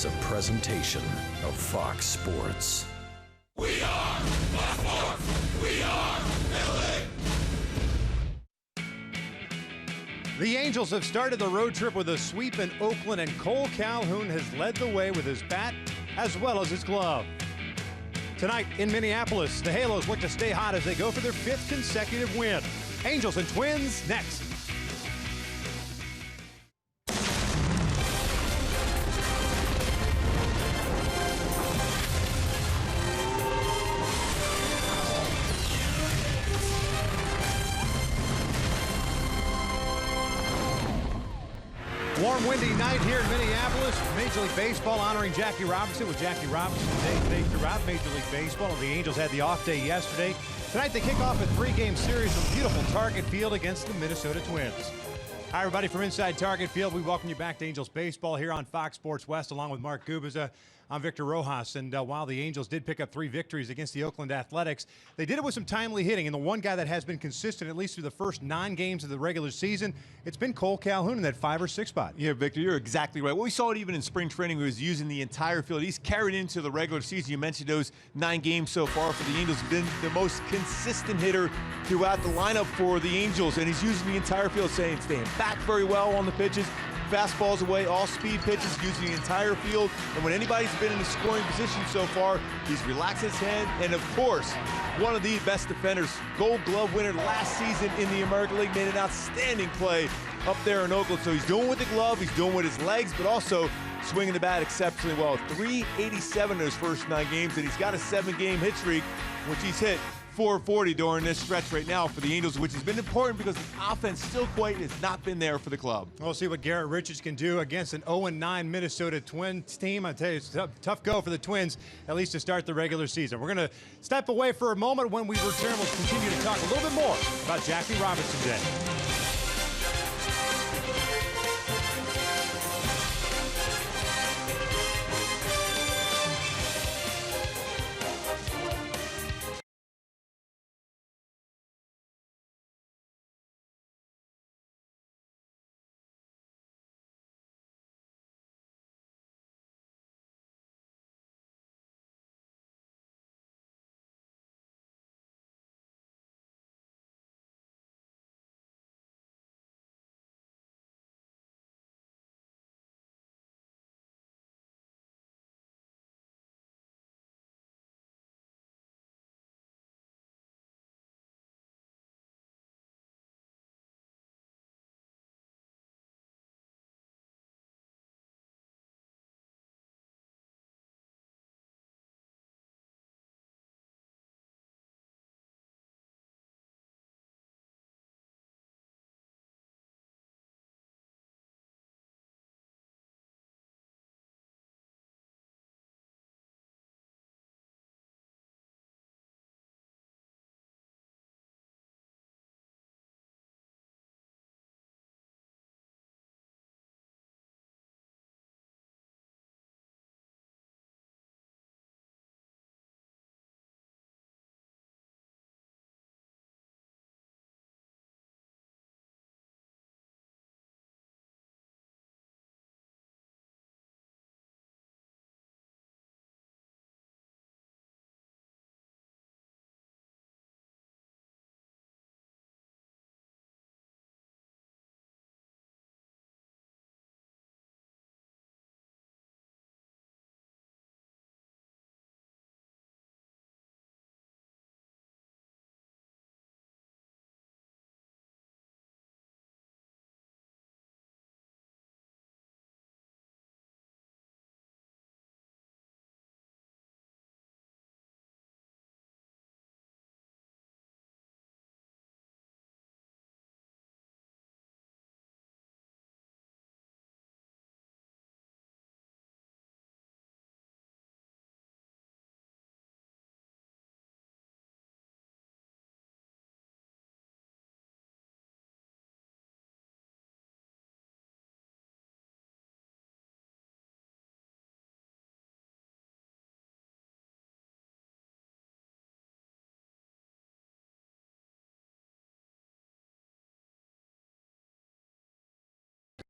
is a presentation of Fox Sports. We are Fox Sports. We are Philly. The Angels have started the road trip with a sweep in Oakland, and Cole Calhoun has led the way with his bat as well as his glove. Tonight in Minneapolis, the Halos look to stay hot as they go for their 5th consecutive win. Angels and Twins next. Warm, windy night here in Minneapolis. Major League Baseball honoring Jackie Robinson with Jackie Robinson Day today throughout Major League Baseball. The Angels had the off day yesterday. Tonight they kick off a 3-game series from beautiful Target Field against the Minnesota Twins. Hi, everybody from inside Target Field. We welcome you back to Angels Baseball here on Fox Sports West along with Mark Gubiza. I'm Victor Rojas, and while the Angels did pick up 3 victories against the Oakland Athletics, they did it with some timely hitting, and the one guy that has been consistent at least through the first 9 games of the regular season, it's been Cole Calhoun in that 5 or 6 spot. Yeah, Victor, you're exactly right. Well, we saw it even in spring training. He was using the entire field. He's carried into the regular season. You mentioned those 9 games so far for the Angels. Been the most consistent hitter throughout the lineup for the Angels, and he's using the entire field, staying back very well on the pitches. Fastballs away, all speed pitches, using the entire field. And when anybody's been in the scoring position so far, he's relaxed his hand. And of course, one of the best defenders, Gold Glove winner last season in the American League, made an outstanding play up there in Oakland. So he's doing with the glove, he's doing with his legs, but also swinging the bat exceptionally well. 387 in his first 9 games, and he's got a 7-game hit streak, which he's hit 440 during this stretch right now for the Angels, which has been important because the offense still quite has not been there for the club. We'll see what Garrett Richards can do against an 0-9 Minnesota Twins team. I tell you, it's a tough go for the Twins, at least to start the regular season. We're going to step away for a moment. When we return, we'll continue to talk a little bit more about Jackie Robinson Day.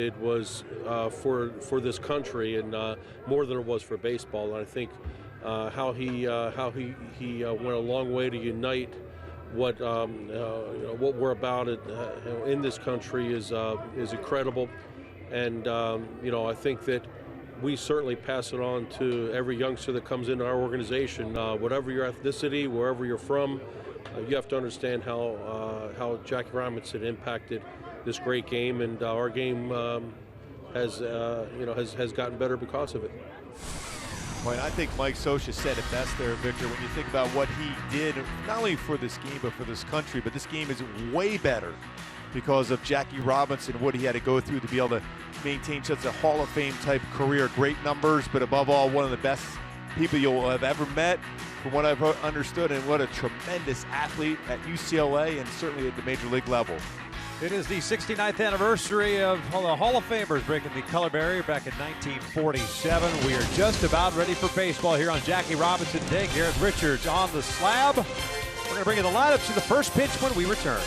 It was for this country, and more than it was for baseball. And I think how he went a long way to unite what we're about in this country is incredible. And I think that we certainly pass it on to every youngster that comes into our organization. Whatever your ethnicity, wherever you're from, you have to understand how Jackie Robinson impacted this great game, and our game has gotten better because of it. Well, I think Mike Scioscia said it best there, Victor, when you think about what he did, not only for this game, but for this country. But this game is way better because of Jackie Robinson, what he had to go through to be able to maintain such a Hall of Fame type career. Great numbers, but above all, one of the best people you'll have ever met, from what I've understood, and what a tremendous athlete at UCLA and certainly at the major league level. It is the 69th anniversary of the Hall of Famers breaking the color barrier back in 1947. We are just about ready for baseball here on Jackie Robinson Day. Garrett Richards on the slab. We're going to bring you the lineups to the first pitch when we return.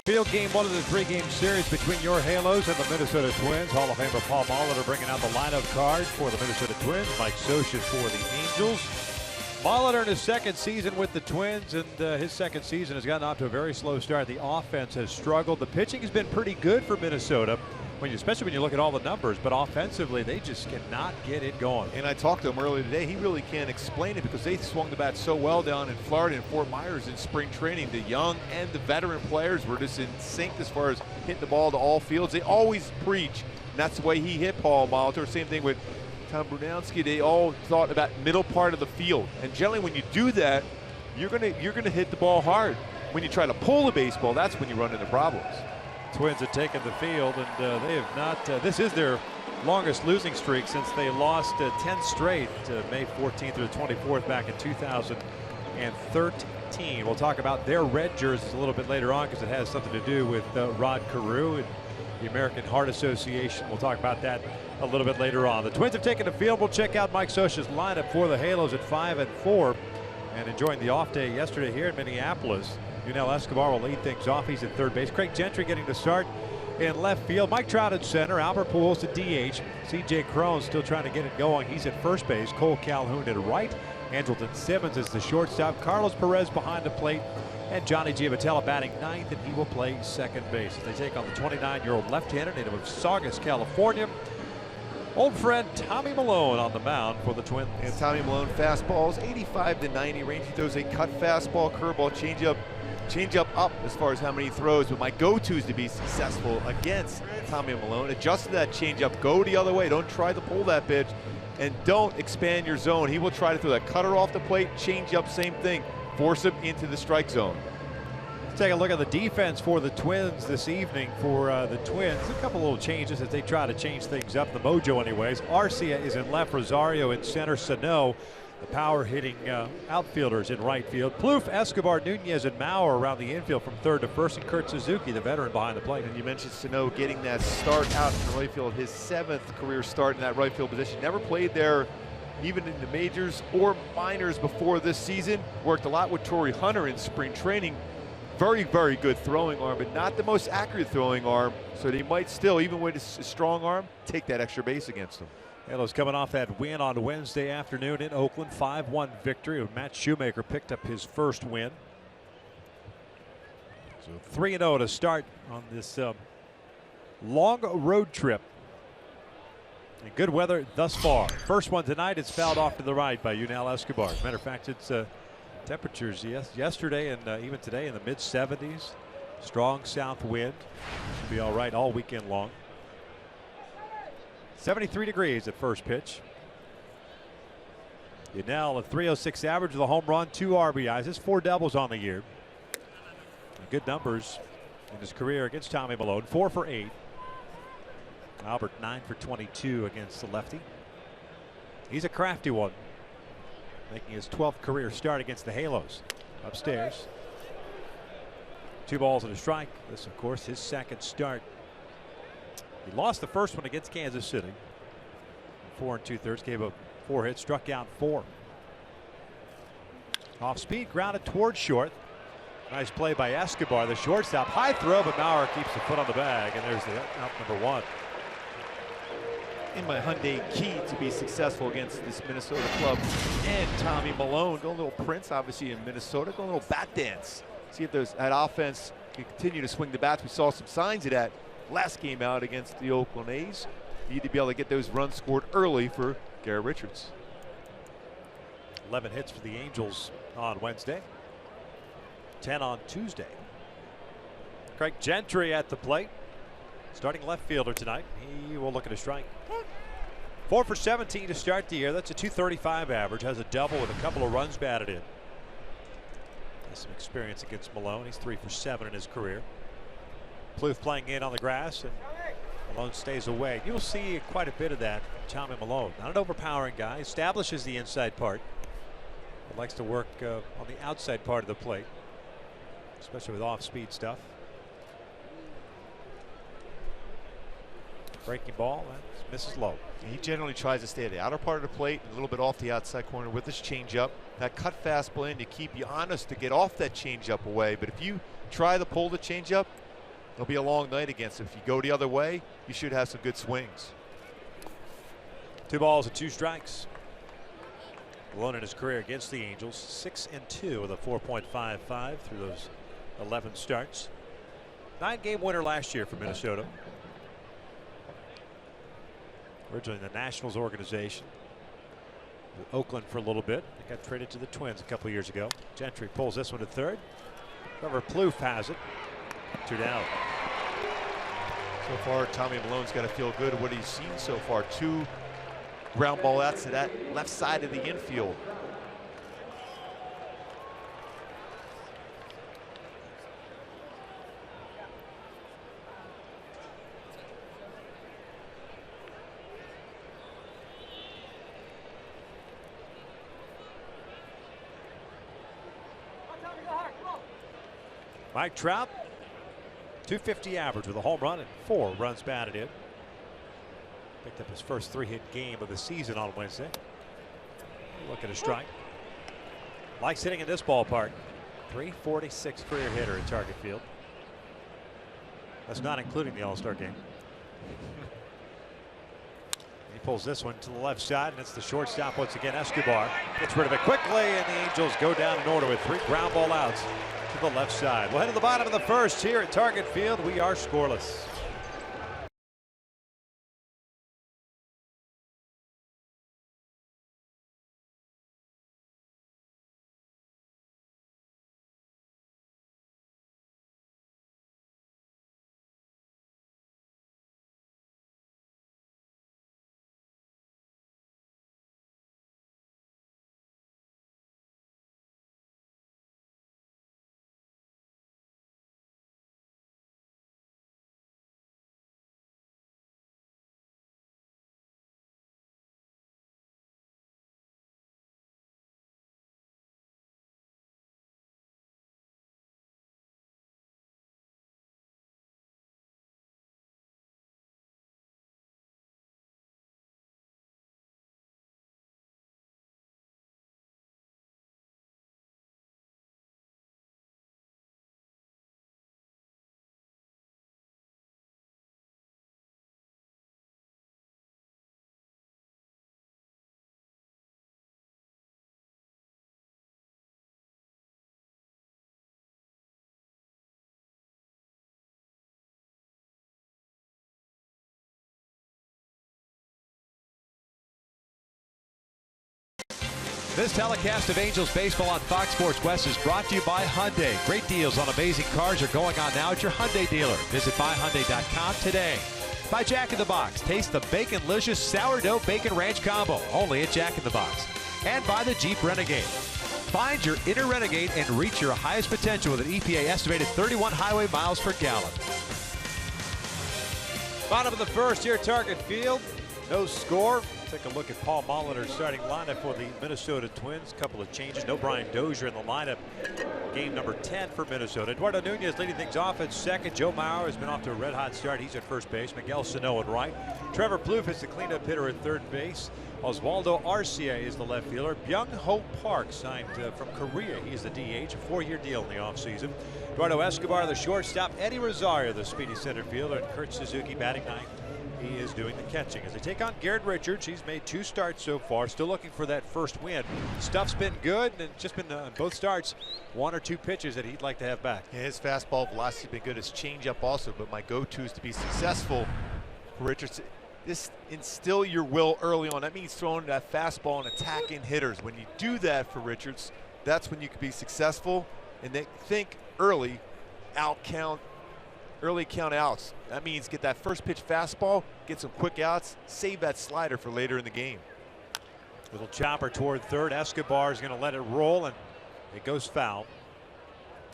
Field game one of the three-game series between your Halos and the Minnesota Twins. Hall of Famer Paul Molitor bringing out the lineup card for the Minnesota Twins. Mike Scioscia for the Angels. Molitor in his second season with the Twins, and his second season has gotten off to a very slow start. The offense has struggled. The pitching has been pretty good for Minnesota, especially when you look at all the numbers, but offensively they just cannot get it going. And I talked to him earlier today. He really can't explain it because they swung the bat so well down in Florida and Fort Myers in spring training. The young and the veteran players were just in sync as far as hitting the ball to all fields. They always preach, and that's the way he hit Paul Molitor. Same thing with Tom Brunowski. They all thought about middle part of the field, and generally when you do that, you're gonna hit the ball hard. When you try to pull the baseball, that's when you run into problems. Twins have taken the field, and they have not. This is their longest losing streak since they lost 10 straight, May 14th through the 24th back in 2013. We'll talk about their red jerseys a little bit later on because it has something to do with Rod Carew and the American Heart Association. We'll talk about that a little bit later on. The Twins have taken the field. We'll check out Mike Scioscia's lineup for the Halos at 5-4, and enjoying the off day yesterday here in Minneapolis. Yunel Escobar will lead things off. He's at third base. Craig Gentry getting the start in left field. Mike Trout at center. Albert Pujols to DH. C.J. Cron still trying to get it going. He's at first base. Cole Calhoun at right. Andrelton Simmons is the shortstop. Carlos Perez behind the plate. And Johnny Giavotella batting ninth, and he will play second base as they take on the 29-year-old left-hander native of Saugus, California. Old friend Tommy Milone on the mound for the Twins. And Tommy Milone, fastballs 85 to 90 range. He throws a cut fastball, curveball, changeup up as far as how many he throws. But my go-to is to be successful against Tommy Milone. Adjust to that changeup, go the other way. Don't try to pull that pitch, and don't expand your zone. He will try to throw that cutter off the plate, changeup, same thing. Force him into the strike zone. Take a look at the defense for the Twins this evening. For the Twins, a couple little changes as they try to change things up. The mojo anyways. Arcia is in left, Rosario in center, Sano, the power hitting outfielders in right field. Plouffe, Escobar, Nunez, and Maurer around the infield from third to first, and Kurt Suzuki, the veteran, behind the plate. And you mentioned Sano getting that start out in the right field, his 7th career start in that right field position. Never played there even in the majors or minors before this season. Worked a lot with Torrey Hunter in spring training. Very, very good throwing arm, but not the most accurate throwing arm. So they might still, even with his strong arm, take that extra base against him. Halos coming off that win on Wednesday afternoon in Oakland, 5-1 victory. Matt Shoemaker picked up his first win. So 3-0 to start on this long road trip. And good weather thus far. First one tonight, it's fouled off to the right by Yunel Escobar. As a matter of fact, it's temperatures yesterday and even today in the mid-70s. Strong south wind. Should be all right all weekend long. 73 degrees at first pitch. Yunel, a .306 average with a home run, 2 RBIs. That's 4 doubles on the year. Good numbers in his career against Tommy Milone. 4 for 8. Albert 9 for 22 against the lefty. He's a crafty one, making his 12th career start against the Halos. Upstairs. 2 balls and a strike. This, of course, his second start. He lost the first one against Kansas City. 4 2/3, gave up 4 hits, struck out 4. Off speed, grounded towards short. Nice play by Escobar, the shortstop. High throw, but Maurer keeps the foot on the bag, and there's the out number 1. In my Hyundai key to be successful against this Minnesota club and Tommy Milone. Go a little Prince, obviously, in Minnesota. Go a little bat dance. See if that offense can continue to swing the bats. We saw some signs of that last game out against the Oakland A's. Need to be able to get those runs scored early for Garrett Richards. 11 hits for the Angels on Wednesday. 10 on Tuesday. Craig Gentry at the plate. Starting left fielder tonight. He will look at a strike. 4 for 17 to start the year. That's a .235 average. Has a double with a couple of runs batted in. Has some experience against Milone. He's 3 for 7 in his career. Plouffe playing in on the grass, and Milone stays away. You'll see quite a bit of that from Tommy Milone. Not an overpowering guy. Establishes the inside part. But likes to work on the outside part of the plate, especially with off-speed stuff. Breaking ball, that misses low. He generally tries to stay at the outer part of the plate, a little bit off the outside corner with his changeup. That cut fastball in to keep you honest to get off that changeup away. But if you try to pull the changeup, it'll be a long night against him. If you go the other way, you should have some good swings. 2 balls and 2 strikes. Milone in his career against the Angels, 6-2 with a 4.55 through those 11 starts. 9-game winner last year for Minnesota. Originally in the Nationals organization. With Oakland for a little bit. They got traded to the Twins a couple years ago. Gentry pulls this one to third. However, Plouffe has it. 2 down. So far, Tommy Milone's got to feel good at what he's seen so far. 2 ground ball outs to that left side of the infield. Mike Trout, .250 average with a home run and 4 runs batted in. Picked up his first 3-hit game of the season on Wednesday. Look at a strike. Likes hitting in this ballpark. .346 career hitter at Target Field. That's not including the All-Star game. He pulls this one to the left side, and it's the shortstop once again, Escobar. Gets rid of it quickly, and the Angels go down in order with 3 ground ball outs to the left side. We'll head to the bottom of the first here at Target Field. We are scoreless. This telecast of Angels baseball on Fox Sports West is brought to you by Hyundai. Great deals on amazing cars are going on now at your Hyundai dealer. Visit buyhyundai.com today. By Jack in the Box. Taste the Baconlicious Sourdough Bacon Ranch Combo. Only at Jack in the Box. And by the Jeep Renegade. Find your inner Renegade and reach your highest potential with an EPA estimated 31 highway miles per gallon. Bottom of the first here, Target Field. No score. Take a look at Paul Molitor's starting lineup for the Minnesota Twins. A couple of changes. No Brian Dozier in the lineup. Game number 10 for Minnesota. Eduardo Nunez leading things off at second. Joe Mauer has been off to a red-hot start. He's at first base. Miguel Sano at right. Trevor Plouffe is the cleanup hitter at third base. Oswaldo Arcia is the left fielder. Byung-Ho Park signed from Korea. He's the DH, a 4-year deal in the offseason. Eduardo Escobar, the shortstop. Eddie Rosario, the speedy center fielder. And Kurt Suzuki batting ninth. He is doing the catching as they take on Garrett Richards. He's made 2 starts so far. Still looking for that first win. Stuff's been good, and just been on both starts 1 or 2 pitches that he'd like to have back. Yeah, his fastball velocity's been good. His changeup also, but my go-to is to be successful for Richards. This instill your will early on. That means throwing that fastball and attacking hitters. When you do that for Richards, that's when you can be successful. And they think early, early count outs. That means get that first pitch fastball, get some quick outs, save that slider for later in the game. Little chopper toward third. Escobar is going to let it roll, and it goes foul.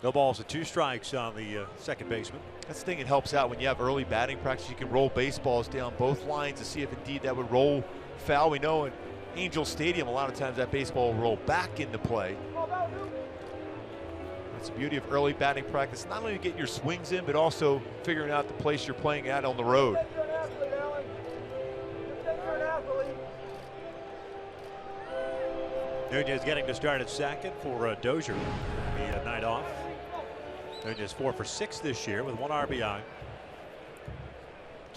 No balls and 2 strikes on the second baseman. That's the thing, it helps out when you have early batting practice. You can roll baseballs down both lines to see if indeed that would roll foul. We know in Angel Stadium a lot of times that baseball will roll back into play. That's the beauty of early batting practice. Not only to get your swings in, but also figuring out the place you're playing at on the road. Nunez getting to start at second for Dozier. The night off. Nunez 4 for 6 this year with 1 RBI.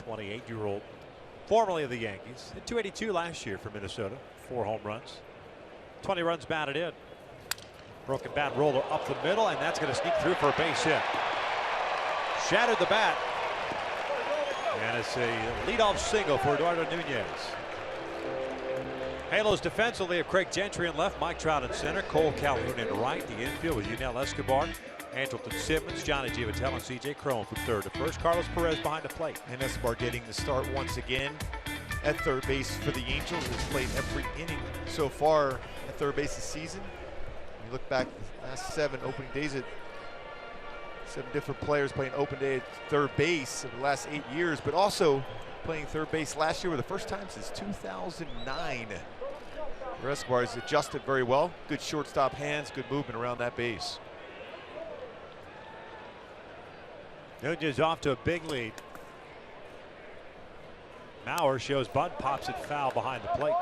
28-year-old, formerly of the Yankees. Hit 282 last year for Minnesota. 4 home runs. 20 runs batted in. Broken bat roller up the middle, and that's going to sneak through for a base hit. Shattered the bat. And it's a leadoff single for Eduardo Nunez. Halos defensively of Craig Gentry in left, Mike Trout in center, Cole Calhoun in right. The infield with Yunel Escobar, Andrelton Simmons, Johnny Giavitello, and C.J. Cron from third to first. Carlos Perez behind the plate. And Escobar getting the start once again at third base for the Angels. Has played every inning so far at third base this season. You look back the last 7 opening days at 7 different players playing open day at third base in the last 8 years, but also playing third base last year for the first time since 2009. Escobar has adjusted very well. Good shortstop hands, good movement around that base. Nunez off to a big lead. Mauer shows bunt, pops it foul behind the plate.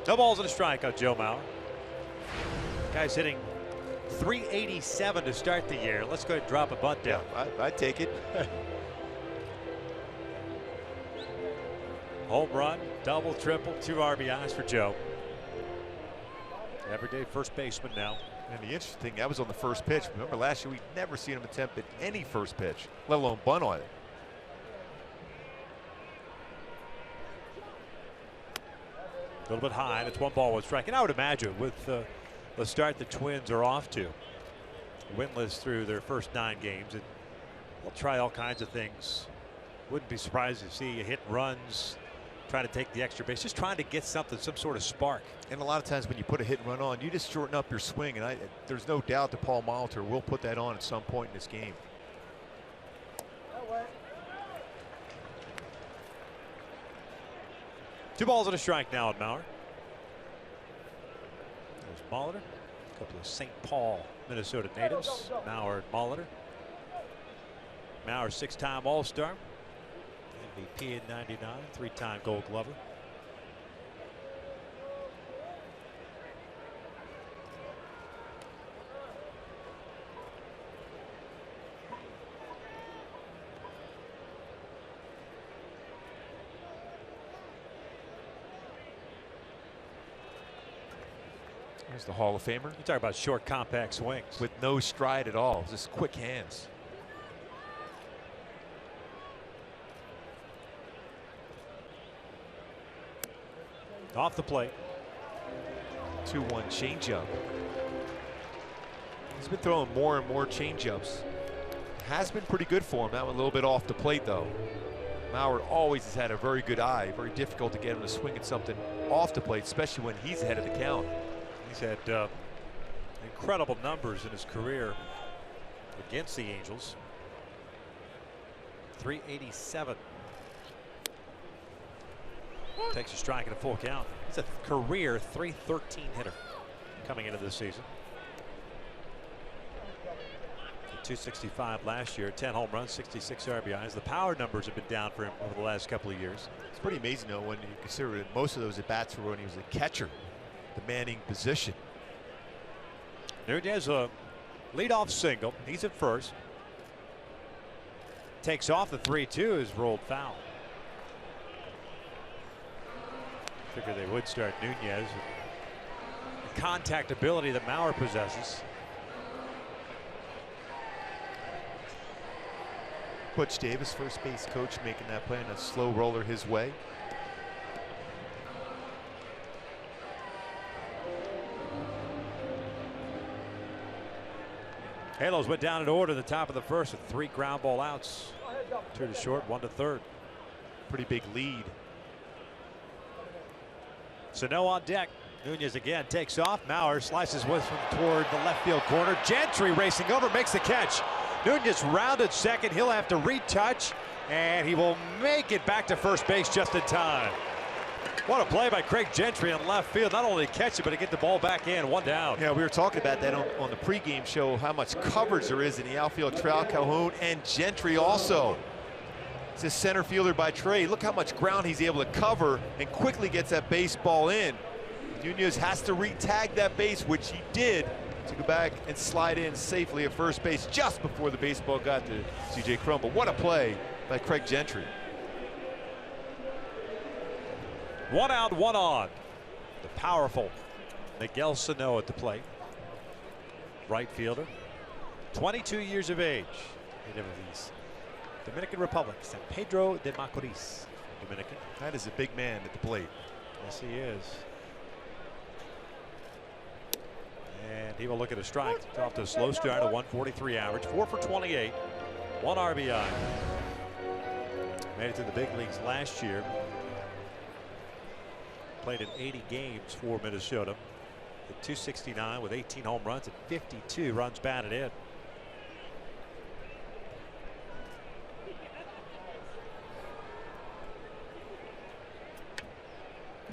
No balls and a strike on Joe Mauer. Guy's hitting .387 to start the year. Let's go ahead and drop a bunt down. Yeah, I'd take it. Home run, double, triple, 2 RBIs for Joe. Everyday first baseman now. And the interesting thing, that was on the first pitch. Remember last year, we'd never seen him attempt at any first pitch, let alone bunt on it. A little bit high, and it's 1 ball, 1 strike. And I would imagine with the start the Twins are off to, winless through their first 9 games, and they'll try all kinds of things. Wouldn't be surprised to see hit runs, trying to take the extra base, just trying to get something, some sort of spark. And a lot of times when you put a hit and run on, you just shorten up your swing, and there's no doubt that Paul Molitor will put that on at some point in this game. Two balls and a strike now at Mauer. There's Molitor, a couple of St. Paul, Minnesota natives. Mauer and Molitor. Mauer, 6-time All-Star, MVP in '99, 3-time Gold Glover. There's the Hall of Famer. You talk about short, compact swings with no stride at all, just quick hands. Off the plate. 2-1 changeup. He's been throwing more and more changeups. Has been pretty good for him. That one a little bit off the plate though. Mauer always has had a very good eye. Very difficult to get him to swing at something off the plate, especially when he's ahead of the count. He's had incredible numbers in his career against the Angels. 387. Takes a strike and a full count. He's a career 313 hitter coming into this season. 265 last year, 10 home runs, 66 RBIs. The power numbers have been down for him over the last couple of years. It's pretty amazing though when you consider that most of those at bats were when he was a catcher, the Manning position. Nunez a leadoff single. He's at first. Takes off. The 3-2 is rolled foul. Figure they would start Nunez. The contact ability that Mauer possesses. Butch Davis, first base coach, making that play, and a slow roller his way. Halos went down in order at the top of the first with 3 ground ball outs. 2 to short, 1 to third. Pretty big lead. Sano on deck. Nunez again takes off. Mauer slices with him toward the left field corner. Gentry racing over, makes the catch. Nunez rounded second. He'll have to retouch, and he will make it back to first base just in time. What a play by Craig Gentry in left field. Not only catch it, but to get the ball back in. 1 down. Yeah, we were talking about that on the pregame show, how much coverage there is in the outfield. Trout, Calhoun, and Gentry also. It's a center fielder by trade. Look how much ground he's able to cover and quickly gets that baseball in. Nunez has to re-tag that base, which he did, to go back and slide in safely at first base just before the baseball got to C.J. Crum. But what a play by Craig Gentry. 1 out, 1 on. The powerful Miguel Sano at the plate. Right fielder. 22 years of age. Native of these Dominican Republic, San Pedro de Macorís. Dominican. That is a big man at the plate. Yes, he is. And he will look at a strike. It's off to a slow start, a 143 average, 4 for 28, 1 RBI. Made it to the big leagues last year. Played in 80 games for Minnesota. At 269 with 18 home runs and 52 runs batted in.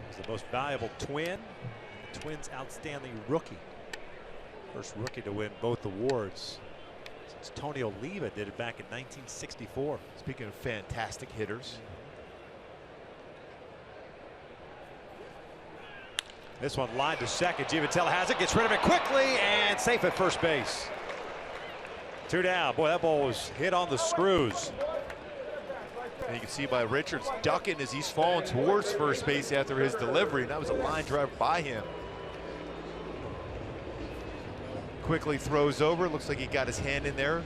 He's the most valuable Twin and the Twins' outstanding rookie. First rookie to win both awards since Tony Oliva did it back in 1964. Speaking of fantastic hitters. This one lined to second. Giavitello has it, gets rid of it quickly, and safe at first base. 2 down. Boy, that ball was hit on the screws. And you can see by Richards ducking as he's falling towards first base after his delivery. And that was a line drive by him. Quickly throws over. Looks like he got his hand in there.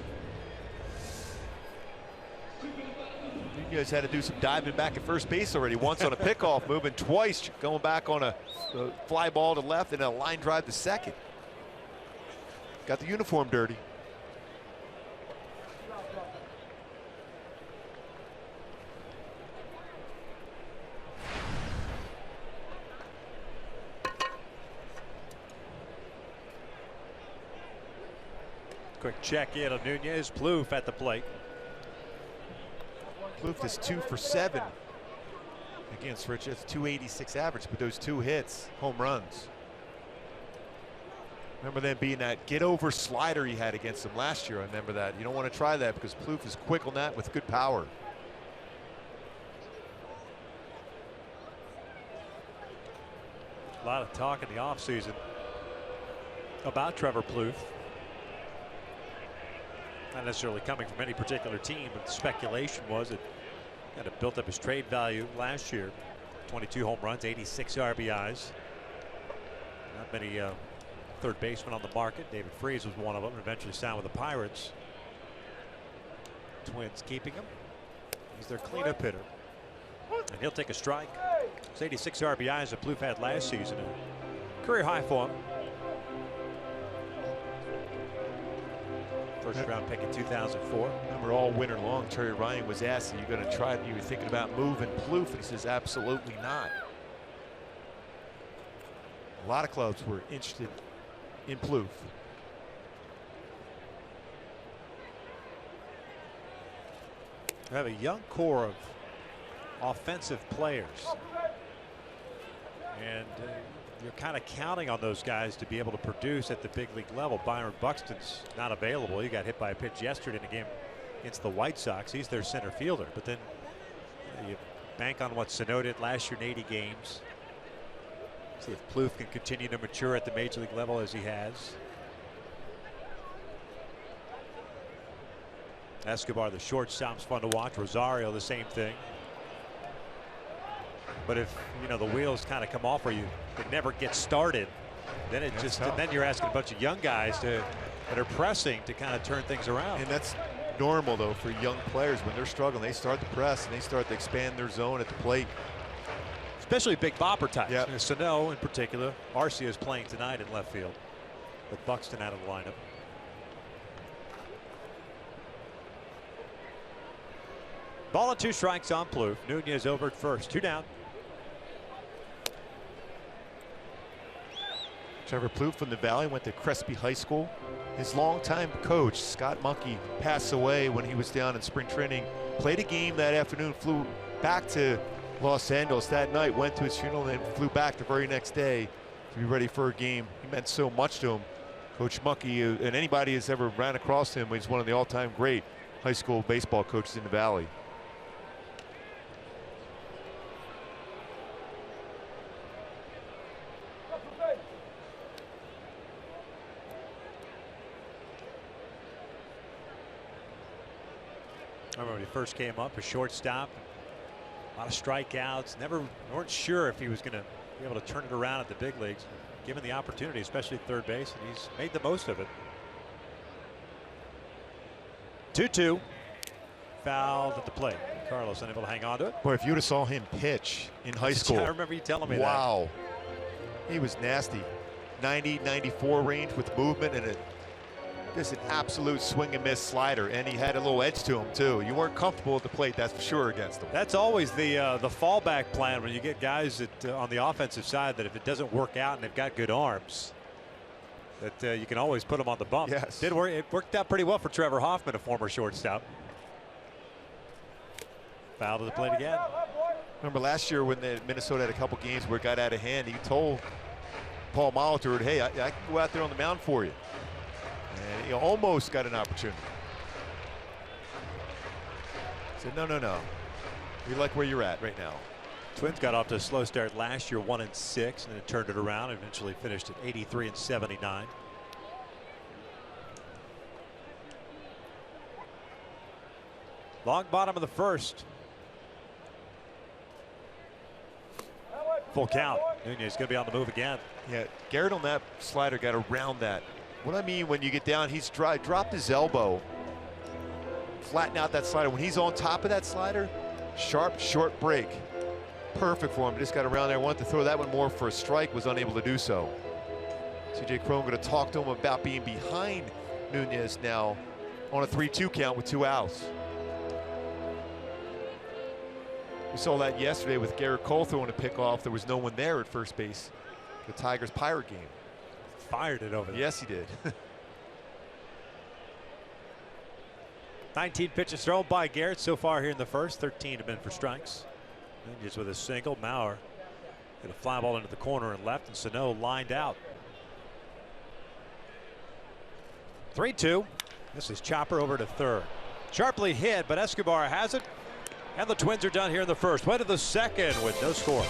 You guys had to do some diving back at first base already. Once on a pickoff move and twice going back on a fly ball to left and a line drive to second. Got the uniform dirty. Quick check in on Nunez. Plouffe at the plate. Plouffe is 2 for 7 against Richards. 286 average, but those 2 hits, home runs. Remember them being that get over slider he had against him last year. I remember that. You don't want to try that because Plouffe is quick on that with good power. A lot of talk in the offseason about Trevor Plouffe. Not necessarily coming from any particular team, but the speculation was it kind of built up his trade value last year. 22 home runs, 86 RBIs. Not many third basemen on the market. David Freese was one of them, and eventually signed with the Pirates. Twins keeping him. He's their cleanup hitter. And he'll take a strike. It's 86 RBIs that Plouffe had last season. Career high for him. First round pick in 2004. Remember, all winter long, Terry Ryan was asked, "Are you going to try? You were thinking about moving Plouffe?" And he says, "Absolutely not." A lot of clubs were interested in Plouffe. We have a young core of offensive players, and you're kind of counting on those guys to be able to produce at the big league level. Byron Buxton's not available. He got hit by a pitch yesterday in a game against the White Sox. He's their center fielder. But then you bank on what Sano did last year in 80 games. See if Plouffe can continue to mature at the major league level as he has. Escobar, the shortstop's fun to watch. Rosario, the same thing. But if the wheels kind of come off, or it never gets started, then then you're asking a bunch of young guys that are pressing to kind of turn things around. And that's normal, though, for young players. When they're struggling, they start to press and they start to expand their zone at the plate. Especially big bopper types. Yep. Sano in particular. Arcia is playing tonight in left field, with Buxton out of the lineup. Ball and 2 strikes on Plouffe. Nunez over at first. 2 down. Trevor Plouffe from the Valley went to Crespi High School. His longtime coach, Scott Monkey, passed away when he was down in spring training. Played a game that afternoon, flew back to Los Angeles that night, went to his funeral, and then flew back the very next day to be ready for a game. He meant so much to him. Coach Monkey, and anybody who's ever ran across him, he's one of the all-time great high school baseball coaches in the Valley. I remember when he first came up, a shortstop, a lot of strikeouts. Weren't sure if he was going to be able to turn it around at the big leagues. Given the opportunity, especially at third base, and he's made the most of it. 2-2. Fouled at the plate. Carlos unable to hang on to it. Boy, if you would have saw him pitch in high school. I remember you telling me wow. He was nasty. 90, 94 range with movement and just an absolute swing and miss slider, and he had a little edge to him too. You weren't comfortable at the plate, that's for sure, against him. That's always the fallback plan when you get guys that on the offensive side, that if it doesn't work out and they've got good arms, that you can always put them on the bump. Yes. It worked out pretty well for Trevor Hoffman, a former shortstop. Foul to the plate again. Remember last year when Minnesota had a couple games where it got out of hand, he told Paul Molitor, "Hey, I can go out there on the mound for you." And he almost got an opportunity. He said, no. We like where you're at right now. Twins got off to a slow start last year, 1-6, and then turned it around. Eventually finished at 83 and 79. Long bottom of the first. Full count. Nunez going to be on the move again. Yeah, Garrett on that slider got around that. What I mean, when you get down, he's dropped his elbow, flatten out that slider. When he's on top of that slider, sharp, short break. Perfect for him. Just got around there. Wanted to throw that one more for a strike, was unable to do so. CJ Cron going to talk to him about being behind Nunez now on a 3-2 count with 2 outs. We saw that yesterday with Garrett Cole throwing a pickoff. There was no one there at first base. The Tigers-Pirate game. Fired it over there. Yes, he did. 19 pitches thrown by Garrett so far here in the first. 13 have been for strikes. Nunez with a single. Mauer hit a fly ball into the corner and left, and Sano lined out. 3-2. This is Chopper over to third. Sharply hit, but Escobar has it. And the Twins are done here in the first. Way to the second with no score.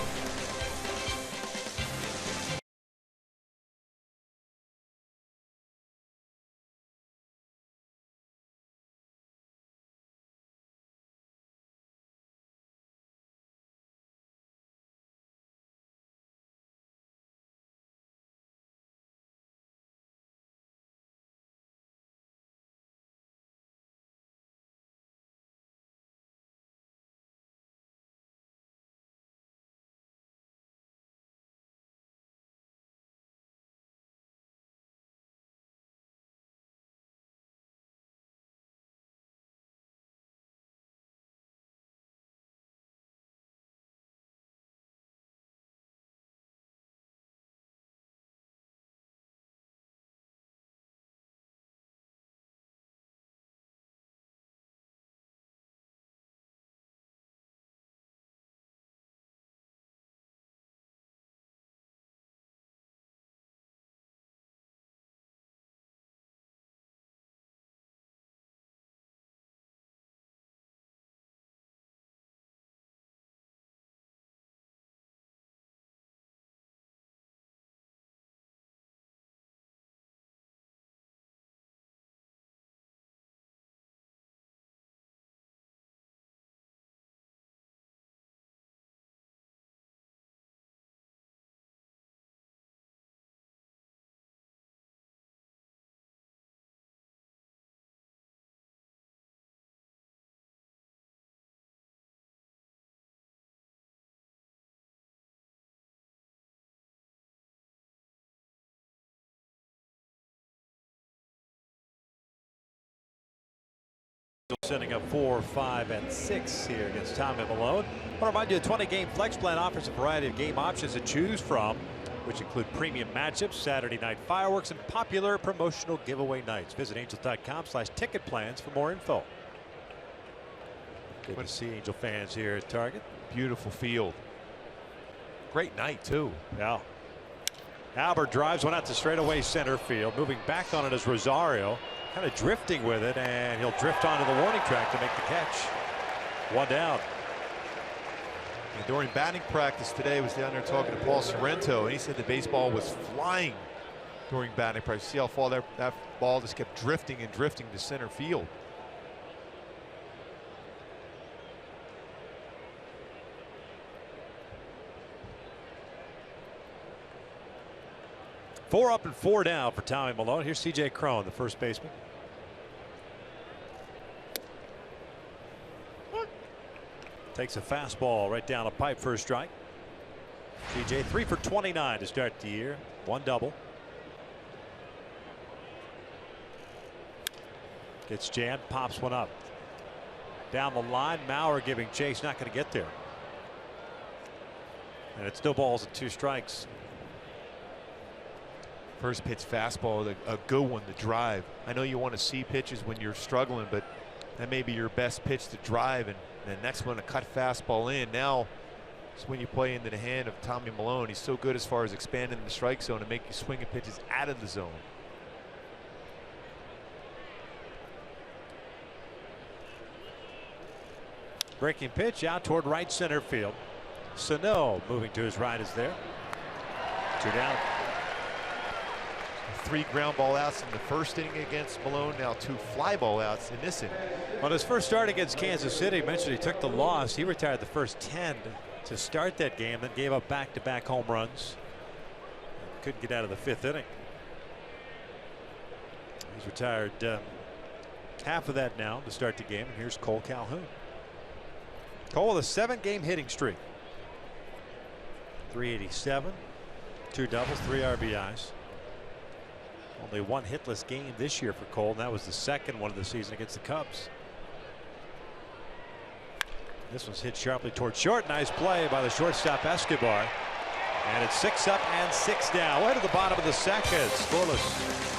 Angels sending up 4, 5, and 6 here against Tommy Malone. I want to remind you, a 20-game flex plan offers a variety of game options to choose from, which include premium matchups, Saturday night fireworks, and popular promotional giveaway nights. Visit angels.com/ticket plans for more info. Good to see Angel fans here at Target. Beautiful field. Great night, too. Yeah. Albert drives one out to straightaway center field. Moving back on it is Rosario. Kind of drifting with it, and he'll drift onto the warning track to make the catch. One down. And during batting practice today, I was down there talking to Paul Sorrento, and he said the baseball was flying during batting practice. See how far that ball just kept drifting and drifting to center field. Four up and 4 down for Tommy Malone. Here's C.J. Cron, the first baseman. Takes a fastball right down a pipe for a strike. C.J. 3 for 29 to start the year. 1 double. Gets jammed, pops one up. Down the line, Maurer giving chase, not going to get there. And it's still balls and 2 strikes. First pitch fastball, a good one to drive. I know you want to see pitches when you're struggling, but that may be your best pitch to drive, and the next one, a cut fastball in. Now it's when you play into the hand of Tommy Malone. He's so good as far as expanding the strike zone and make you swinging pitches out of the zone. Breaking pitch out toward right center field. Sano moving to his right is there. 2 down. 3 ground ball outs in the first inning against Malone. Now 2 fly ball outs in this inning. On his first start against Kansas City, mentioned he took the loss. He retired the first 10 to start that game, then gave up back-to-back home runs. Couldn't get out of the 5th inning. He's retired half of that now to start the game. And here's Cole Calhoun. Cole with a 7-game hitting streak. 387, 2 doubles, 3 RBIs. Only 1 hitless game this year for Cole, and that was the second one of the season against the Cubs. This one's hit sharply toward short. Nice play by the shortstop Escobar. And it's 6 up and 6 down. Way to the bottom of the second. Scoreless.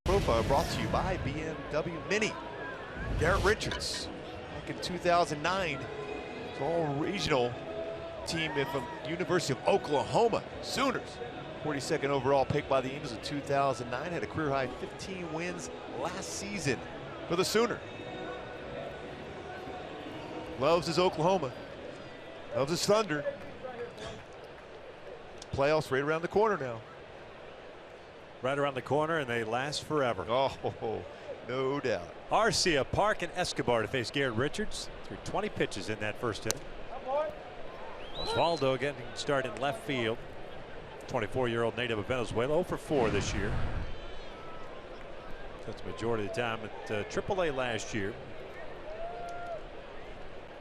Profile brought to you by BMW Mini. Garrett Richards, back in 2009, it's all regional team from University of Oklahoma Sooners. 42nd overall pick by the Angels in 2009, had a career high 15 wins last season for the Sooner. Loves his Oklahoma, loves his Thunder. playoffs right around the corner now. Right around the corner, and they last forever. Oh, no doubt. Arcia, Park, and Escobar to face Garrett Richards. Threw 20 pitches in that first inning. Osvaldo getting started in left field. 24-year-old native of Venezuela, 0 for 4 this year. That's the majority of the time at AAA last year.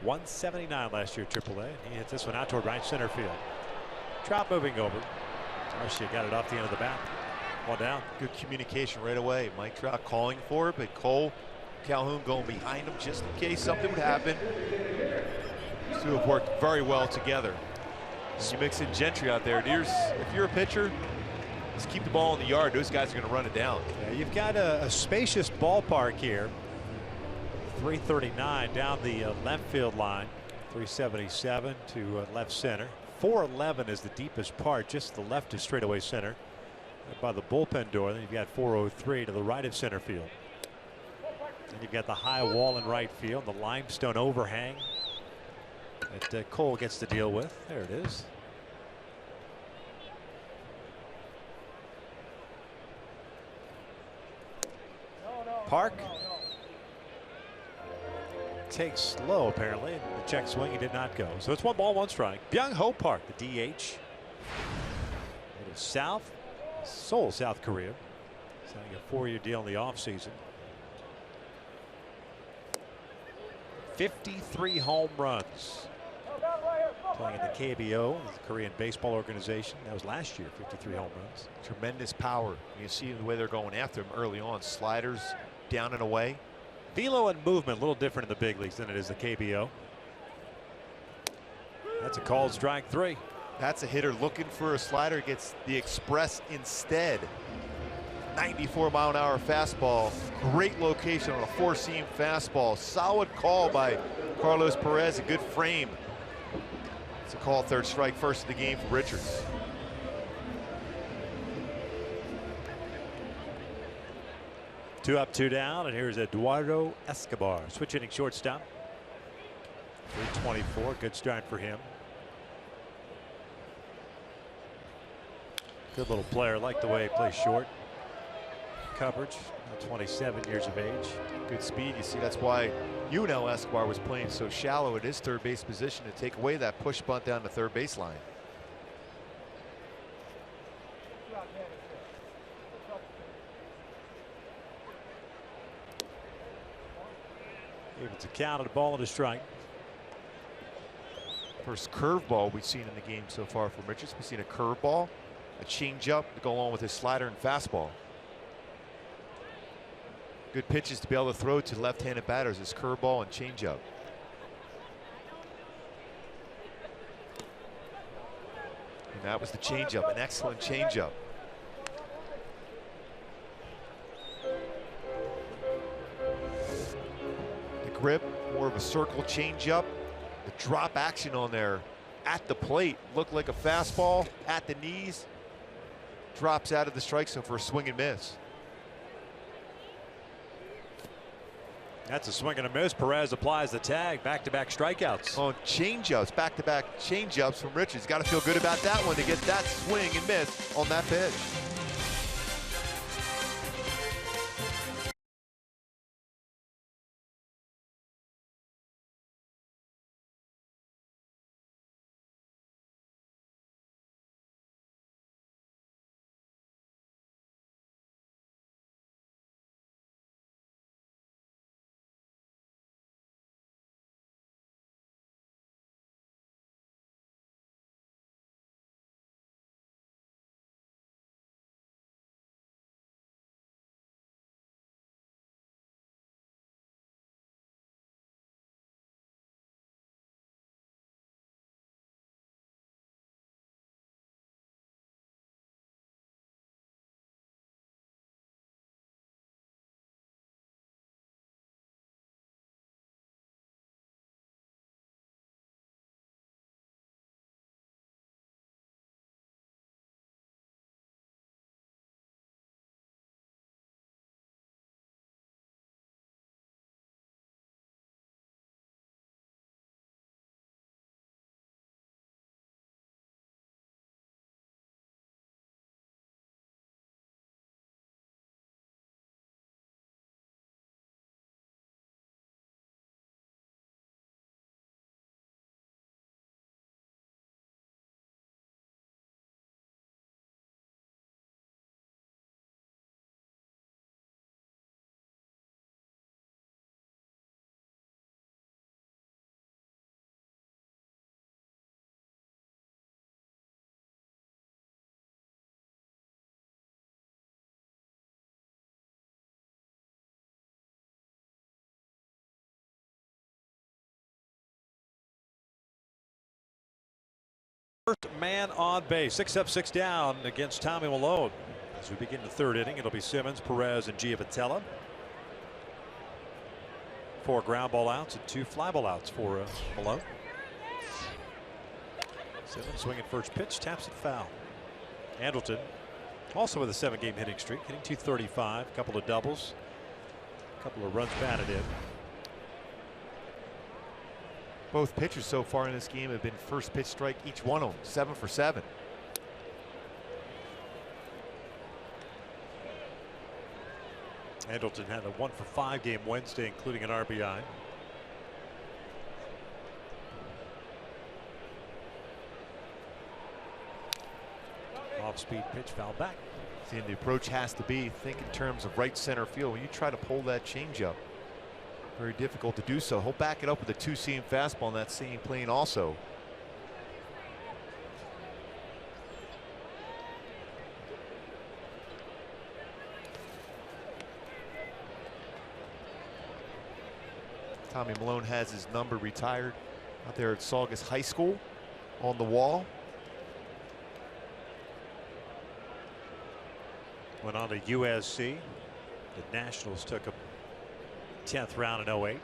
179 last year at AAA. He hits this one out toward right center field. Trout moving over. Arcia got it off the end of the bat. One down. Good communication right away. Mike Trout calling for it, but Cole Calhoun going behind him just in case something would happen. These two have worked very well together. And you mix in Gentry out there. If you're a pitcher, just keep the ball in the yard. Those guys are going to run it down. Yeah, you've got a spacious ballpark here. 339 down the left field line. 377 to left center. 411 is the deepest part, just the left of straightaway center. By the bullpen door. Then you've got 403 to the right of center field. And you've got the high wall in right field, the limestone overhang that Cole gets to deal with. There it is. Park takes slow apparently. The check swing, he did not go. So it's 1 ball, 1 strike. Byung-ho Park, the DH. It is south. Seoul, South Korea. Signing a 4-year deal in the offseason. 53 home runs. Playing in the KBO, the Korean Baseball Organization. That was last year, 53 home runs. Tremendous power. You see the way they're going after him early on. Sliders down and away. Velo and movement a little different in the big leagues than it is the KBO. That's a called strike 3. That's a hitter looking for a slider, gets the express instead. 94-mile-an-hour fastball. Great location on a 4-seam fastball. Solid call by Carlos Perez. A good frame. It's a call, 3rd strike, first of the game for Richards. Two up, 2 down, and here's Eduardo Escobar, switch hitting shortstop. 324, good start for him. Good little player, like the way he plays short. Coverage, 27 years of age. Good speed. You see, that's why Escobar was playing so shallow at his third base position to take away that push bunt down the third baseline. It's a count and a ball and a strike. First curveball we've seen in the game so far from Richards. We've seen a curveball, a changeup to go along with his slider and fastball. Good pitches to be able to throw to left-handed batters, his curveball and changeup. And that was the changeup, an excellent changeup. The grip, more of a circle changeup. The drop action on there at the plate looked like a fastball at the knees. Drops out of the strike zone for a swing and miss. That's a swing and a miss. Perez applies the tag. Back-to-back strikeouts. On changeups, back-to-back changeups from Richards. Got to feel good about that one to get that swing and miss on that pitch. First man on base. 6 up, 6 down against Tommy Malone. As we begin the third inning, it'll be Simmons, Perez, and Giavotella. 4 ground ball outs and 2 fly ball outs for Malone. Simmons swinging first pitch, taps it foul. Andrelton also with a 7-game hitting streak, hitting .235, a couple of doubles, a couple of runs batted in. Both pitchers so far in this game have been first pitch strike each one of them, 7 for 7. Andrelton had a 1 for 5 game Wednesday, including an RBI. Off-speed pitch, foul back. See, the approach has to be think in terms of right center field. When you try to pull that changeup, very difficult to do so. He'll back it up with a 2-seam fastball on that same plane also. Tommy Malone has his number retired out there at Saugus High School on the wall. Went on to USC. The Nationals took a 10th round in 08.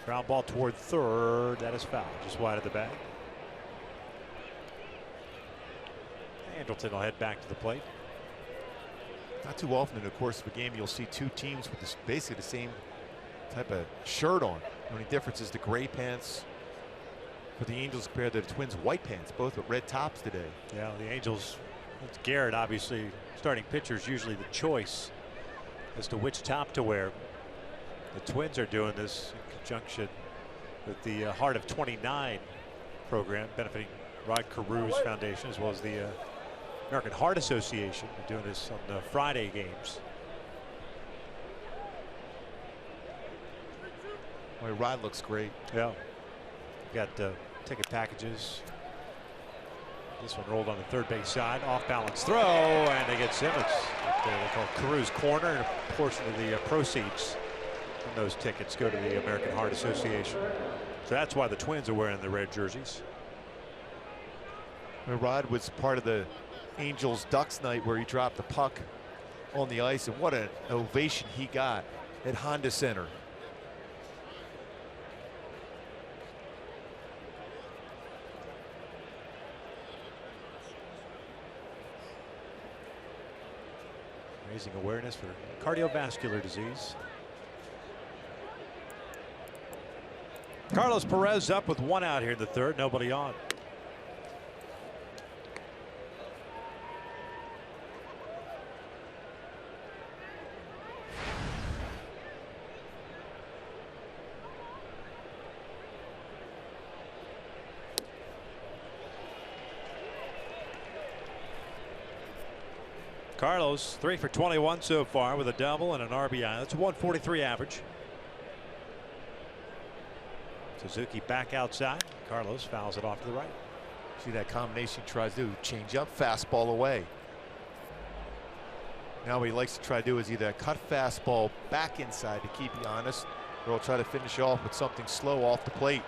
Ground ball toward third. That is foul. Just wide of the bag. Andrelton will head back to the plate. Not too often in the course of a game you'll see 2 teams with basically the same type of shirt on. The only difference is the gray pants for the Angels compared to the Twins' white pants, both with red tops today. Yeah, the Angels, it's Garrett, obviously, starting pitcher is usually the choice as to which top to wear. The Twins are doing this in conjunction with the Heart of 29 program benefiting Rod Carews Foundation, as well as the American Heart Association. They're doing this on the Friday games. Boy, Rod looks great. Yeah. Got ticket packages. This one rolled on the third base side. Off balance throw, and they get Simmons. They call Carews Corner, and a portion of the proceeds from those tickets go to the American Heart Association. So that's why the Twins are wearing the red jerseys. Rod was part of the Angels Ducks night where he dropped the puck on the ice, and what an ovation he got at Honda Center. Raising awareness for cardiovascular disease. Carlos Perez up with 1 out here in the third, nobody on. Carlos 3 for 21 so far with a double and an RBI. That's a 143 average. Suzuki back outside. Carlos fouls it off to the right. See that combination he tries to do, change up, fastball away. Now what he likes to try to do is either a cut fastball back inside to keep you honest, or he'll try to finish off with something slow off the plate.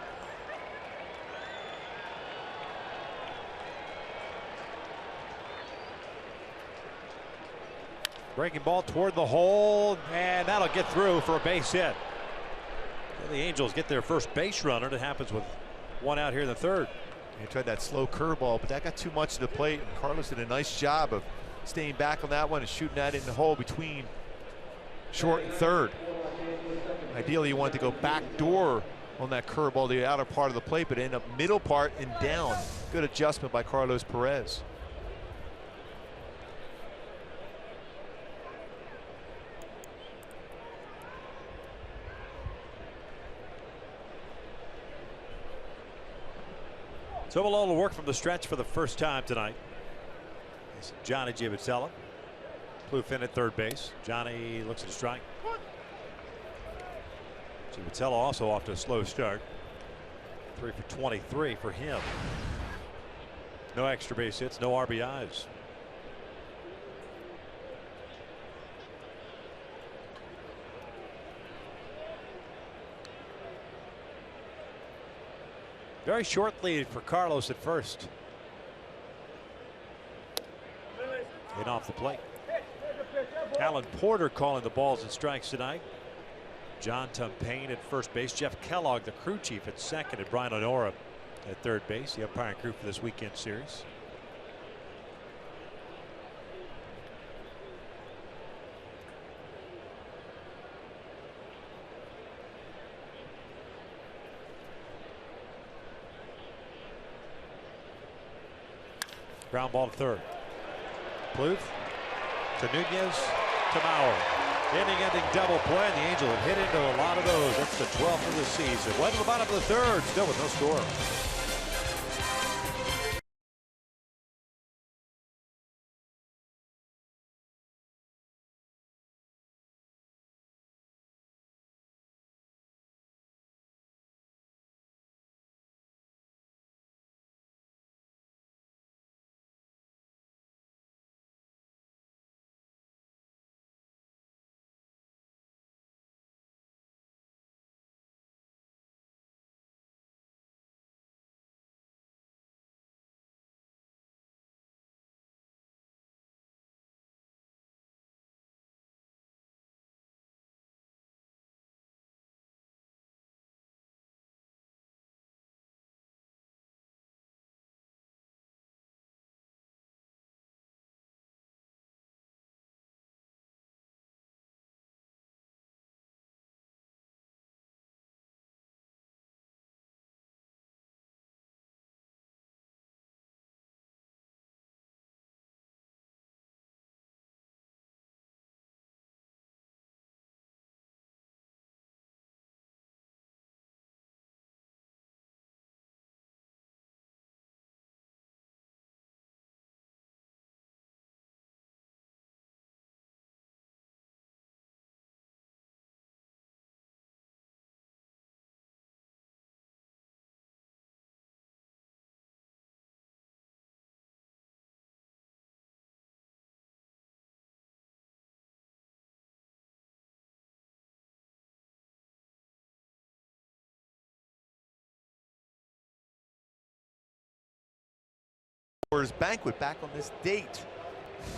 Breaking ball toward the hole, and that'll get through for a base hit. The Angels get their first base runner. That happens with 1 out here in the third. He tried that slow curveball, but that got too much to the plate, and Carlos did a nice job of staying back on that one and shooting that in the hole between short and third. Ideally, you wanted to go back door on that curveball, the outer part of the plate, but end up middle part and down. Good adjustment by Carlos Perez. So Malone will work from the stretch for the first time tonight. It's Johnny Giavotella. Bluefin at third base. Johnny looks at a strike. Giavotella also off to a slow start. 3 for 23 for him. No extra base hits, no RBIs. Very short lead for Carlos at first. In off the plate. Alan Porter calling the balls and strikes tonight. John Tumpane at first base. Jeff Kellogg, the crew chief, at second, and Brian Honora at third base, the umpiring crew for this weekend series. Ground ball to third. Pluth to Nunez to Mauer. Inning-ending double play, and the Angels have hit into a lot of those. That's the 12th of the season. Went to the bottom of the third, still with no score. Banquet back on this date.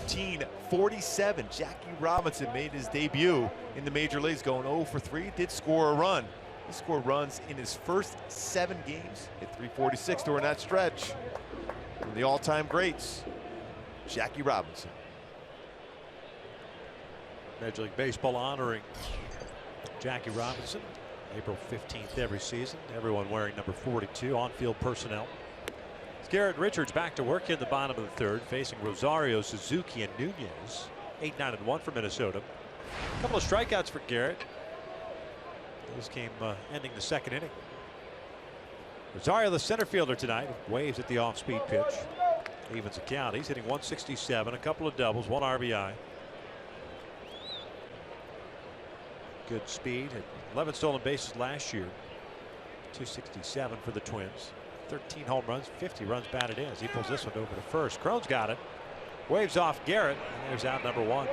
1947, Jackie Robinson made his debut in the major leagues, going 0 for 3. Did score a run. He scored runs in his first 7 games. Hit 346 during that stretch. One of the all-time greats, Jackie Robinson. Major League Baseball honoring Jackie Robinson. April 15th every season. Everyone wearing number 42. On-field personnel. Garrett Richards back to work in the bottom of the third, facing Rosario, Suzuki, and Nunez. 8-9-1 for Minnesota. A couple of strikeouts for Garrett. Those came ending the second inning. Rosario, the center fielder tonight, waves at the off-speed pitch. Evens the count. He's hitting 167, a couple of doubles, 1 RBI. Good speed. 11 stolen bases last year. 267 for the Twins. 13 home runs, 50 runs batted in as he pulls this one over to first. Crone's got it. Waves off Garrett, and there's out number 1.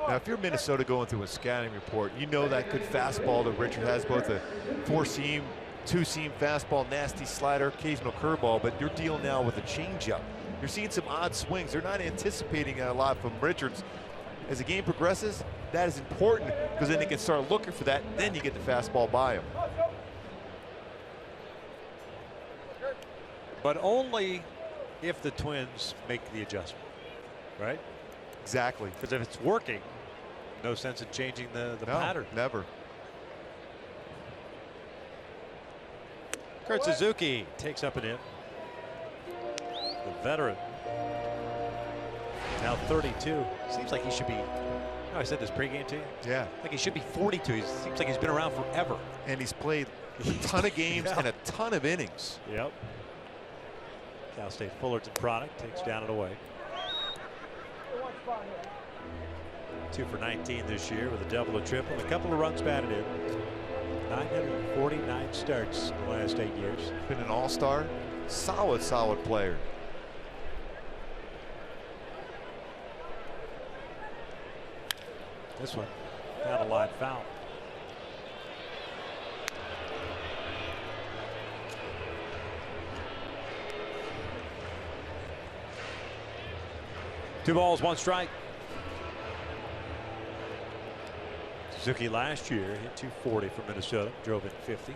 Now, if you're Minnesota going through a scouting report, you know that good fastball that Richard has, both a 4-seam, 2-seam fastball, nasty slider, occasional curveball, but you're dealing now with a changeup. You're seeing some odd swings. They're not anticipating a lot from Richards. As the game progresses, that is important because then they can start looking for that, and then you get the fastball by him. But only if the Twins make the adjustment, right? Exactly. Because if it's working, no sense in changing the pattern. Never. Kurt Suzuki takes up and in. The veteran. Now 32. Seems like he should be. I said this pregame to you. Yeah. Like he should be 42. He seems like he's been around forever. And he's played a ton of games and a ton of innings. Yep. Cal State Fullerton product, takes down and away. 2 for 19 this year with a double, a triple, and a couple of runs batted in. 949 starts in the last 8 years. Been an all-star, solid player. This one down a line foul. 2 balls, 1 strike. Suzuki last year hit .240 for Minnesota, drove in 50.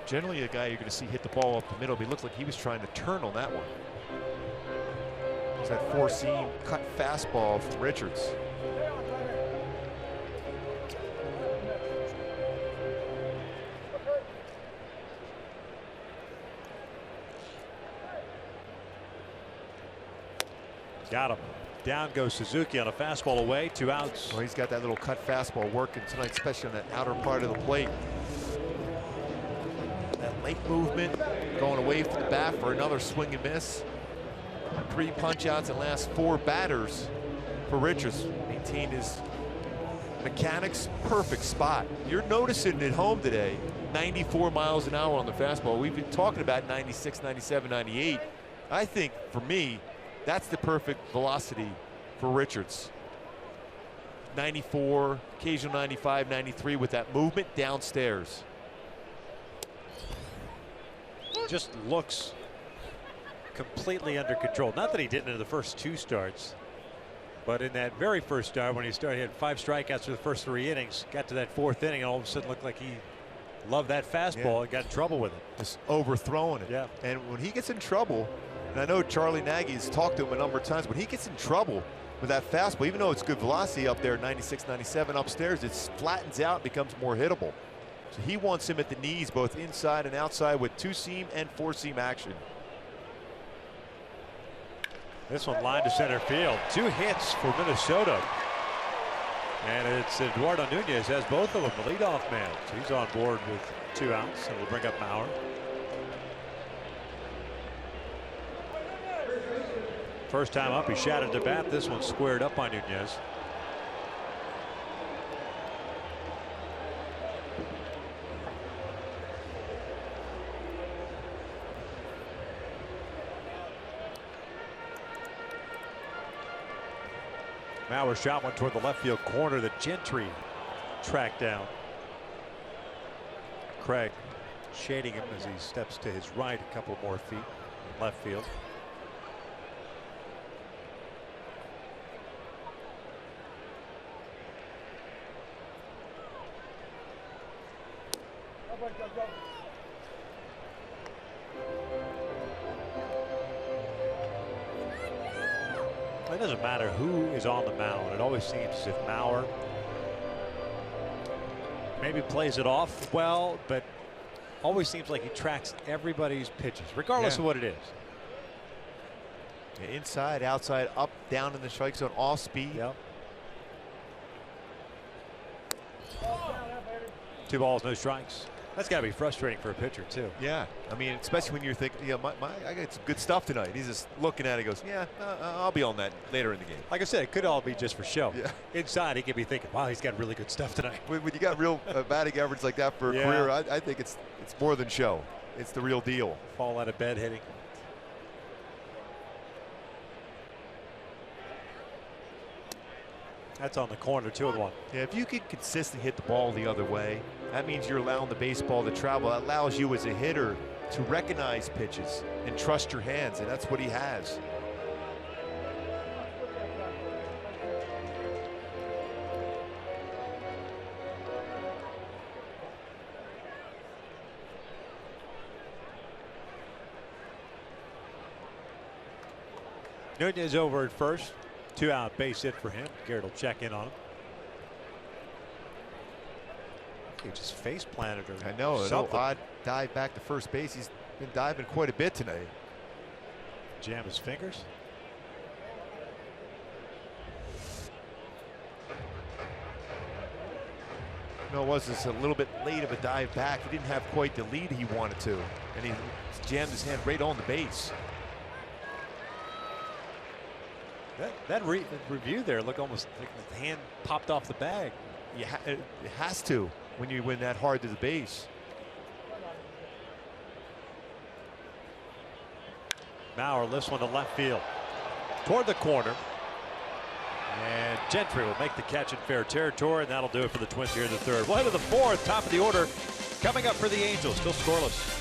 Generally, a guy you're going to see hit the ball up the middle, but he looked like he was trying to turn on that one. It's that 4-seam cut fastball from Richards. Got him. Down goes Suzuki on a fastball away. 2 outs. Well, he's got that little cut fastball working tonight, especially on that outer part of the plate. That late movement, going away from the bat for another swing and miss. 3 punch outs and last 4 batters for Richards. Maintained his mechanics, perfect spot. You're noticing at home today, 94 miles an hour on the fastball. We've been talking about 96, 97, 98. I think, for me, that's the perfect velocity for Richards. 94, occasional 95, 93 with that movement downstairs. Just looks completely under control. Not that he didn't in the first 2 starts, but in that very first start when he started, he had 5 strikeouts for the first 3 innings, got to that 4th inning, and all of a sudden looked like he loved that fastball and got in trouble with it. Just overthrowing it. Yeah. And when he gets in trouble, and I know Charlie Nagy has talked to him a number of times, when he gets in trouble with that fastball, even though it's good velocity up there, 96, 97 upstairs, it flattens out, becomes more hittable. So he wants him at the knees, both inside and outside, with 2-seam and 4-seam action. This one lined to center field. 2 hits for Minnesota. And it's Eduardo Nunez has both of them, the leadoff man. So he's on board with 2 outs, and we'll bring up Mauer. First time up, he shattered the bat. This one squared up on Nunez. Mauer shot one toward the left field corner that Gentry tracked down. Craig shading him as he steps to his right a couple more feet in left field. It doesn't matter who is on the mound. It always seems as if Mauer maybe plays it off well, but always seems like he tracks everybody's pitches, regardless of what it is. Yeah, inside, outside, up, down in the strike zone, off speed. Yep. 2 balls, no strikes. That's got to be frustrating for a pitcher, too. Yeah, I mean, especially when you're thinking, yeah, I got some good stuff tonight. He's just looking at it, goes, yeah, I'll be on that later in the game. Like I said, it could all be just for show. Yeah. Inside, he could be thinking, wow, he's got really good stuff tonight. When you got real batting average like that for a career, I think it's more than show. It's the real deal. Fall out of bed hitting. That's on the corner, 2-1. Yeah, if you can consistently hit the ball the other way, that means you're allowing the baseball to travel. That allows you as a hitter to recognize pitches and trust your hands, and that's what he has. Nunez over at first. 2-out base hit for him. Garrett will check in on him. He just face planted her. I know, an odd dive back to first base. He's been diving quite a bit tonight. Jam his fingers. No, it was just a little bit late of a dive back. He didn't have quite the lead he wanted to, and he jammed his hand right on the base. That review there looked almost like the hand popped off the bag. Yeah, it has to when you win that hard to the base. Mauer lifts one to left field toward the corner. And Gentry will make the catch in fair territory, and that'll do it for the Twins here in the third. We'll head to the fourth, top of the order, coming up for the Angels, still scoreless.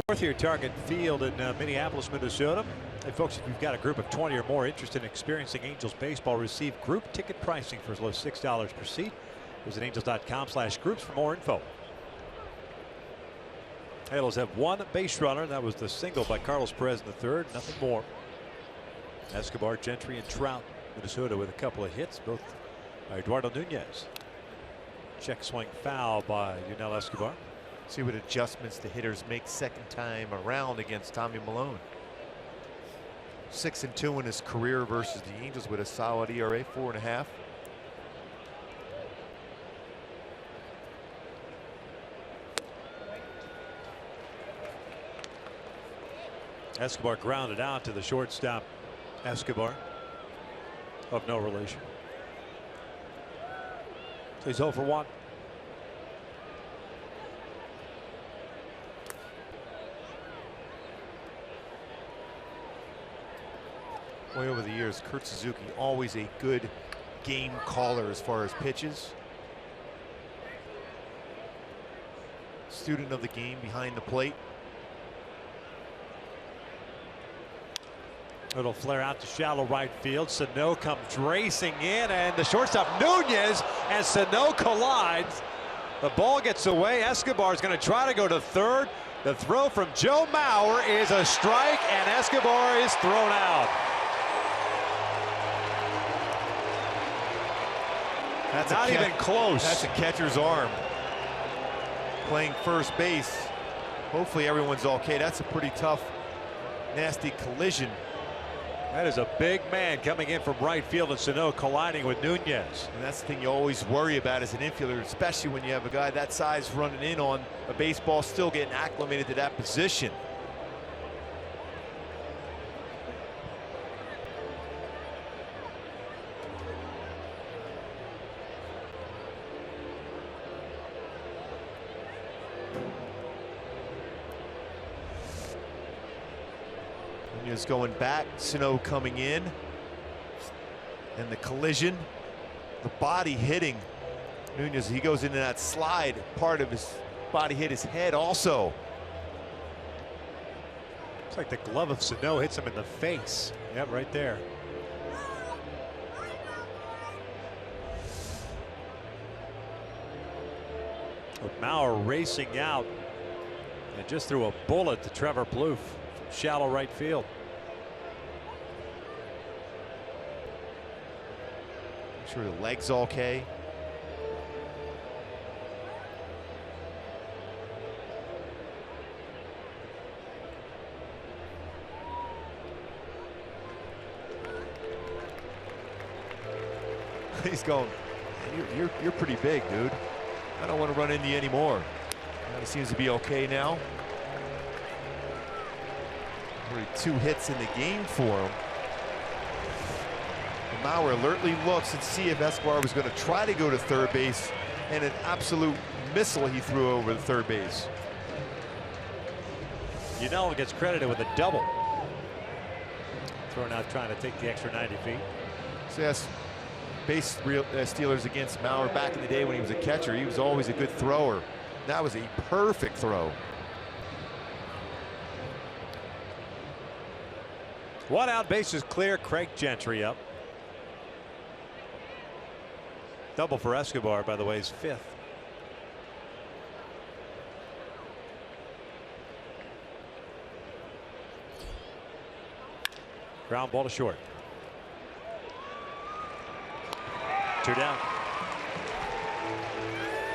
Fourth here, Target Field in Minneapolis, Minnesota. Hey, folks, if you've got a group of 20 or more interested in experiencing Angels baseball, receive group ticket pricing for as low as $6 per seat. Visit angels.com/groups for more info. Halos have one base runner. That was the single by Carlos Perez in the third. Nothing more. Escobar, Gentry, and Trout. Minnesota with a couple of hits, both by Eduardo Nunez. Check swing foul by Yunel Escobar. See what adjustments the hitters make second time around against Tommy Milone. 6-2 in his career versus the Angels with a solid ERA, 4.5. Escobar grounded out to the shortstop. Escobar, of no relation. So he's 0 for 1. Way over the years, Kurt Suzuki always a good game caller as far as pitches. Student of the game behind the plate. It'll flare out to shallow right field. Sano comes racing in, and the shortstop Nunez and Sano collides. The ball gets away. Escobar is going to try to go to third. The throw from Joe Mauer is a strike, and Escobar is thrown out. That's not even close. That's a catcher's arm. Playing first base. Hopefully everyone's okay. That's a pretty tough, nasty collision. That is a big man coming in from right field, and Sano colliding with Nunez. And that's the thing you always worry about as an infielder, especially when you have a guy that size running in on a baseball, still getting acclimated to that position. Nunez going back, Sano coming in, and the collision, the body hitting Nunez. He goes into that slide. Part of his body hit his head also. It's like the glove of Sano hits him in the face. Yep, right there. With Mauer racing out and just threw a bullet to Trevor Plouffe from shallow right field. Make sure the leg's okay. He's going, you're pretty big, dude. I don't want to run into you anymore. He seems to be okay now. Already 2 hits in the game for him. And Mauer alertly looks and see if Escobar was going to try to go to third base, and an absolute missile he threw over the third base. Yunel gets credited with a double. Thrown out trying to take the extra 90 feet. So yes, base stealers against Mauer back in the day when he was a catcher. He was always a good thrower. That was a perfect throw. One out, bases clear. Craig Gentry up. Double for Escobar, by the way, is 5th. Ground ball to short. 2 down.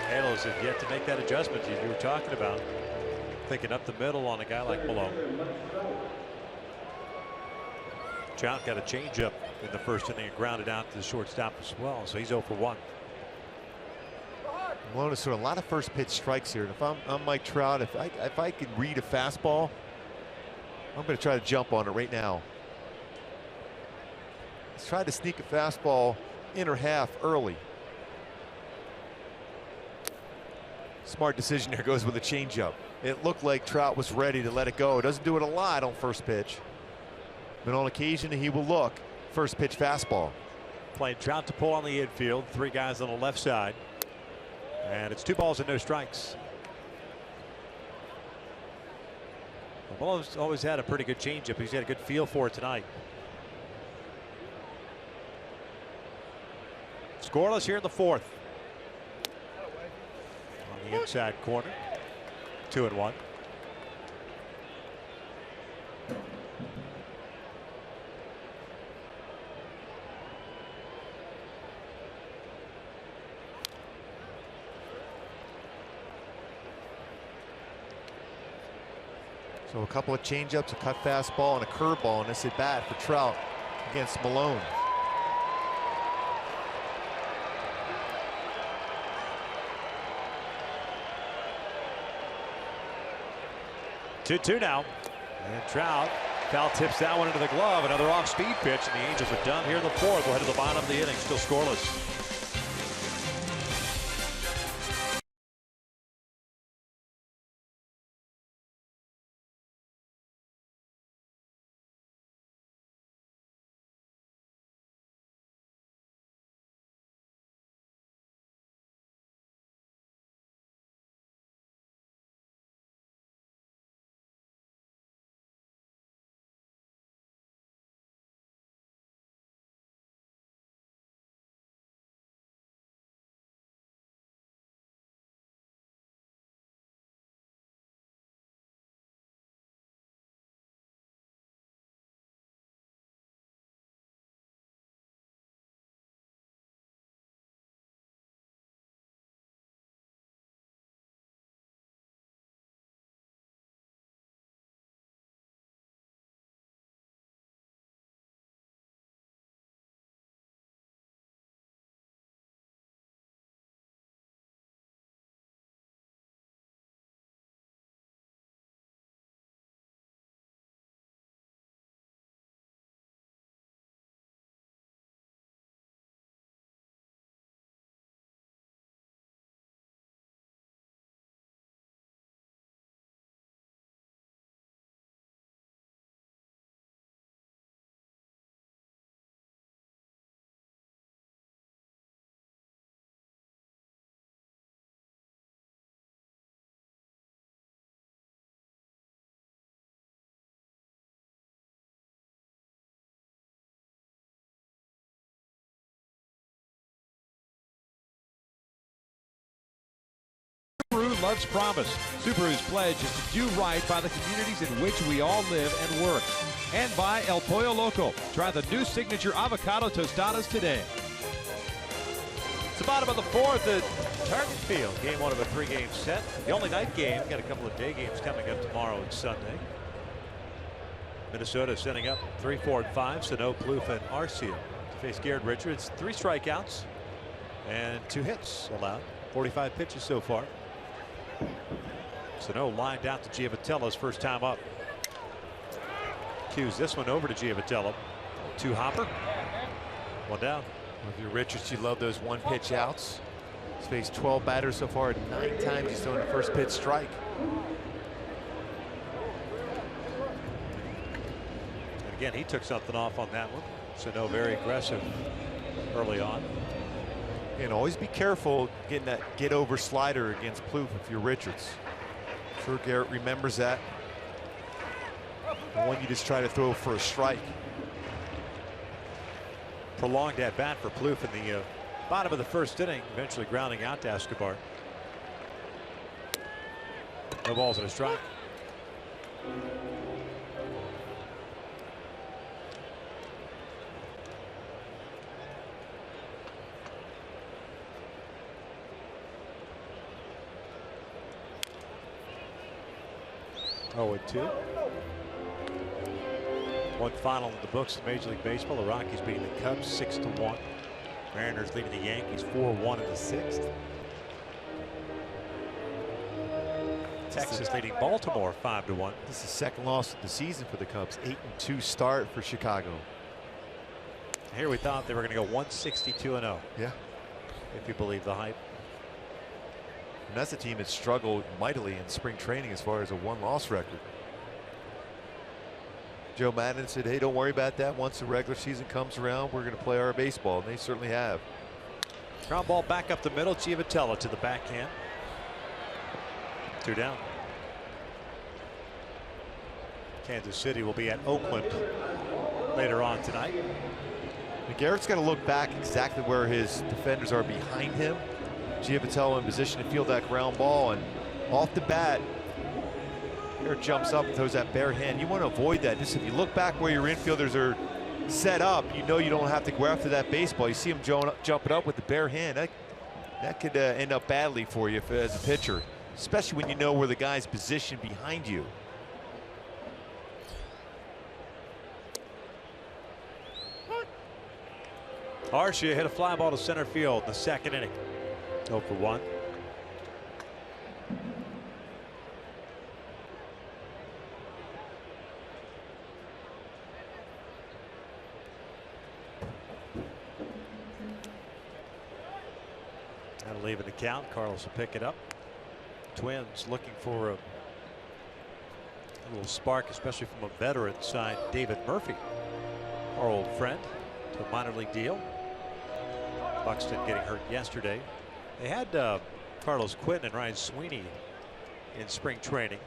Halos have yet to make that adjustment you were talking about. Thinking up the middle on a guy like Malone. Trout got a changeup in the first inning and grounded out to the shortstop as well, so he's 0 for 1. Malone is sort of a lot of first pitch strikes here. And if I'm Mike Trout, if I can read a fastball, I'm going to try to jump on it right now. Let's try to sneak a fastball inner half early. Smart decision there, goes with a changeup. It looked like Trout was ready to let it go. Doesn't do it a lot on first pitch, but on occasion he will look. First pitch fastball. Playing Trout to pull on the infield. 3 guys on the left side. And it's 2 balls and no strikes. Malone's always had a pretty good changeup. He's had a good feel for it tonight. Scoreless here in the 4th. On the inside corner. 2-1. So a couple of changeups, a cut fastball, and a curveball, and this at bat for Trout against Malone. Two now. And Trout foul tips that one into the glove. Another off-speed pitch, and the Angels are done here in the 4th. We'll head to the bottom of the inning, still scoreless. Subaru loves promise. Subaru's pledge is to do right by the communities in which we all live and work. And by El Pollo Loco. Try the new signature avocado tostadas today. It's the bottom of the 4th at Target Field. Game 1 of a 3-game set. The only night game. Got a couple of day games coming up tomorrow and Sunday. Minnesota sending up 3, 4, and 5. Sano, Plouffe, and Arcia to face Garrett Richards. 3 strikeouts. And 2 hits allowed. 45 pitches so far. Sano lined out to Giovatello's first time up. Cues this one over to Giovatello. 2 hopper. 1 down. Well, if you're Richards, you love those 1-pitch outs. He's faced 12 batters so far. 9 times he's thrown a first pitch strike. And again, he took something off on that one. Sano very aggressive early on. And always be careful getting that get over slider against Plouffe if you're Richards. I'm sure Garrett remembers that. The one you just try to throw for a strike. Prolonged at bat for Plouffe in the bottom of the first inning, eventually grounding out to Escobar. No balls and a strike. Oh, and 2. One final in the books of Major League Baseball. The Rockies beating the Cubs 6-1. Mariners leading the Yankees 4-1 in the 6th. Texas leading Baltimore 5-1. This is the second loss of the season for the Cubs. 8-2 start for Chicago. Here we thought they were going to go 162-0. Yeah. If you believe the hype. And that's a team that struggled mightily in spring training as far as a 1-loss record. Joe Madden said, hey, don't worry about that. Once the regular season comes around, we're going to play our baseball. And they certainly have. Ground ball back up the middle. Giovatello to the backhand. 2 down. Kansas City will be at Oakland later on tonight. And Garrett's got to look back exactly where his defenders are behind him. Giovatello in position to field that ground ball, and off the bat, Garrett jumps up and throws that bare hand. You want to avoid that. Just if you look back where your infielders are set up, you know you don't have to go after that baseball. You see him jumping up with the bare hand. That could end up badly for you as a pitcher, especially when you know where the guy's positioned behind you. Arcia hit a fly ball to center field in the second inning. 0 for 1. That'll leave an account. Carlos will pick it up. Twins looking for a little spark, especially from a veteran side, David Murphy, our old friend, to a minor league deal. Buxton getting hurt yesterday. They had Carlos Quinn and Ryan Sweeney in spring training.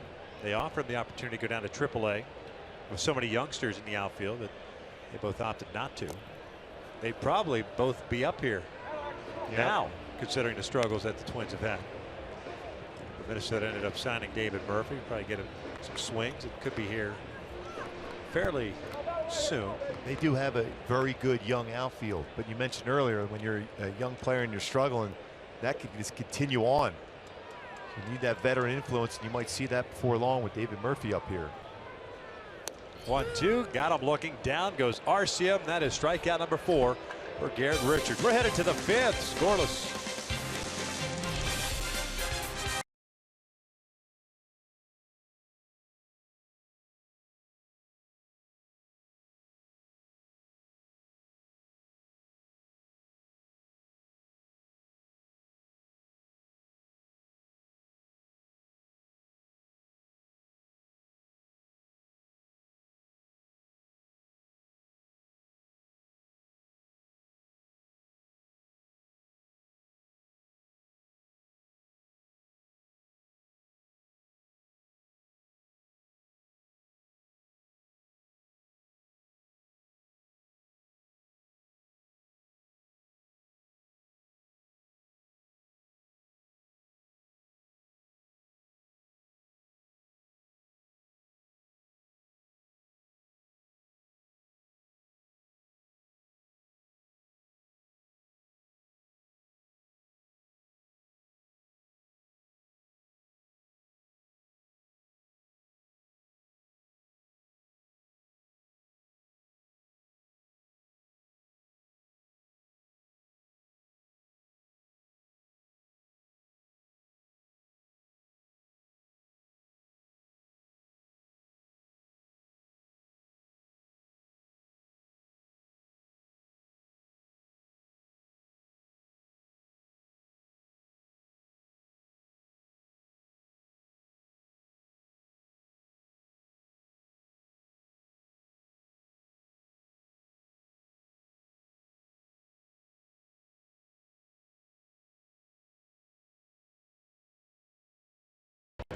They offered the opportunity to go down to AAA with so many youngsters in the outfield that they both opted not to. They'd probably both be up here now, considering the struggles that the Twins have had. But Minnesota ended up signing David Murphy. Probably get him some swings. It could be here fairly soon. They do have a very good young outfield, but you mentioned earlier when you're a young player and you're struggling, that could just continue on. You need that veteran influence, and you might see that before long with David Murphy up here. 1-2, got him looking down, goes Arcia, and that is strikeout number 4 for Garrett Richards. We're headed to the 5th, scoreless.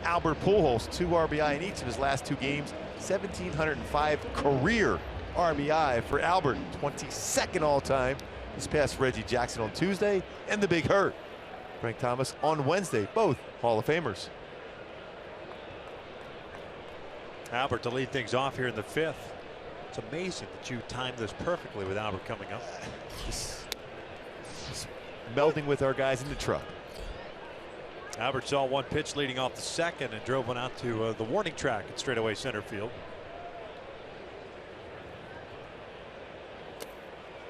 Albert Pujols, 2 RBI in each of his last 2 games. 1,705 career RBI for Albert, 22nd all-time. This past Reggie Jackson on Tuesday, and the big hurt, Frank Thomas, on Wednesday. Both Hall of Famers. Albert to lead things off here in the 5th. It's amazing that you timed this perfectly with Albert coming up. Just melding with our guys in the truck. Albert saw one pitch leading off the 2nd and drove one out to the warning track at straightaway center field.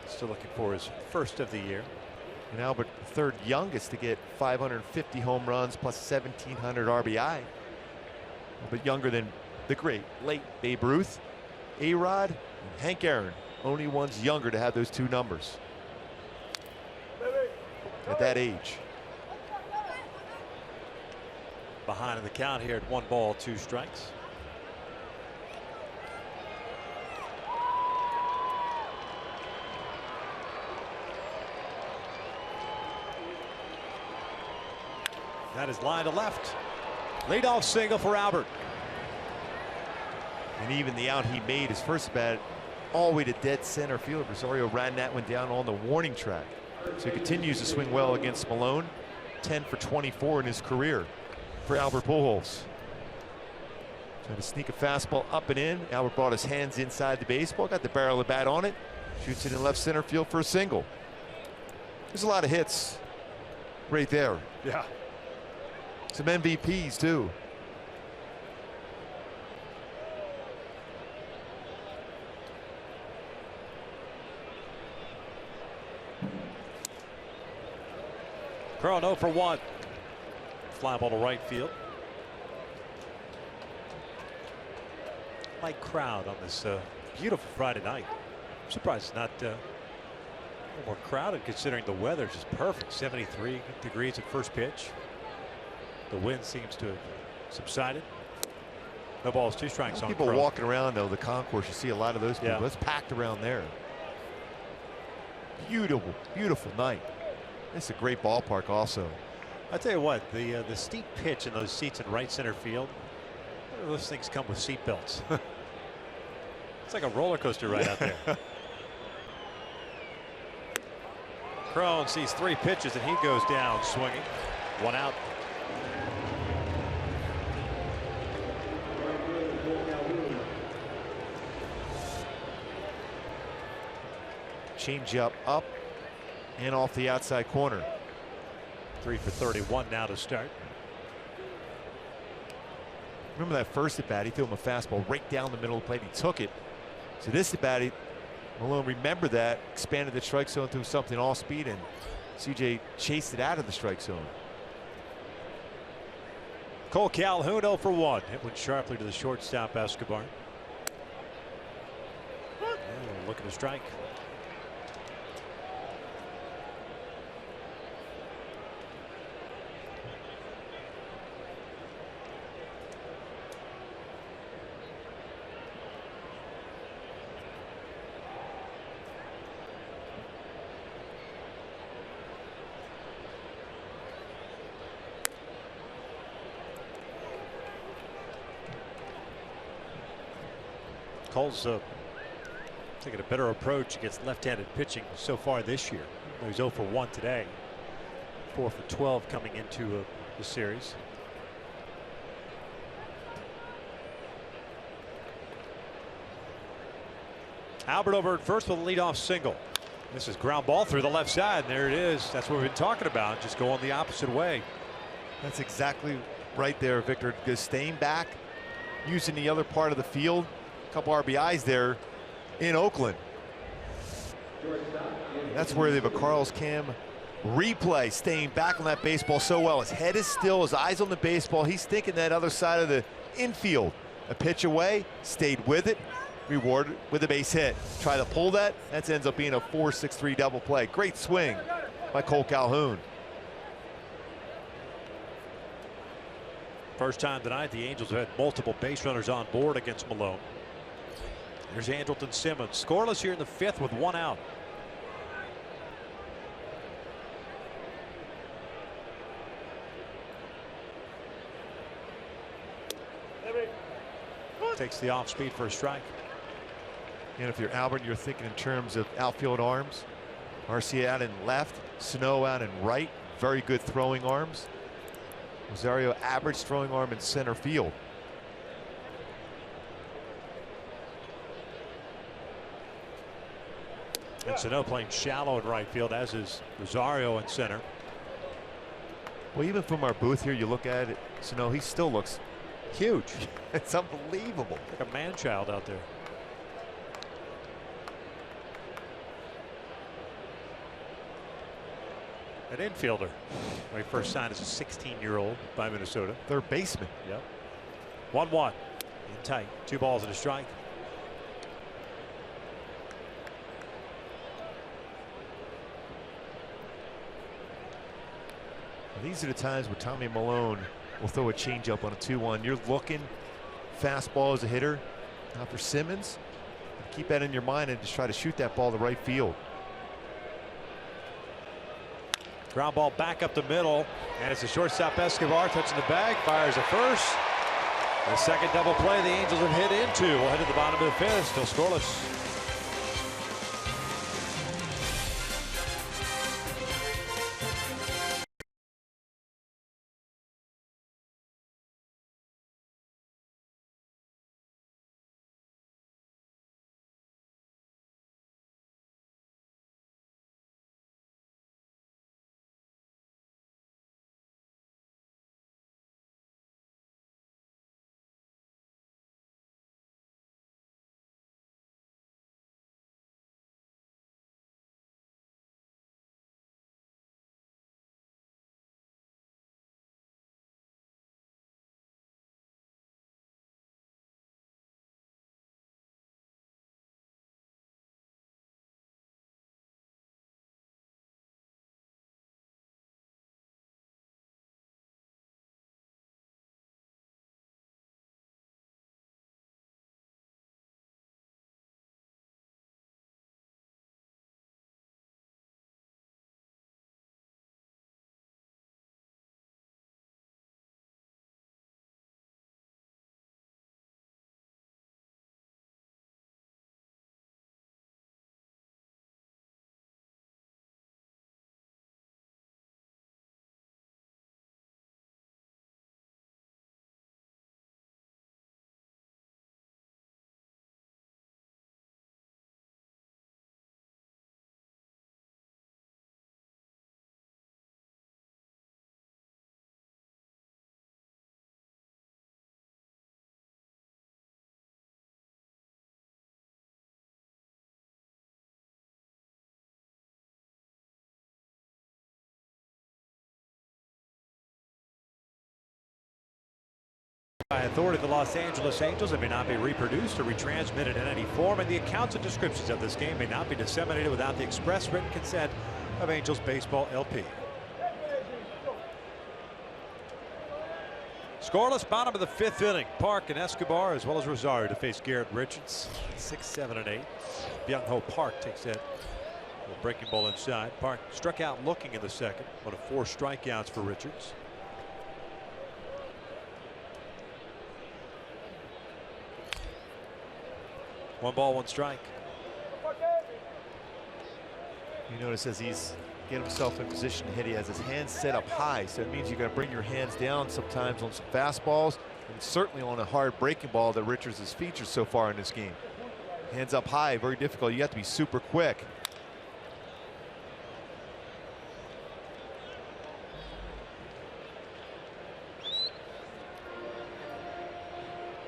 Still looking for his 1st of the year. And Albert, the 3rd youngest to get 550 home runs plus 1,700 RBI. A bit younger than the great late Babe Ruth, A-Rod, and Hank Aaron. Only ones younger to have those 2 numbers at that age. Behind in the count here at 1 ball, 2 strikes. That is line to left. Leadoff single for Albert. And even the out he made, his first bat, all the way to dead center field. Rosario ran that one down on the warning track. So he continues to swing well against Malone. 10 for 24 in his career for Albert Pujols. Trying to sneak a fastball up and in. Albert brought his hands inside the baseball, got the barrel of the bat on it, shoots it in left center field for a single. There's a lot of hits right there. Yeah. Some MVPs too. Cron 0 for 1. Fly ball to right field. Light crowd on this beautiful Friday night. I'm surprised it's not a little more crowded considering the weather is just perfect. 73 degrees at first pitch. The wind seems to have subsided. No balls, 2 strikes on people Cron. walking around though the concourse. You see a lot of those people. Yeah. It's packed around there. Beautiful, beautiful night. It's a great ballpark also. I tell you what, the steep pitch in those seats in right center field, those things come with seat belts. It's like a roller coaster ride out there. Cron sees 3 pitches and he goes down swinging. 1 out. Change up and off the outside corner. 3 for 31 now to start. Remember that first at bat, he threw him a fastball right down the middle of the plate. He took it. So this at bat, Malone remembered that, expanded the strike zone through something all speed, and CJ chased it out of the strike zone. Cole Calhoun 0 for 1. Hit one sharply to the shortstop Escobar. Looking to strike. Cole's taking a better approach against left-handed pitching so far this year. He's 0 for 1 today. 4 for 12 coming into the series. Albert over at first with a leadoff single. This is ground ball through the left side. And there it is. That's what we've been talking about. Just going the opposite way. That's exactly right there, Victor. Just staying back, using the other part of the field. A couple RBIs there in Oakland. That's where they have a Carl's Cam replay, staying back on that baseball so well. His head is still, his eyes on the baseball. He's thinking that other side of the infield. A pitch away, stayed with it, rewarded with a base hit. Try to pull that. That ends up being a 4-6-3 double play. Great swing by Cole Calhoun. First time tonight the Angels have had multiple base runners on board against Malone. There's Andrelton Simmons, scoreless here in the 5th with 1 out. takes the off speed for a strike. And if you're Albert, you're thinking in terms of outfield arms. Marcia out in left, Sano out in right. Very good throwing arms. Rosario average throwing arm in center field. And Sano playing shallow in right field, as is Rosario in center. Well, even from our booth here, you look at it, Sano, he still looks huge. It's unbelievable. Like a man-child out there. An infielder. When he first signed as a 16-year-old by Minnesota. Third baseman. Yep. 1-1. In tight. 2 balls and a strike. These are the times where Tommy Malone will throw a changeup on a 2-1. You're looking fastball as a hitter. Now for Simmons, keep that in your mind and just try to shoot that ball to right field. Ground ball back up the middle, and it's a shortstop Escobar touching the bag, fires a first. The second double play the Angels have hit into. We'll head to the bottom of the 5th, still scoreless. By authority of the Los Angeles Angels, it may not be reproduced or retransmitted in any form, and the accounts and descriptions of this game may not be disseminated without the express written consent of Angels Baseball LP. Scoreless, bottom of the 5th inning. Park and Escobar, as well as Rosario, to face Garrett Richards. 6, 7, and 8. Byung-Ho Park takes that breaking ball inside. Park struck out looking in the second. One of 4 strikeouts for Richards. One ball, 1 strike. You notice as he's getting himself in position to hit, he has his hands set up high, so it means you got to bring your hands down sometimes on some fastballs, and certainly on a hard breaking ball that Richards has featured so far in this game. Hands up high, very difficult. You have to be super quick.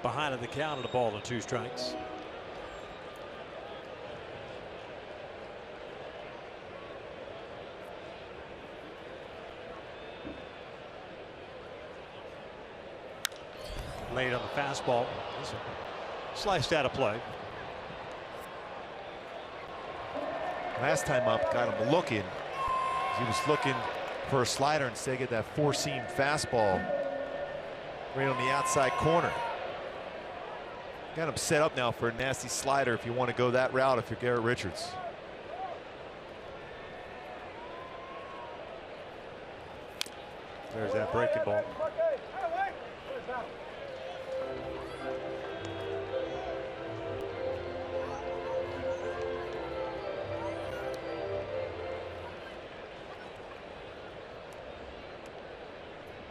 Behind in the count, and a ball and 2 strikes. Late on the fastball. Sliced out of play. Last time up, got him looking. He was looking for a slider instead of get that 4-seam fastball right on the outside corner. Got him set up now for a nasty slider if you want to go that route if you're Garrett Richards. There's that breaking ball.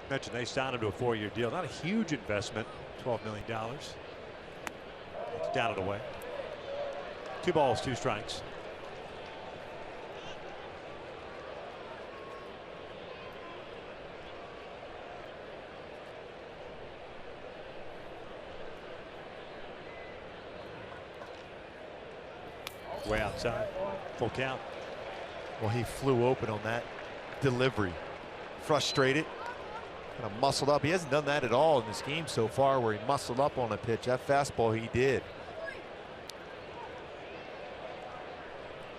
Mentioned they signed him to a 4-year deal. Not a huge investment, $12 million. It's down and away. 2 balls, 2 strikes. Way outside. Full count. Well, he flew open on that delivery. Frustrated. Kind of muscled up. He hasn't done that at all in this game so far where he muscled up on a pitch. That fastball he did.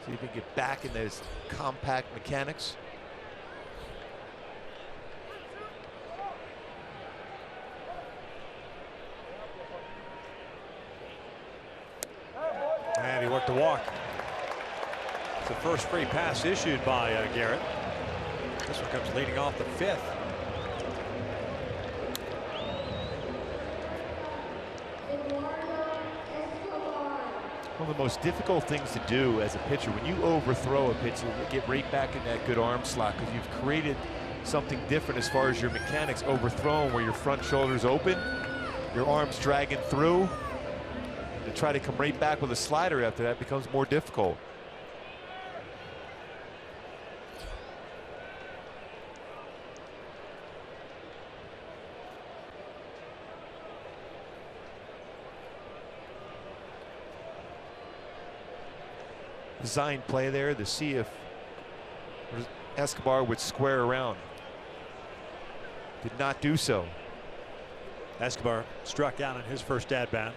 See if he can get back in those compact mechanics. And he worked the walk. It's the first free pass issued by Garrett. This one comes leading off the 5th. One of the most difficult things to do as a pitcher, when you overthrow a pitch, you get right back in that good arm slot because you've created something different as far as your mechanics. Overthrown where your front shoulder's open, your arm's dragging through. To try to come right back with a slider after that becomes more difficult. Design play there to see if Escobar would square around. Did not do so. Escobar struck out in his first at bat.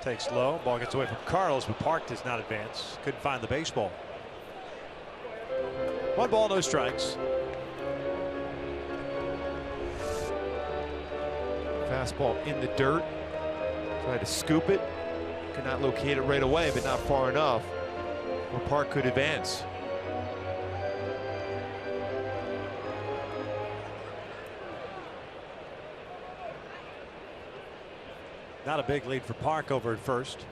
Takes low. Ball gets away from Cardinals, but Park does not advance. Couldn't find the baseball. 1 ball, no strikes. Fastball in the dirt. Tried to scoop it. Could not locate it right away, but not far enough where Park could advance. Not a big lead for Park over at first.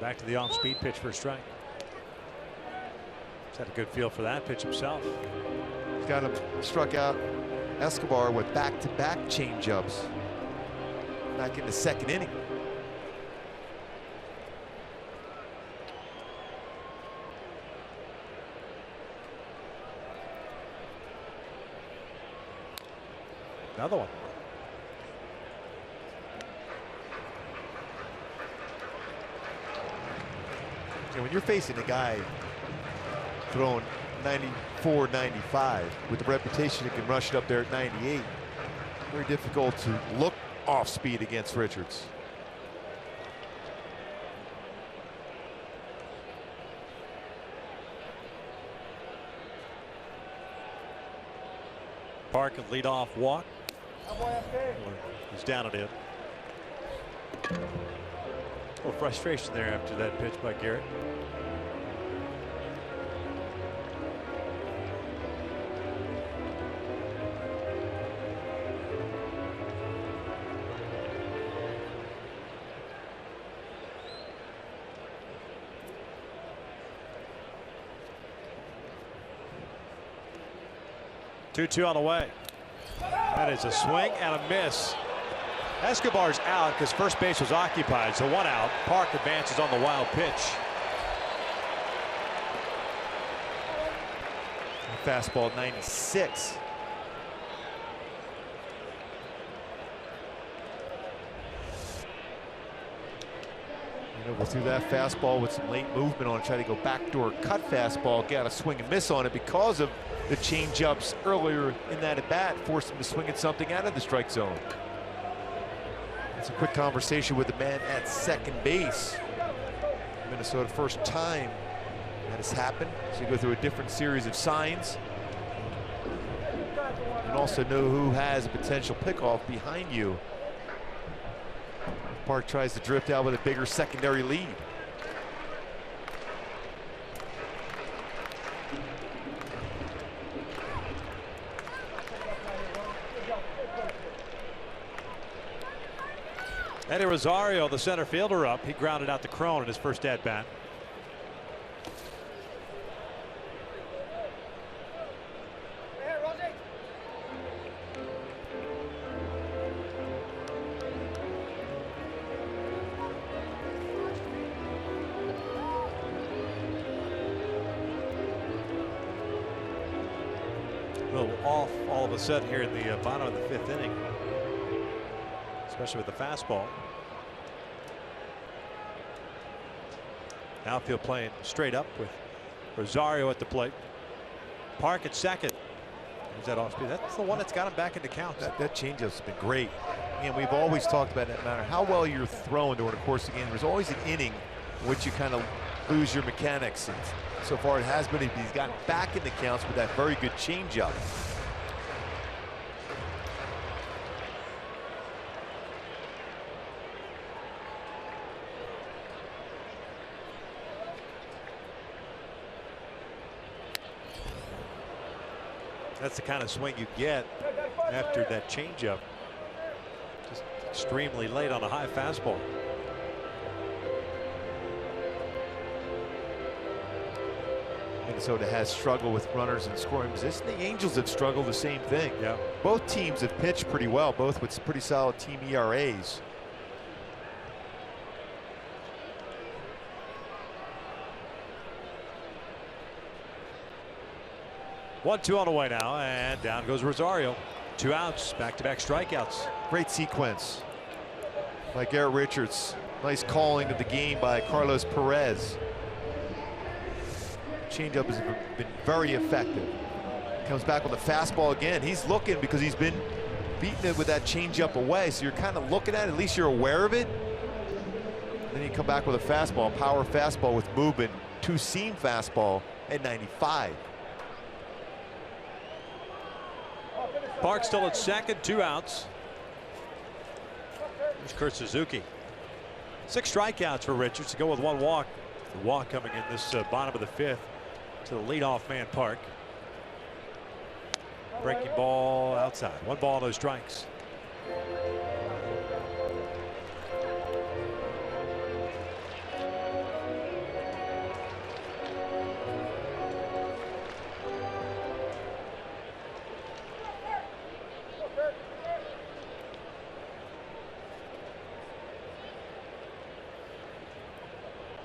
Back to the off-speed pitch for a strike. He's had a good feel for that pitch himself. He's got him struck out Escobar with back-to-back changeups. Back in the 2nd inning. Another one. When you're facing a guy throwing 94, 95 with the reputation he can rush it up there at 98, very difficult to look off speed against Richards. Park and lead off walk. He's down at it. A little frustration there after that pitch by Garrett. Two on the way. That is a swing and a miss. Escobar's out because first base was occupied, so 1 out. Park advances on the wild pitch. Fastball 96. We'll through that fastball with some late movement on it, try to go backdoor cut fastball, got a swing and miss on it because of the change-ups earlier in that at bat, forced him to swing at something out of the strike zone. It's a quick conversation with the man at 2nd base. Minnesota, first time that has happened, so you go through a different series of signs and also know who has a potential pickoff behind you. Park tries to drift out with a bigger secondary lead. Eddie Rosario, the center fielder, up. He grounded out to Crone in his first at bat. off all of a sudden here in the bottom of the 5th inning, especially with the fastball. Outfield playing straight up with Rosario at the plate. Park at second. There's that off speed. That's the one that's got him back into counts. That changeup's been great. And we've always talked about that, no matter how well you're throwing during the course of the game, there's always an inning in which you kind of lose your mechanics. And so far it has been. He's gotten back in the counts with that very good changeup. That's the kind of swing you get after that changeup. Just extremely late on a high fastball. Minnesota has struggled with runners in scoring position. The Angels have struggled the same thing. Yeah. Both teams have pitched pretty well, both with pretty solid team ERAs. 1-2 on the way now, and down goes Rosario. 2 outs, back-to-back strikeouts. Great sequence by Garrett Richards. Nice calling of the game by Carlos Perez. Changeup has been very effective. Comes back with a fastball again. He's looking because he's been beating it with that changeup away. So you're kind of looking at it, at least you're aware of it. And then you come back with a fastball, power fastball with movement, 2-seam fastball at 95. Park still at second, 2 outs. There's Kurt Suzuki. 6 strikeouts for Richards to go with 1 walk. The walk coming in this bottom of the 5th to the leadoff man Park. Breaking ball outside. 1 ball, no strikes.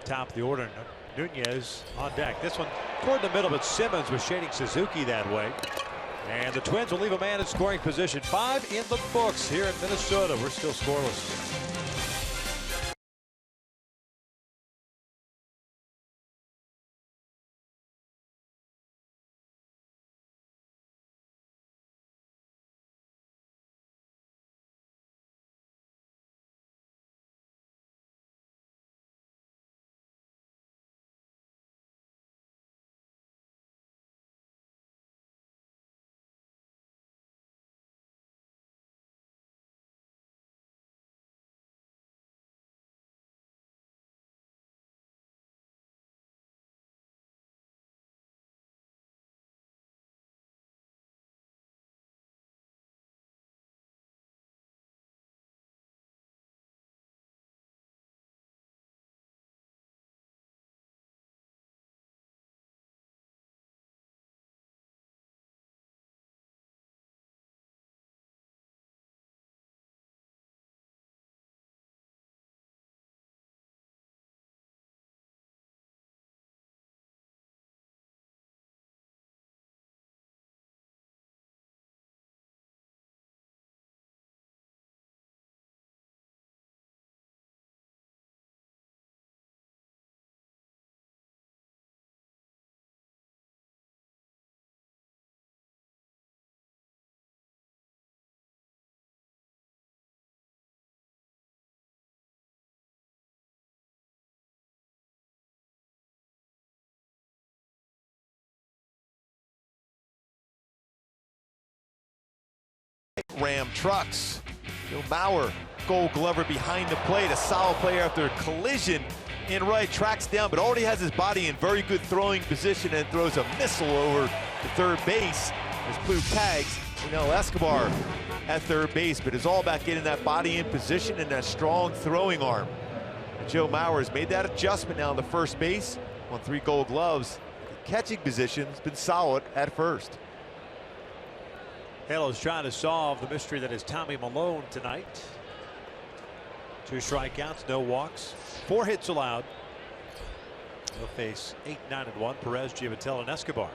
Top of the order, Nunez on deck. This one toward the middle, but Simmons was shading Suzuki that way. And the Twins will leave a man in scoring position. 5 in the books here in Minnesota. We're still scoreless. Ram trucks. Joe Mauer, Gold Glover behind the plate. A solid play after a collision in right, tracks down, but already has his body in very good throwing position and throws a missile over to third base. As Blue tags, Escobar at third base, but it's all about getting that body in position and that strong throwing arm. And Joe Mauer has made that adjustment now on the first base. Won 3 Gold Gloves. The catching position has been solid at first. Halos trying to solve the mystery that is Tommy Malone tonight. 2 strikeouts, no walks, 4 hits allowed. They'll face 8, 9, and 1. Perez, Giavatello, and Escobar.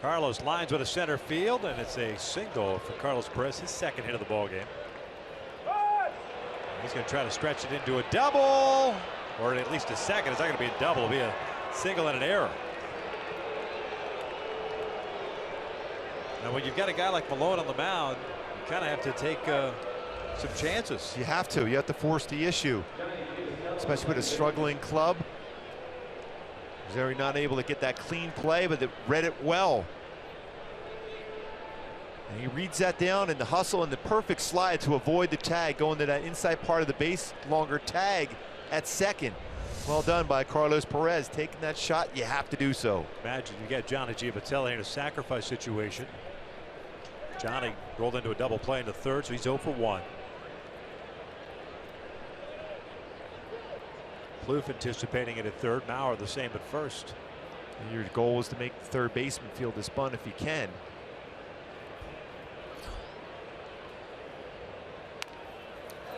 Carlos lines with a center field, and it's a single for Carlos Perez, his second hit of the ball game. He's going to try to stretch it into a double, or at least a second. It's not going to be a double. It'll be a single and an error. Now, when you've got a guy like Malone on the mound, you kind of have to take some chances. You have to. You have to force the issue, especially with a struggling club. Missouri not able to get that clean play, but they read it well. And he reads that down in the hustle and the perfect slide to avoid the tag, going to that inside part of the base, longer tag at second. Well done by Carlos Perez, taking that shot. You have to do so. Imagine you got Johnny Giavatelli in a sacrifice situation. Johnny rolled into a double play in the third, so he's 0 for 1. Plouffe anticipating it at third. Maurer the same at first. And your goal is to make the third baseman field this bunt if you can.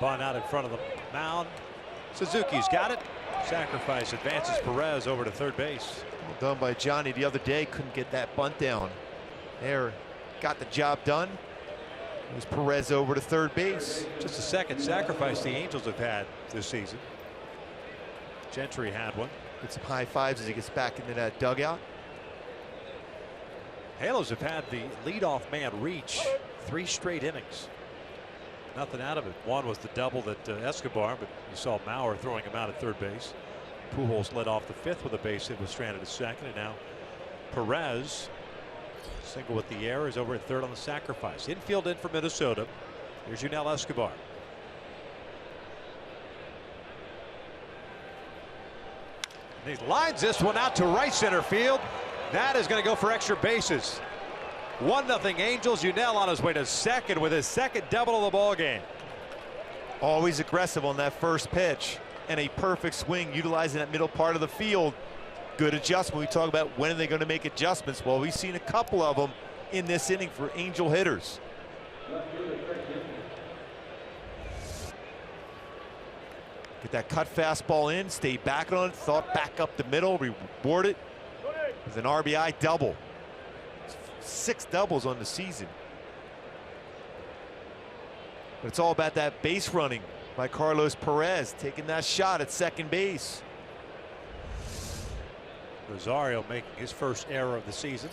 Bunt out in front of the mound. Suzuki's got it. Sacrifice advances Perez over to third base. Well done by Johnny the other day. Couldn't get that bunt down. There, got the job done. It was Perez over to third base. Just the second sacrifice the Angels have had this season. Gentry had one. Get some high fives as he gets back into that dugout. Halos have had the leadoff man reach 3 straight innings. Nothing out of it. One was the double that Escobar, but you saw Maurer throwing him out at third base. Pujols led off the 5th with a base hit, was stranded at second, and now Perez, single with the error, is over at third on the sacrifice. Infield in for Minnesota. Here's Yunel Escobar. And he lines this one out to right center field. That is going to go for extra bases. 1-0 Angels. Yunel on his way to second with his second double of the ball game. Always aggressive on that first pitch, and a perfect swing utilizing that middle part of the field. Good adjustment. We talk about when are they going to make adjustments. Well, we've seen a couple of them in this inning for Angel hitters. Get that cut fastball in, stay back on it, thought back up the middle, reward it with an RBI double. 6 doubles on the season. But it's all about that base running by Carlos Perez, taking that shot at second base. Rosario making his first error of the season.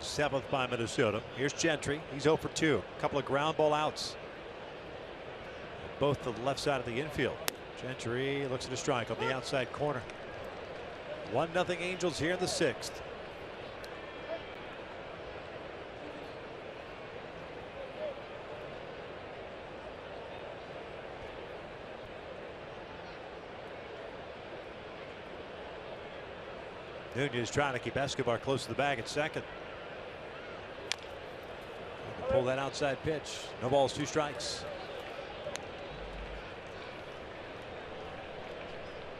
7th by Minnesota. Here's Gentry. He's 0 for 2. A couple of ground ball outs. Both to the left side of the infield. Gentry looks at a strike on the outside corner. 1-0 Angels here in the 6th. Nunez trying to keep Escobar close to the bag at second. Pull that outside pitch. No balls, 2 strikes.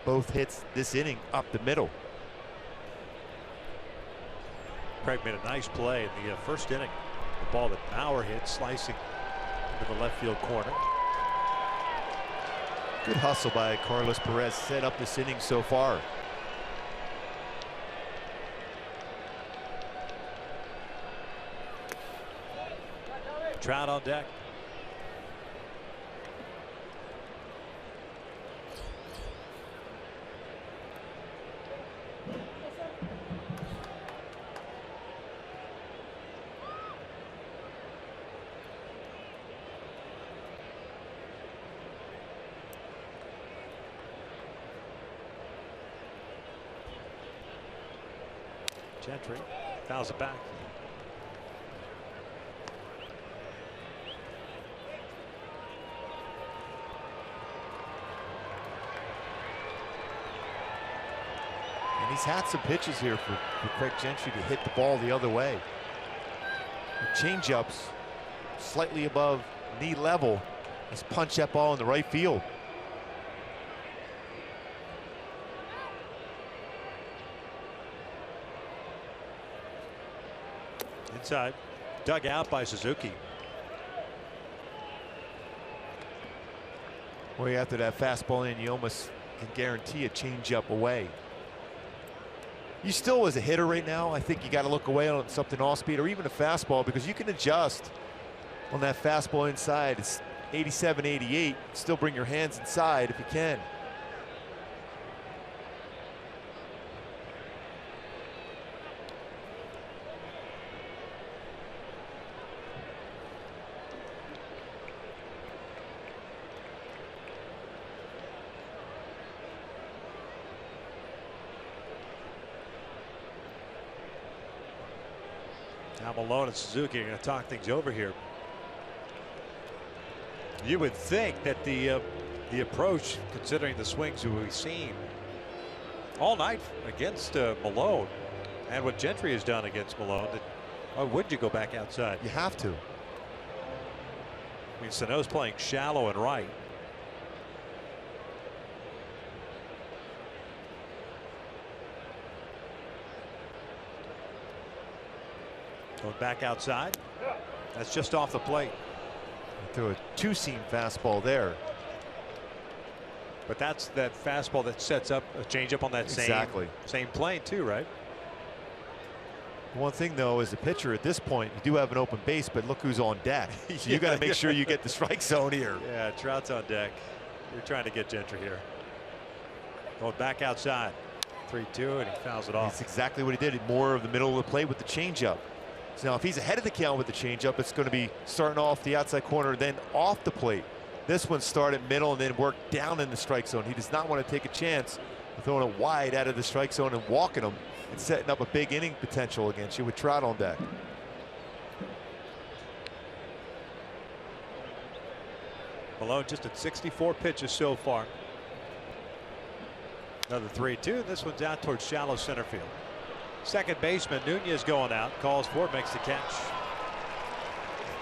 Both hits this inning up the middle. Craig made a nice play in the first inning. The ball that Maurer hit slicing into the left field corner. Good hustle by Carlos Perez, set up this inning so far. Trout on deck. Gentry fouls it back. And he's had some pitches here for Craig Gentry to hit the ball the other way. The change-ups slightly above knee level. He's punched that ball in the right field. Inside, dug out by Suzuki. Way after that fastball in, you almost can guarantee a change-up away. You still, as a hitter right now, I think you got to look away on something off speed or even a fastball, because you can adjust on that fastball inside. It's 87, 88. Still bring your hands inside if you can. Now Malone and Suzuki are going to talk things over here. You would think that the approach, considering the swings that we've seen all night against Malone and what Gentry has done against Malone, that why would you go back outside? You have to. I mean, Sano's playing shallow and right. Going back outside. That's just off the plate. Threw a two-seam fastball there. But that's that fastball that sets up a changeup on that same plane too, right? One thing though, as a pitcher at this point, you do have an open base, but look who's on deck. So you got to make sure you get the strike zone here. Yeah, Trout's on deck. You're trying to get Gentry here. Going back outside. 3-2, and he fouls it off. That's exactly what he did. More of the middle of the plate with the changeup. So now if he's ahead of the count with the changeup, it's going to be starting off the outside corner, then off the plate. This one started middle and then worked down in the strike zone. He does not want to take a chance of throwing it wide out of the strike zone and walking him and setting up a big inning potential against you with Trout on deck. Malone just at 64 pitches so far. Another 3-2. This one's out towards shallow center field. Second baseman Nunez going out, calls for it, makes the catch.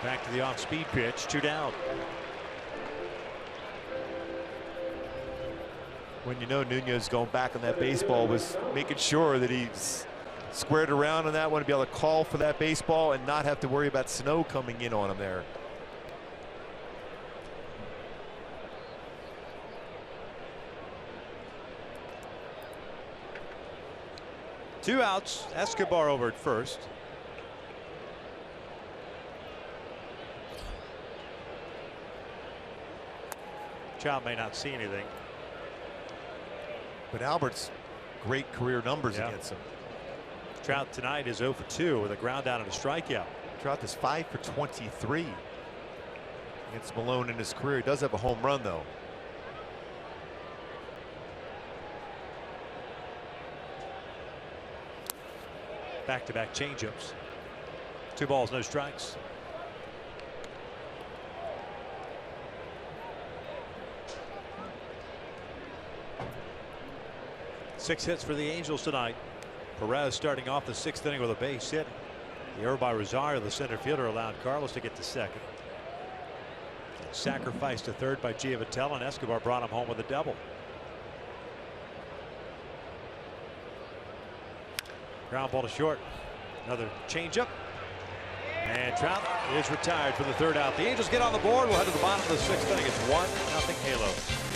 Back to the off-speed pitch, 2 down. When you know Nunez going back on that baseball was making sure that he's squared around on that one to be able to call for that baseball and not have to worry about Sano coming in on him there. Two outs. Escobar over at first. Trout may not see anything. But Albert's great career numbers against him. Trout tonight is 0 for 2 with a ground out and a strikeout. Trout is 5 for 23 against Malone in his career. He does have a home run though. Back-to-back changeups. 2 balls, no strikes. Six hits for the Angels tonight. Perez starting off the 6th inning with a base hit. The error by Rosario, the center fielder, allowed Carlos to get to second. Sacrificed to third by Giavatello, and Escobar brought him home with a double. Ground ball to short. Another changeup. And Trout is retired for the 3rd out. The Angels get on the board. We'll head to the bottom of the 6th inning. It's 1-0 Halos.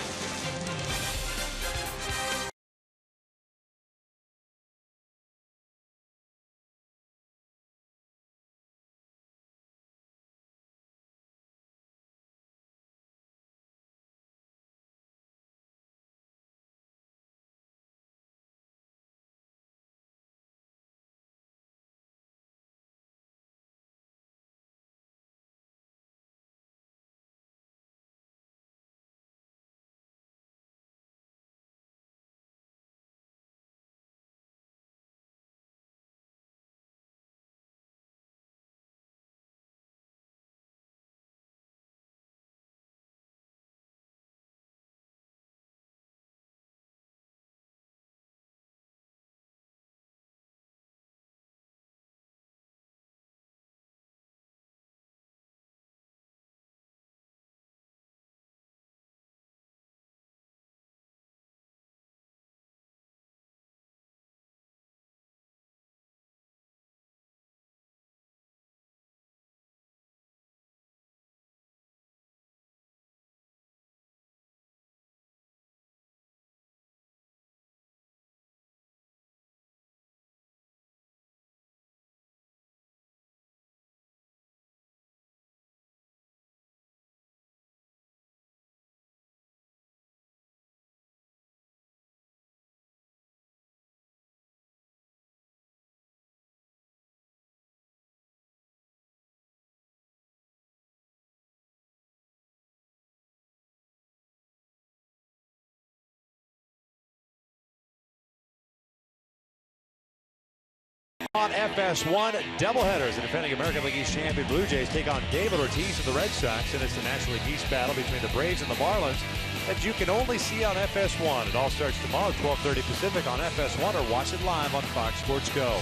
On FS1 doubleheaders, the defending American League East champion Blue Jays take on David Ortiz of the Red Sox, and it's the National League East battle between the Braves and the Marlins that you can only see on FS1. It all starts tomorrow, 12:30 Pacific on FS1, or watch it live on Fox Sports Go.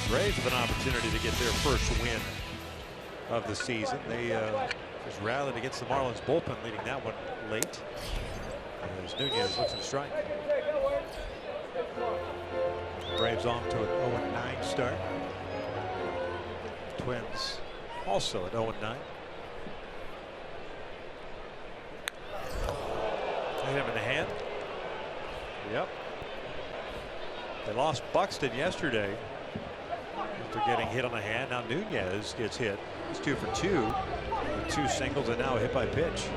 Braves with an opportunity to get their first win of the season. They just rallied against the Marlins bullpen, leading that one late. As Nunez looks to strike. Braves off to an 0-9 start. Twins also at 0-9. Hit him in the hand. Yep. They lost Buxton yesterday after getting hit on the hand. Now Nunez gets hit. He's 2 for 2 with 2 singles and now a hit by pitch.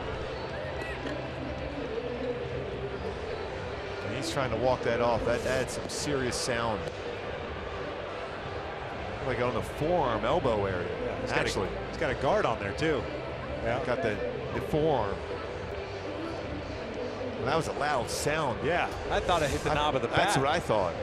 He's trying to walk that off. That adds some serious sound. Like on the forearm, elbow area. Yeah, actually, he's got a guard on there too. Yeah, got the forearm. Well, that was a loud sound. Yeah, I thought it hit the knob of the bat. That's what I thought.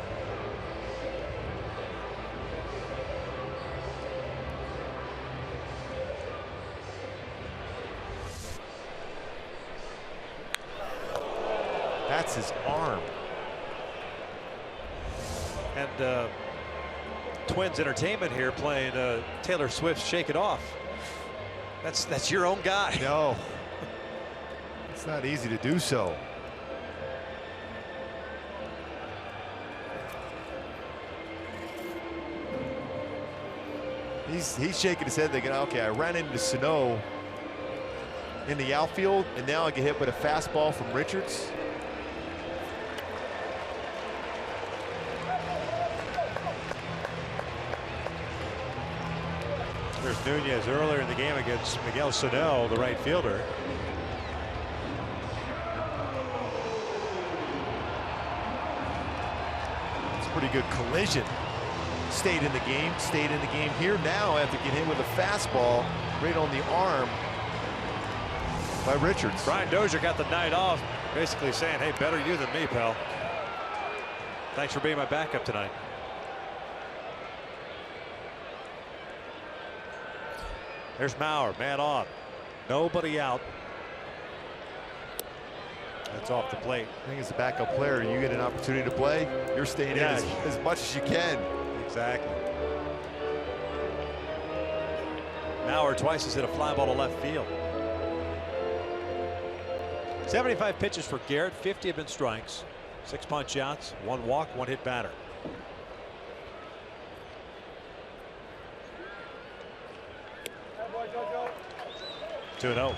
That's his arm. And Twins Entertainment here playing Taylor Swift's "Shake It Off." That's your own guy. No, it's not easy to do so. He's shaking his head thinking, okay, I ran into Sano in the outfield and now I get hit with a fastball from Richards. There's Nunez earlier in the game against Miguel Sano, the right fielder. It's a pretty good collision. Stayed in the game here now after getting hit with a fastball right on the arm by Richards. Brian Dozier got the night off, basically saying, hey, better you than me, pal. Thanks for being my backup tonight. There's Mauer, man on. Nobody out. That's off the plate. I think as a backup player, you get an opportunity to play, you're staying in as much as you can. Exactly. Mauer twice has hit a fly ball to left field. 75 pitches for Garrett, 50 have been strikes, 6 punch outs, 1 walk, 1 hit batter. Two and 0.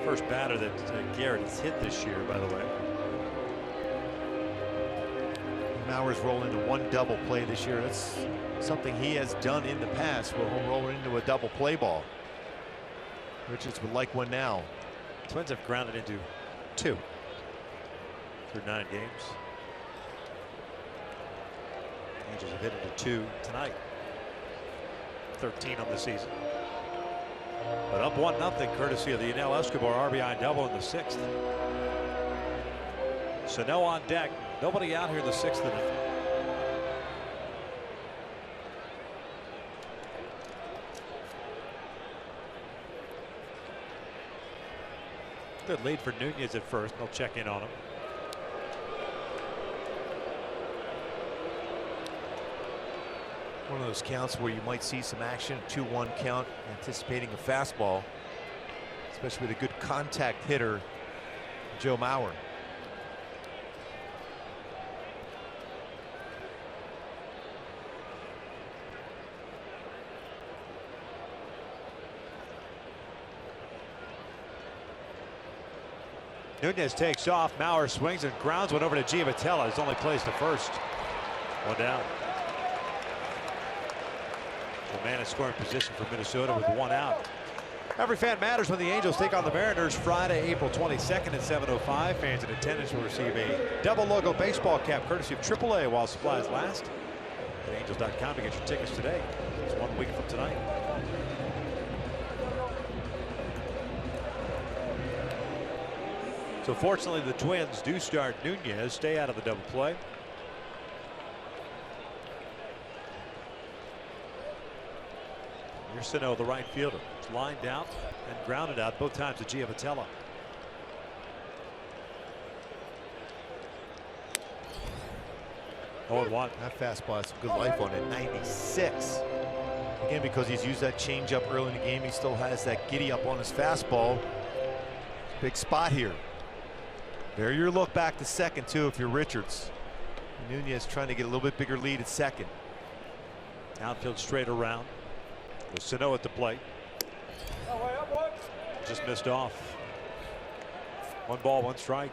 First batter that Garrett has hit this year, by the way. Mauer's rolling into 1 double play this year. That's something he has done in the past, where he'll roll into a double play ball. Richards would like one now. Twins have grounded into 2 through 9 games. Angels have hit into 2 tonight. 13 on the season. But up 1-0 courtesy of the Yanel Escobar RBI double in the 6th. Sano on deck. Nobody out here in the 6th inning. Good lead for Nunez at first. They'll check in on him. One of those counts where you might see some action, 2-1 count, anticipating a fastball, especially with a good contact hitter, Joe Mauer. Nunez takes off. Mauer swings and grounds one over to Giavotella. His only plays to first. One down. The man in scoring position for Minnesota with one out. Every fan matters when the Angels take on the Mariners Friday, April 22nd at 7:05. Fans in attendance will receive a double logo baseball cap courtesy of AAA while supplies last. At Angels.com to get your tickets today. It's 1 week from tonight. So fortunately, the Twins do start Nunez, stay out of the double play. Here's Sano, the right fielder. It's lined out and grounded out both times to Giavotella. Oh, and one. That fastball has some good life on it. 96. Again, because he's used that changeup early in the game, he still has that giddy up on his fastball. Big spot here. There your look back to second, too, if you're Richards. Nunez trying to get a little bit bigger lead at second. Outfield straight around. With Sano at the plate. Just missed off. 1 ball, 1 strike.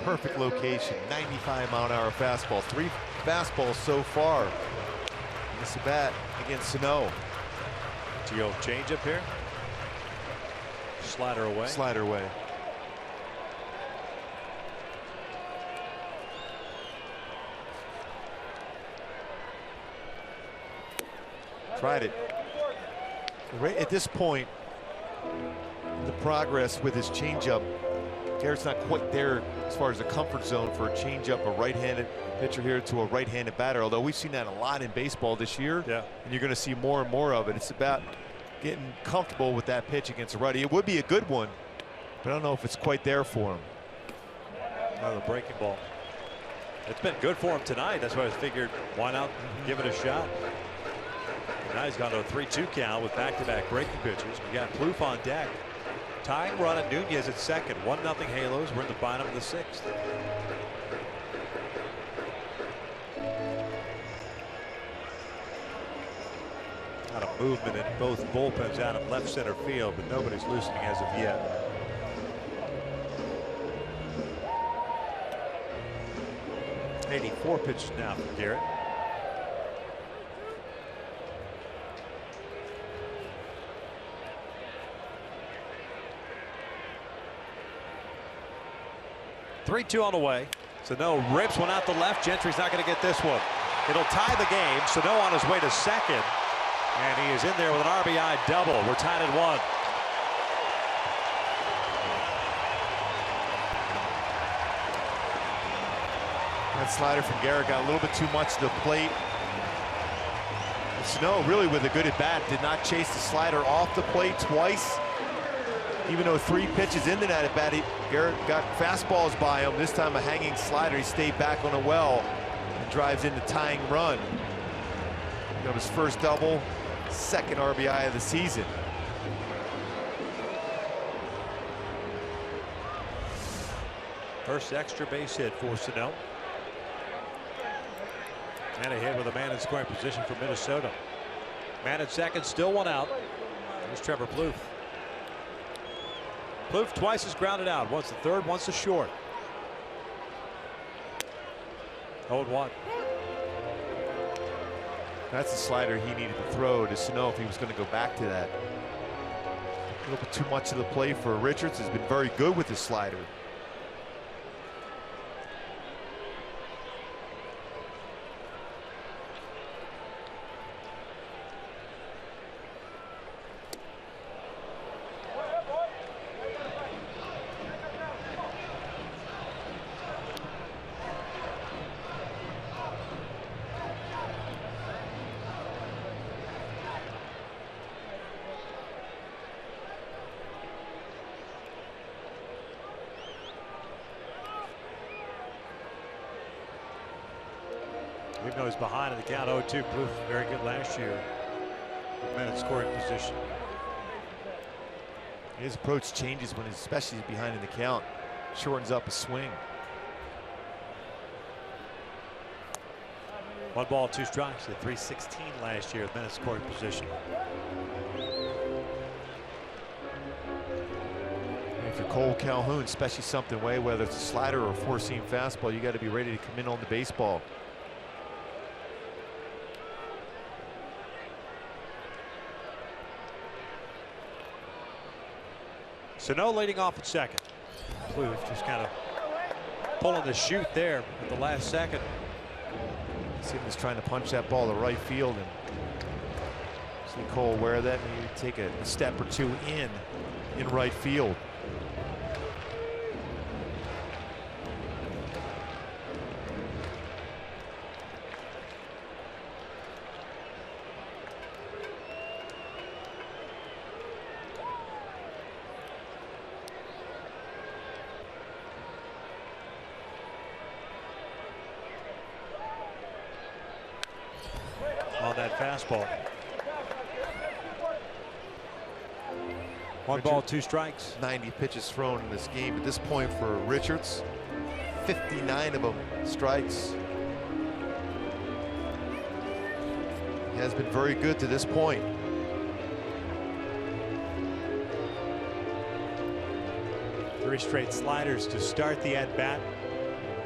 Perfect location. 95-mile-an-hour fastball. 3 fastballs so far. This at bat against Sano. Gio change up here. Slider away. Slider away. Tried it. Right at this point, the progress with his changeup, Garrett's not quite there as far as the comfort zone for a changeup, a right-handed pitcher here to a right-handed batter, although we've seen that a lot in baseball this year. Yeah. And you're going to see more and more of it. It's about getting comfortable with that pitch against a righty. It would be a good one, but I don't know if it's quite there for him. Another breaking ball. It's been good for him tonight. That's why I figured, why not give it a shot? And now he's gone to a 3-2 count with back-to-back breaking pitches. We got Plouffe on deck. Tying run at Nunez at second. 1-0 Halos. We're in the bottom of the 6th. A lot of movement in both bullpens out of left center field, but nobody's loosening as of yet. '84 pitches now for Garrett. Three-two on the way. Sano rips one out the left. Gentry's not going to get this one. It'll tie the game. Sano on his way to second. And he is in there with an RBI double. We're tied at 1. That slider from Garrett got a little bit too much to the plate. And Sano really with a good at bat did not chase the slider off the plate twice. Even though 3 pitches into that at bat, Garrett got fastballs by him. This time a hanging slider. He stayed back on a well and drives in the tying run. Got his first double, 2nd RBI of the season. First extra base hit for Sano. And a hit with a man in scoring position for Minnesota. Man at second, still 1 out. There's Trevor Plouffe. Plouffe twice is grounded out. Once the third, once the short. 0-1. That's the slider he needed to throw to Sano if he was going to go back to that. A little bit too much of the play for Richards. Has been very good with his slider. Even though he's behind in the count, 0-2. Plouffe very good last year with men in scoring position. His approach changes when, especially behind in the count, shortens up a swing. 1 ball, 2 strikes. At 316 last year with men in scoring position. If you're Cole Calhoun, especially something way, whether it's a slider or a 4-seam fastball, you got to be ready to come in on the baseball. Sano leading off at second. Plouffe just kind of pulling the chute there at the last second. See him just trying to punch that ball to right field, and see Cole aware of that, maybe take a step or two in right field. On that fastball. 1 ball, 2 strikes. 90 pitches thrown in this game at this point for Richards. 59 of them strikes. He has been very good to this point. Three straight sliders to start the at-bat.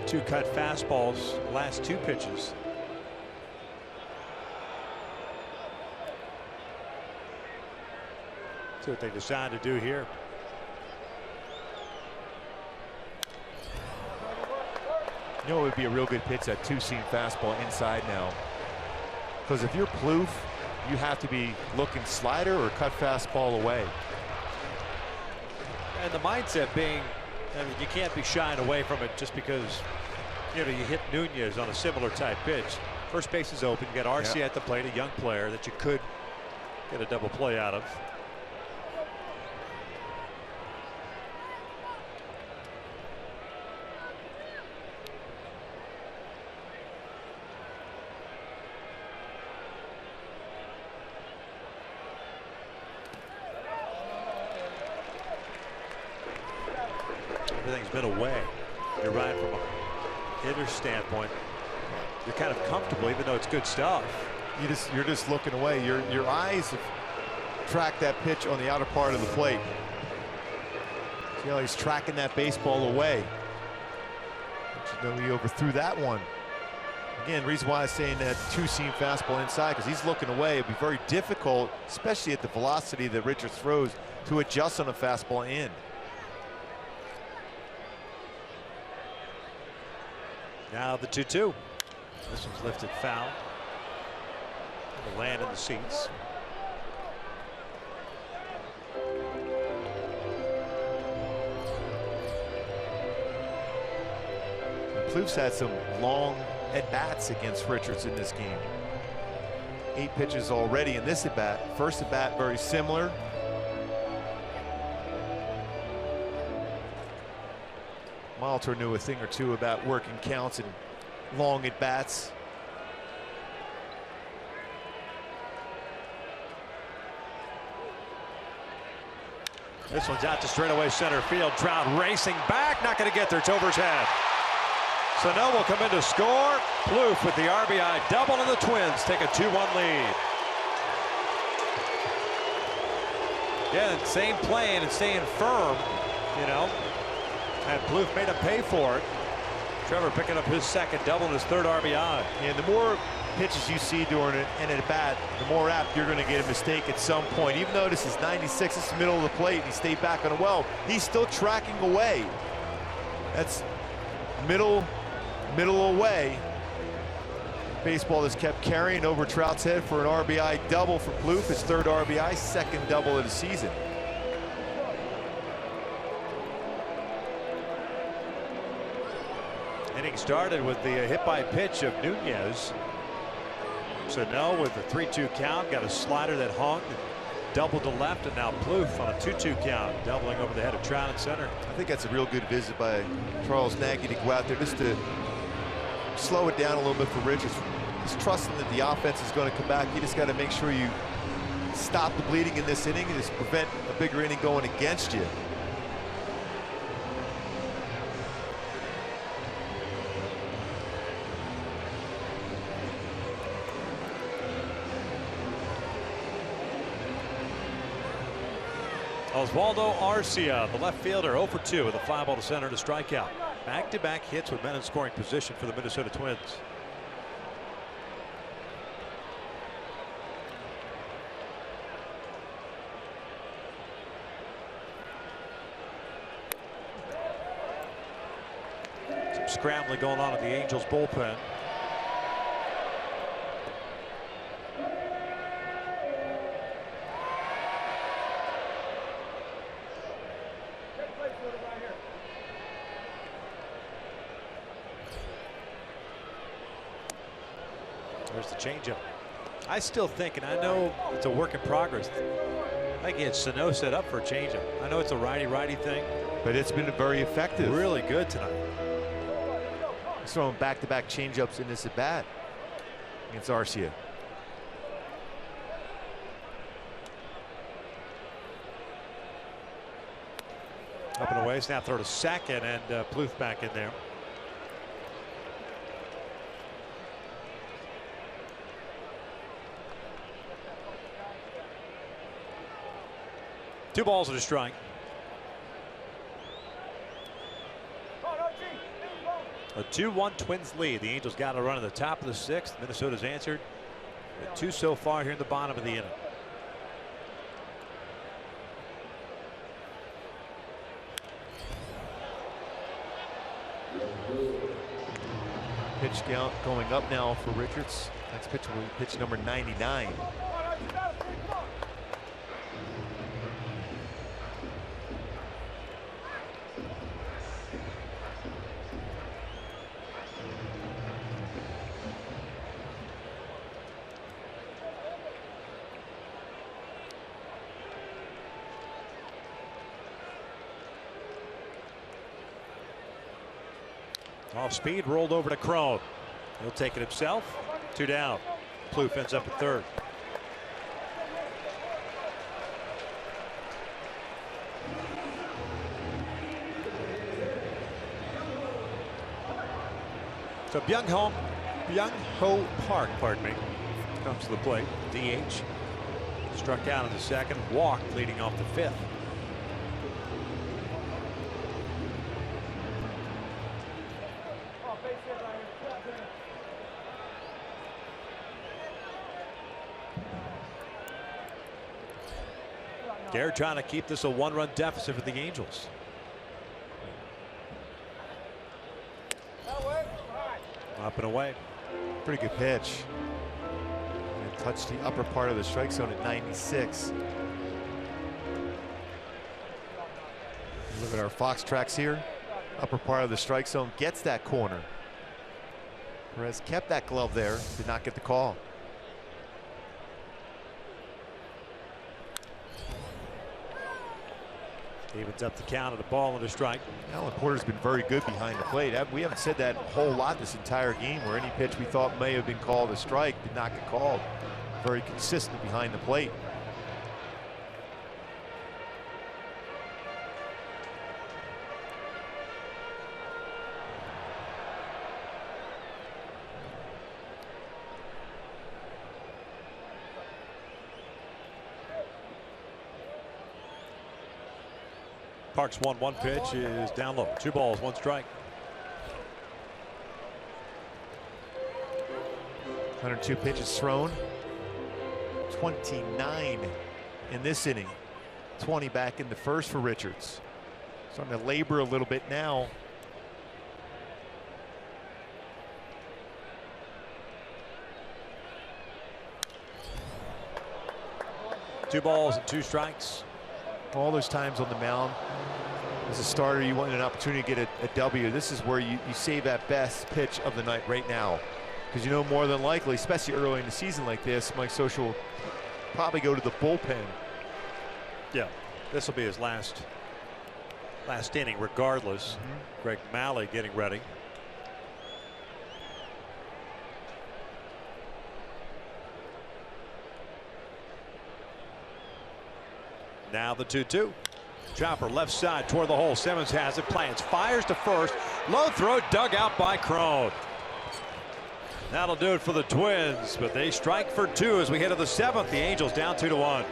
2 cut fastballs last 2 pitches. See what they decide to do here. You know, it would be a real good pitch, that 2-seam fastball inside now. Because if you're Plouffe, you have to be looking slider or cut fastball away. And the mindset being, I mean, you can't be shying away from it just because, you know, you hit Nunez on a similar type pitch. First base is open. You got RC at the plate, a young player that you could get a double play out of. Everything's been away. You're right, from a hitter's standpoint. You're kind of comfortable, even though it's good stuff. You're just looking away. Your eyes have tracked that pitch on the outer part of the plate. See how he's tracking that baseball away. But you know, he overthrew that one. Again, reason why I'm saying that 2-seam fastball inside, because he's looking away. It'd be very difficult, especially at the velocity that Richards throws, to adjust on a fastball in. Now the 2-2. This one's lifted foul. It'll land in the seats. Plouffe's had some long at-bats against Richards in this game. 8 pitches already in this at-bat. First at-bat very similar. Malter knew a thing or two about working counts and long at-bats. This one's out to straightaway center field. Trout racing back, not going to get there. It's over his head. Sano will come in to score. Plouffe with the RBI double, and the Twins take a 2-1 lead. Yeah, same plane and staying firm, you know. And Plouffe made him pay for it. Trevor picking up his second double and his 3rd RBI. And the more pitches you see during an at-bat, the more apt you're going to get a mistake at some point. Even though this is 96, this is middle of the plate, and he stayed back on a well, he's still tracking away. That's middle away. Baseball has kept carrying over Trout's head for an RBI double for Plouffe, his 3rd RBI, 2nd double of the season. Inning started with the hit by pitch of Nunez. Sano with the 3-2 count, got a slider that hung, doubled to left, and now Plouffe on a 2-2 count, doubling over the head of Trout at center. I think that's a real good visit by Charles Nagy to go out there just to slow it down a little bit for Richards. He's trusting that the offense is going to come back. You just got to make sure you stop the bleeding in this inning and just prevent a bigger inning going against you. Oswaldo Arcia, the left fielder, 0 for 2 with a fly ball to center to strikeout. Back-to-back hits with men in scoring position for the Minnesota Twins. Some scrambling going on at the Angels bullpen. There's the changeup. I still think, and I know it's a work in progress, I think he had Sano set up for a changeup. I know it's a righty-righty thing, but it's been very effective. Really good tonight. He's throwing back-to-back changeups in this at bat against Arcia. Up and away, snap throw to second, and Plouffe back in there. Two balls and a strike. A 2-1 Twins lead. The Angels got a run at the top of the 6th. Minnesota's answered with 2 so far here in the bottom of the inning. Pitch count going up now for Richards. Next pitch will be pitch number 99. Off speed, rolled over to Crone. He'll take it himself. 2 down. Plouffe ends up at third. So Byung-Ho Park, pardon me, comes to the plate. DH. Struck out in the 2nd. Walked leading off the 5th. They're trying to keep this a 1-run deficit for the Angels. Up and away. Pretty good pitch. And touched the upper part of the strike zone at 96. Look at our Fox tracks here. Upper part of the strike zone gets that corner. Perez kept that glove there, did not get the call. Evens up the count at a ball and a strike. Alan Porter's been very good behind the plate. We haven't said that a whole lot this entire game, where any pitch we thought may have been called a strike did not get called. Very consistent behind the plate. Park's 1-1 pitch is down low. 2 balls, 1 strike. 102 pitches thrown. 29 in this inning. 20 back in the 1st for Richards. Starting to labor a little bit now. Two balls and 2 strikes. All those times on the mound, as a starter, you want an opportunity to get a W. This is where you save that best pitch of the night right now, because you know more than likely, especially early in the season like this, Mike Scioscia will probably go to the bullpen. Yeah, this will be his last inning, regardless. Greg Malley getting ready. Now the 2-2. Chopper left side toward the hole. Simmons has it. Plants. Fires to first. Low throw dug out by Crone. That'll do it for the Twins, but they strike for 2 as we head to the 7th. The Angels down 2-1.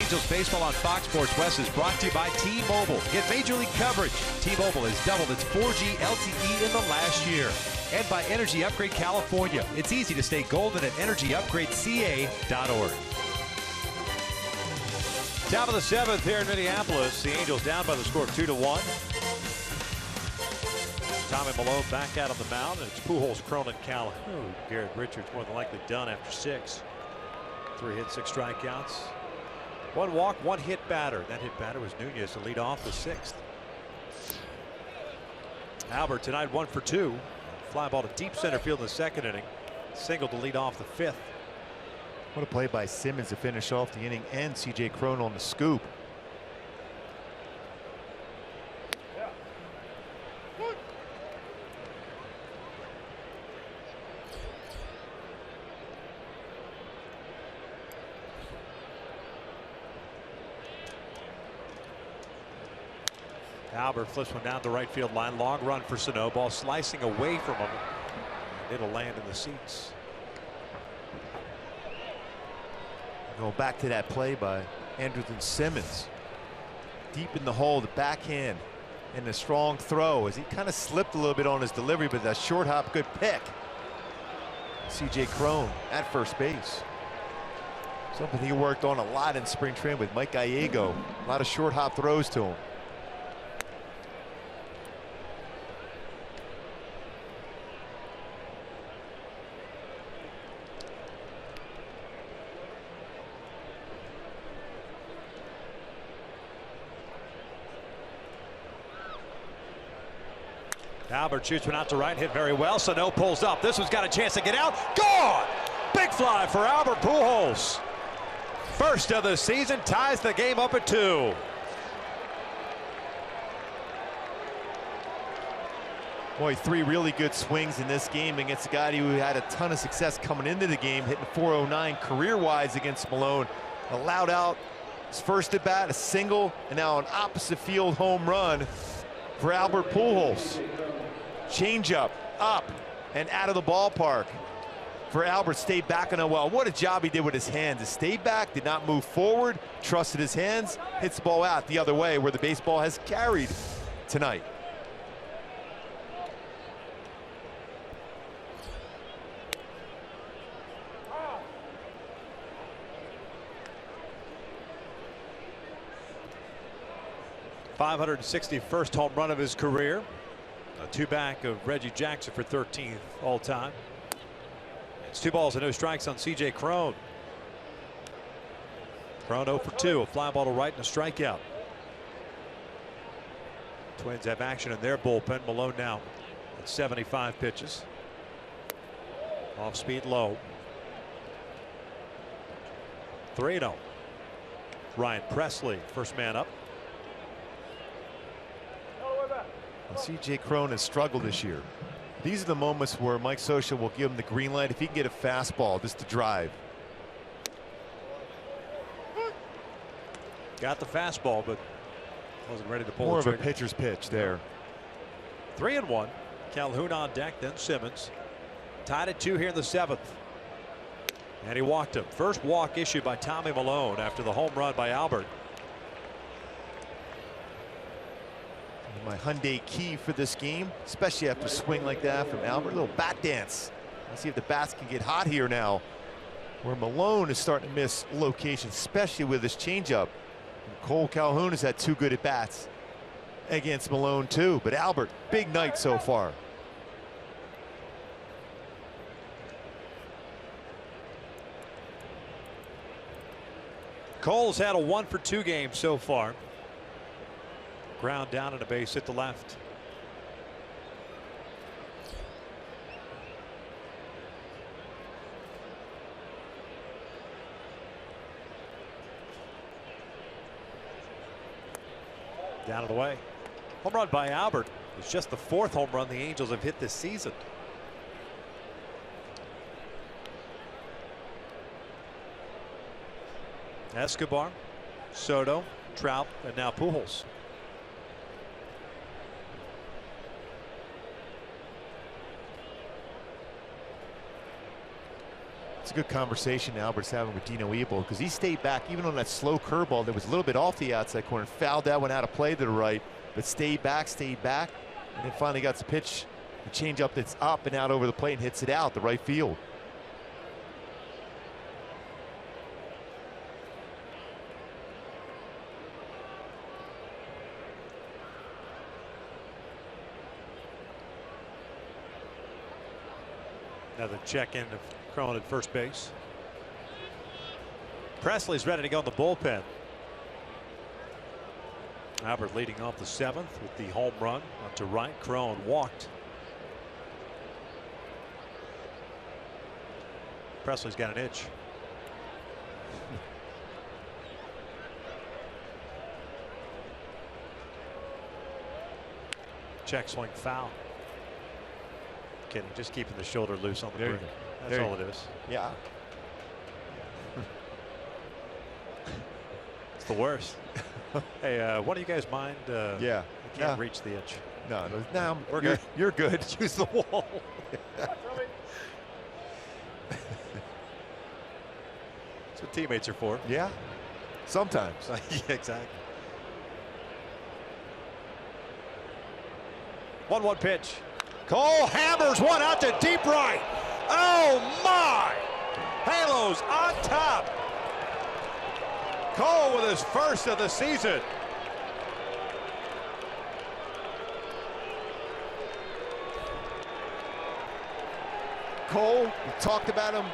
Angels baseball on Fox Sports West is brought to you by T-Mobile. Get Major League coverage. T-Mobile has doubled its 4G LTE in the last year. And by Energy Upgrade California. It's easy to stay golden at energyupgradeca.org. Top of the 7th here in Minneapolis. The Angels down by the score of 2-1. Tommy Malone back out on the mound, and it's Pujols, Crone, and Callahan. Garrett Richards more than likely done after 6. 3 hits, 6 strikeouts. 1 walk, 1 hit batter. That hit batter was Nunez to lead off the 6th. Albert tonight 1 for 2. Fly ball to deep center field in the 2nd inning. Single to lead off the 5th. What a play by Simmons to finish off the inning, and C.J. Crone on the scoop. Albert flips one down the right field line. Long run for Sano. Ball slicing away from him. It'll land in the seats. Going back to that play by Andrelton Simmons. Deep in the hole, the backhand, and the strong throw as he kind of slipped a little bit on his delivery, but that short hop, good pick. C.J. Crone at first base. Something he worked on a lot in spring training with Mike Gallego. A lot of short hop throws to him. Albert shoots one out to right, hit very well. Sano pulls up. This one's got a chance to get out. Gone! Big fly for Albert Pujols. First of the season, ties the game up at 2. Boy, 3 really good swings in this game against a guy who had a ton of success coming into the game, hitting .409 career-wise against Malone. Allowed out his first at bat, a single, and now an opposite field home run for Albert Pujols. Changeup up and out of the ballpark for Albert. Stayed back on a well. What a job he did with his hands. He stayed back, did not move forward, trusted his hands, hits the ball out the other way where the baseball has carried tonight. .561st home run of his career. A 2 back of Reggie Jackson for 13th all time. It's 2 balls and no strikes on C.J. Crone. Crone 0 for 2. A fly ball to right and a strikeout. Twins have action in their bullpen. Malone now at 75 pitches. Off speed low. 3-0. Ryan Presley, first man up. C.J. Cron has struggled this year. These are the moments where Mike Scioscia will give him the green light if he can get a fastball just to drive. Got the fastball, but wasn't ready to pull More the of a trigger. pitcher's pitch there. 3-1. Calhoun on deck, then Simmons. Tied at 2 here in the 7th. And he walked him. First walk issued by Tommy Malone after the home run by Albert. My Hyundai key for this game, especially after a swing like that from Albert. A little bat dance. Let's see if the bats can get hot here now, where Malone is starting to miss location, especially with his changeup. And Cole Calhoun has had 2 good at bats against Malone too, but Albert, big night so far. Cole's had a 1-for-2 game so far. Ground down and a base hit the left. Down and away. Home run by Albert. It's just the 4th home run the Angels have hit this season. Escobar, Soto, Trout, and now Pujols. It's a good conversation Albert's having with Dino Ebel, because he stayed back even on that slow curveball that was a little bit off the outside corner. Fouled that one out of play to the right, but stayed back, and then finally got the pitch, the changeup that's up and out over the plate and hits it out the right field. Another check-in of Cron at first base. Presley's ready to go in the bullpen. Albert leading off the 7th with the home run out to right. Cron walked. Presley's got an itch. Check swing foul. Kidding, just keeping the shoulder loose on the There you break. go. That's There all you it is. Yeah. It's the worst. Hey, one of you guys mind? Yeah. I can't reach the itch. No, We're good. You're good. Use the wall. That's what teammates are for. Yeah. Sometimes. Yeah, exactly. 1-1 pitch. Cole hammers one out to deep right. Oh my! Halos on top. Cole with his first of the season. Cole, we talked about him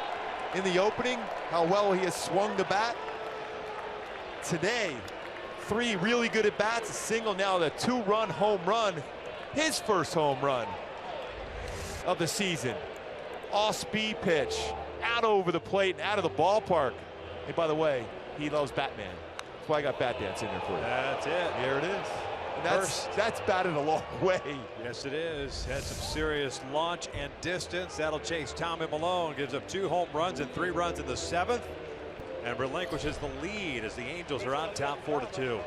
in the opening, how well he has swung the bat. Today, 3 really good at bats, a single, now the 2-run home run, his first home run of the season. Off-speed pitch, out over the plate and out of the ballpark. Hey, by the way, he loves Batman. That's why I got Bat Dance in there for you. That's it. There it is. And that's batted a long way. Yes, it is. Had some serious launch and distance. That'll chase Tommy Malone. Gives up 2 home runs and 3 runs in the 7th. And relinquishes the lead as the Angels are on top 4-2.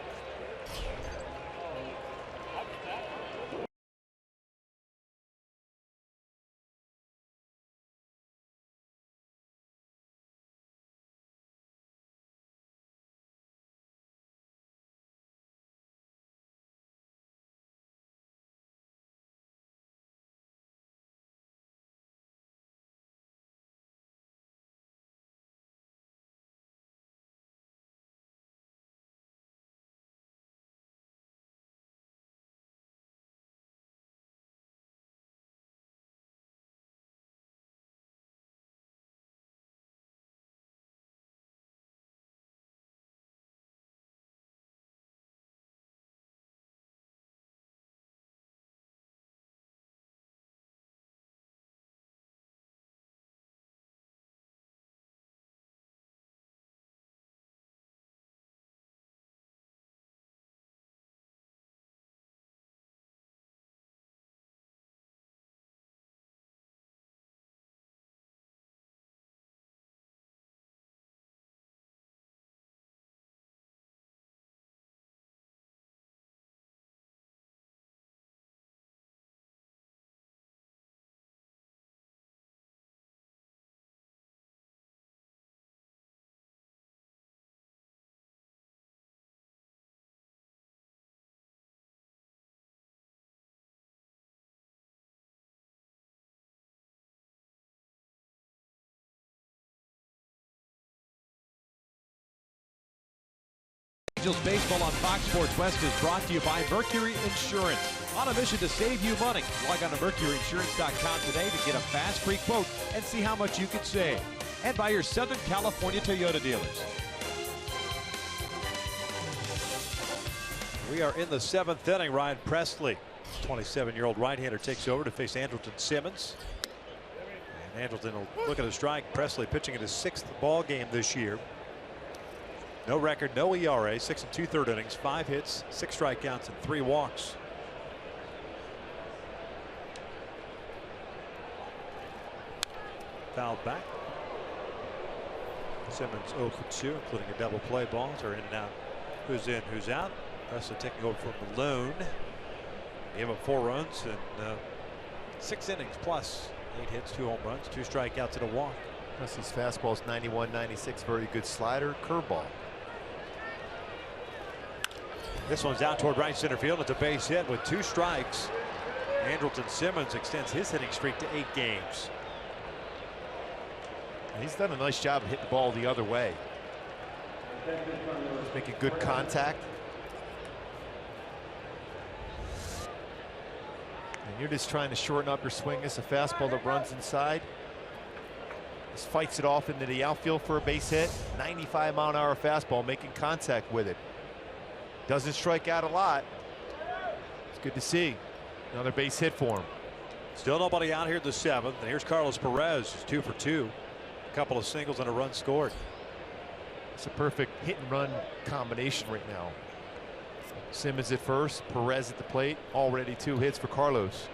Angels baseball on Fox Sports West is brought to you by Mercury Insurance. On a mission to save you money. Log on to MercuryInsurance.com today to get a fast, free quote and see how much you could save. And by your Southern California Toyota dealers. We are in the 7th inning. Ryan Presley, 27-year-old right-hander, takes over to face Andrelton Simmons. And Andrelton will look at a strike. Presley pitching in his 6th ball game this year. No record, no ERA, 6 2/3 innings, 5 hits, 6 strikeouts, and 3 walks. Fouled back. Simmons 0 for 2, including a double play. Balls are in and out. Who's in, who's out? Presley taking over from Malone. Gave up 4 runs and 6 innings plus 8 hits, 2 home runs, 2 strikeouts, and a walk. Presley's fastball's 91, 96. Very good slider, curveball. This one's out toward right center field. It's a base hit with 2 strikes. Andrelton Simmons extends his hitting streak to 8 games. He's done a nice job of hitting the ball the other way. He's making good contact. And you're just trying to shorten up your swing. It's a fastball that runs inside. Just fights it off into the outfield for a base hit. 95-mile-an-hour fastball, making contact with it. Doesn't strike out a lot. It's good to see. Another base hit for him. Still nobody out here in the 7th. And here's Carlos Perez, who's 2 for 2. A couple of singles and a run scored. It's a perfect hit and run combination right now. Simmons at first, Perez at the plate. Already 2 hits for Carlos.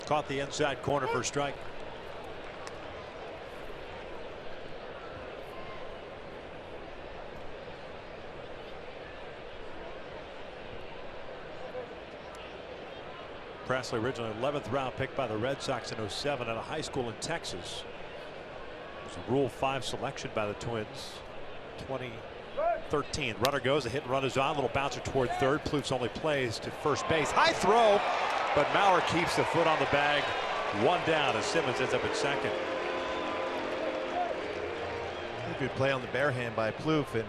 Caught the inside corner for a strike. Presley, originally 11th round pick by the Red Sox in 07 at a high school in Texas. It was a Rule 5 selection by the Twins. 2013. Runner goes, the hit and run is on. Little bouncer toward third. Plouffe only plays to first base. High throw, but Maurer keeps the foot on the bag. 1 down as Simmons ends up at second. Good play on the bare hand by Plouffe, and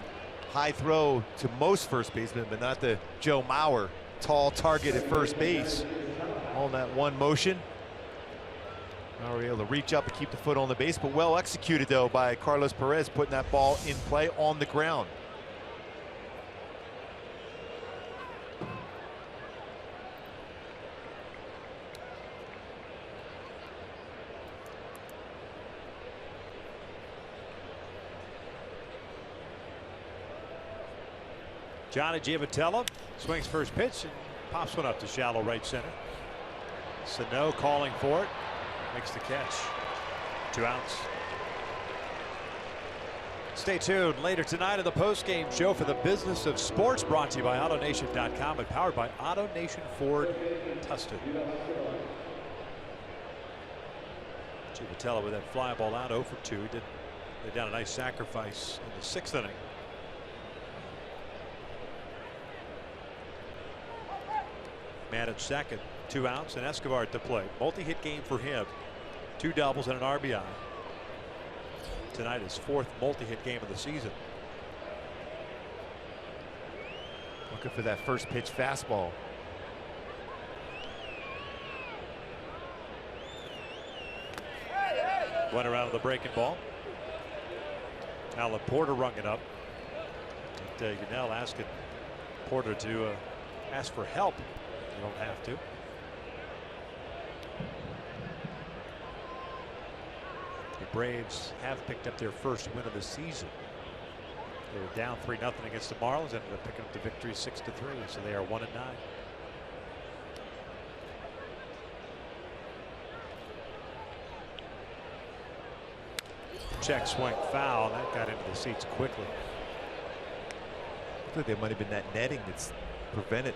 high throw to most first basemen, but not to Joe Mauer. Tall target at first base. On that one motion. Mauer able to reach up and keep the foot on the base, but well executed though by Carlos Perez, putting that ball in play on the ground. Johnny Giavotella swings first pitch and pops one up to shallow right center. Sano calling for it, makes the catch. 2 outs. Stay tuned later tonight on the post-game show for the Business of Sports, brought to you by AutoNation.com and powered by AutoNation Ford Tustin. Giavotella with that fly ball out 0 for 2. He did lay down a nice sacrifice in the 6th inning. Man at second, 2 outs, and Escobar at the plate. Multi-hit game for him. 2 doubles and an RBI. Tonight his 4th multi-hit game of the season. Looking for that first pitch fastball. Went around with the breaking ball. Now Laporta rung it up. And Yunel asking Porter to ask for help. You don't have to. The Braves have picked up their first win of the season. They were down 3-0 against the Marlins, ended up picking up the victory 6-3, so they are 1-9. Check swing foul. That got into the seats quickly. I think there might have been that netting that's prevented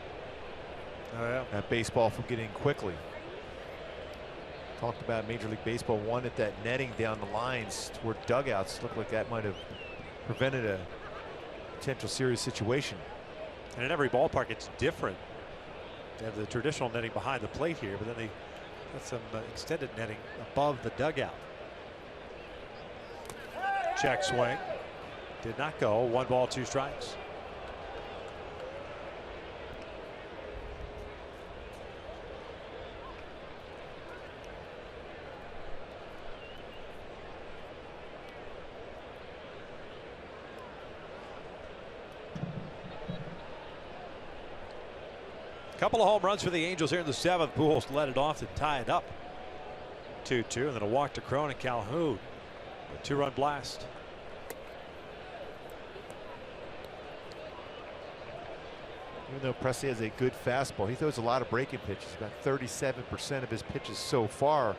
that baseball from getting quickly. Talked about Major League Baseball wanted that netting down the lines toward dugouts. Looked like that might have prevented a potential serious situation. And in every ballpark, it's different. They have the traditional netting behind the plate here, but then they got some extended netting above the dugout. Check swing. Did not go. 1 ball, 2 strikes. Couple of home runs for the Angels here in the 7th. Pujols led it off to tie it up. 2-2, and then a walk to Cron and Calhoun. A 2-run blast. Even though Presley has a good fastball, he throws a lot of breaking pitches. About 37% of his pitches so far.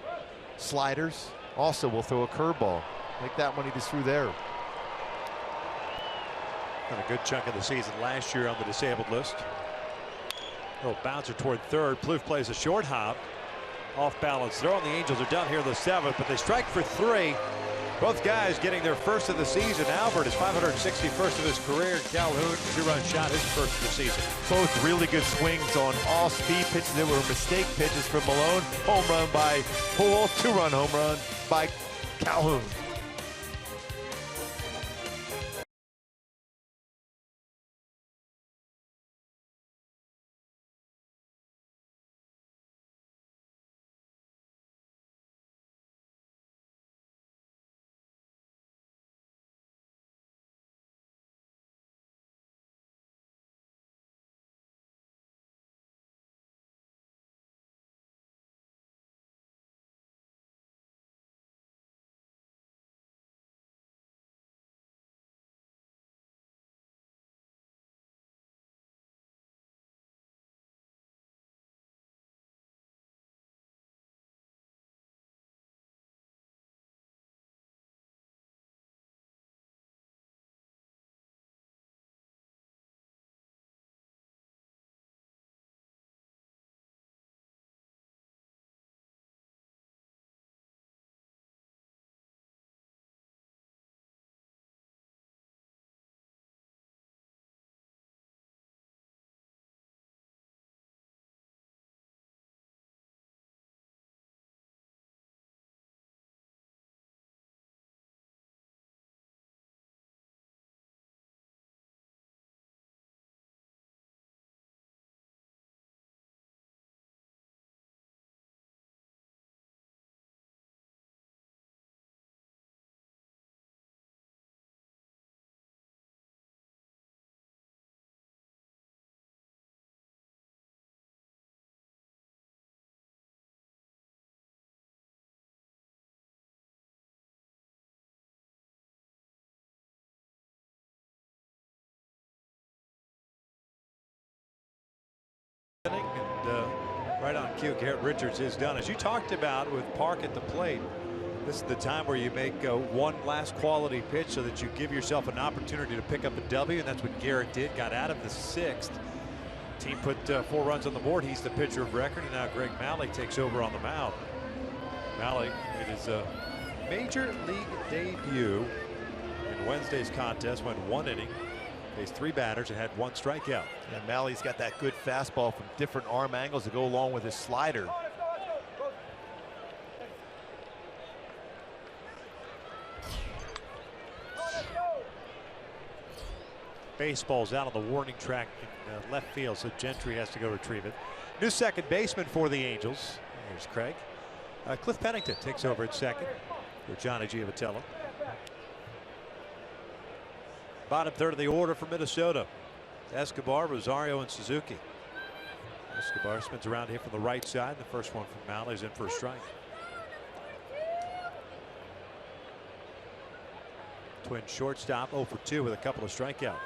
Sliders. Also will throw a curveball. Like that one he just threw there. Got a good chunk of the season last year on the disabled list. Little bouncer toward third. Plouffe plays a short hop. Off balance throw, and the Angels are down here in the 7th, but they strike for 3. Both guys getting their first of the season. Albert is 561st of his career. Calhoun, 2-run shot, his first of the season. Both really good swings on all speed pitches. There were mistake pitches from Malone. Home run by Pujols. 2-run home run by Calhoun. And right on cue, Garrett Richards is done. As you talked about with Park at the plate, this is the time where you make one last quality pitch so that you give yourself an opportunity to pick up a W, and that's what Garrett did. Got out of the 6th. Team put 4 runs on the board. He's the pitcher of record, and now Greg Mahle takes over on the mound. Mahle made his major league debut in Wednesday's contest. Went 1 inning. Faced 3 batters and had 1 strikeout. And Mally's got that good fastball from different arm angles to go along with his slider. Baseball's out on the warning track in left field, so Gentry has to go retrieve it. New second baseman for the Angels. Here's Craig. Cliff Pennington takes over at second for Johnny Giavitello. Bottom third of the order for Minnesota. Escobar, Rosario, and Suzuki. Escobar spins around here from the right side. The first one from Mahle is in for a strike. Twin shortstop 0 for 2 with a couple of strikeouts.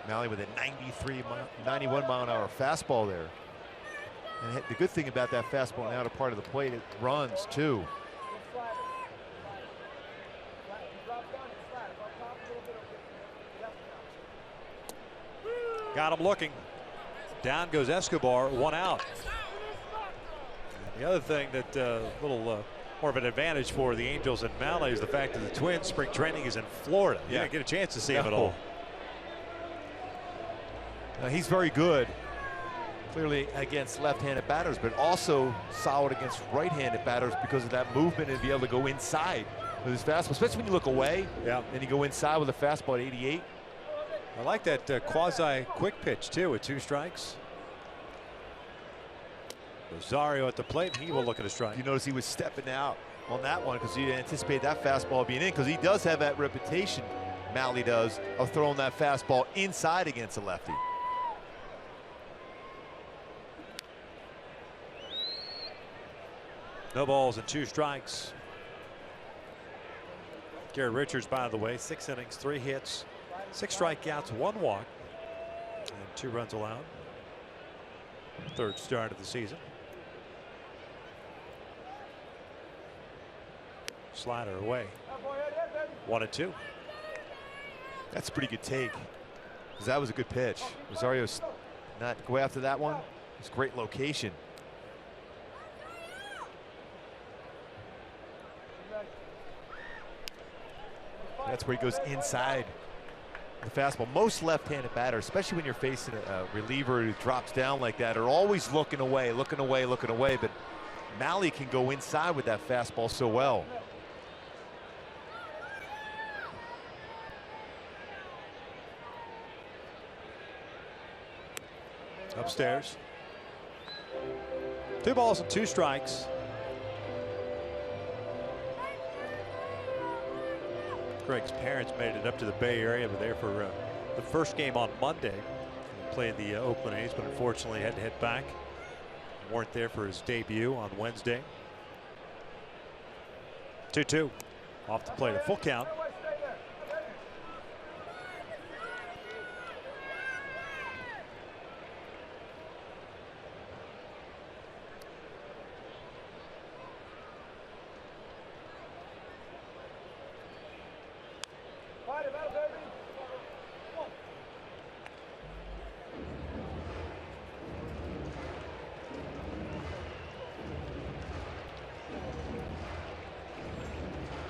Mahle with a 91 mile an hour fastball there. And the good thing about that fastball in the outer part of the plate, it runs too. Got him looking. Down goes Escobar, 1 out. And the other thing that little more of an advantage for the Angels and Mahle is the fact that the Twins spring training is in Florida. You didn't get a chance to see him at all. He's very good, clearly against left-handed batters, but also solid against right-handed batters because of that movement and be able to go inside with his fastball, especially when you look away. Yeah. And you go inside with a fastball at 88. I like that quasi-quick pitch too with 2 strikes. Rosario at the plate. He will look at a strike. You notice he was stepping out on that one because he anticipated that fastball being in, because he does have that reputation, Mahle does, of throwing that fastball inside against a lefty. No balls and 2 strikes. Garrett Richards, by the way, 6 innings, 3 hits, 6 strikeouts, 1 walk, and 2 runs allowed. 3rd start of the season. Slider away. 1-2. That's a pretty good take, because that was a good pitch. Rosario's not go after that one. It's a great location. That's where he goes inside the fastball. Most left-handed batters, especially when you're facing a reliever who drops down like that, are always looking away, looking away, looking away. But Mahle can go inside with that fastball so well. Upstairs. 2 balls and 2 strikes. Greg's parents made it up to the Bay Area, but there for the first game on Monday. He played the Oakland A's, but unfortunately had to head back. Weren't there for his debut on Wednesday. 2-2 off the plate, a full count.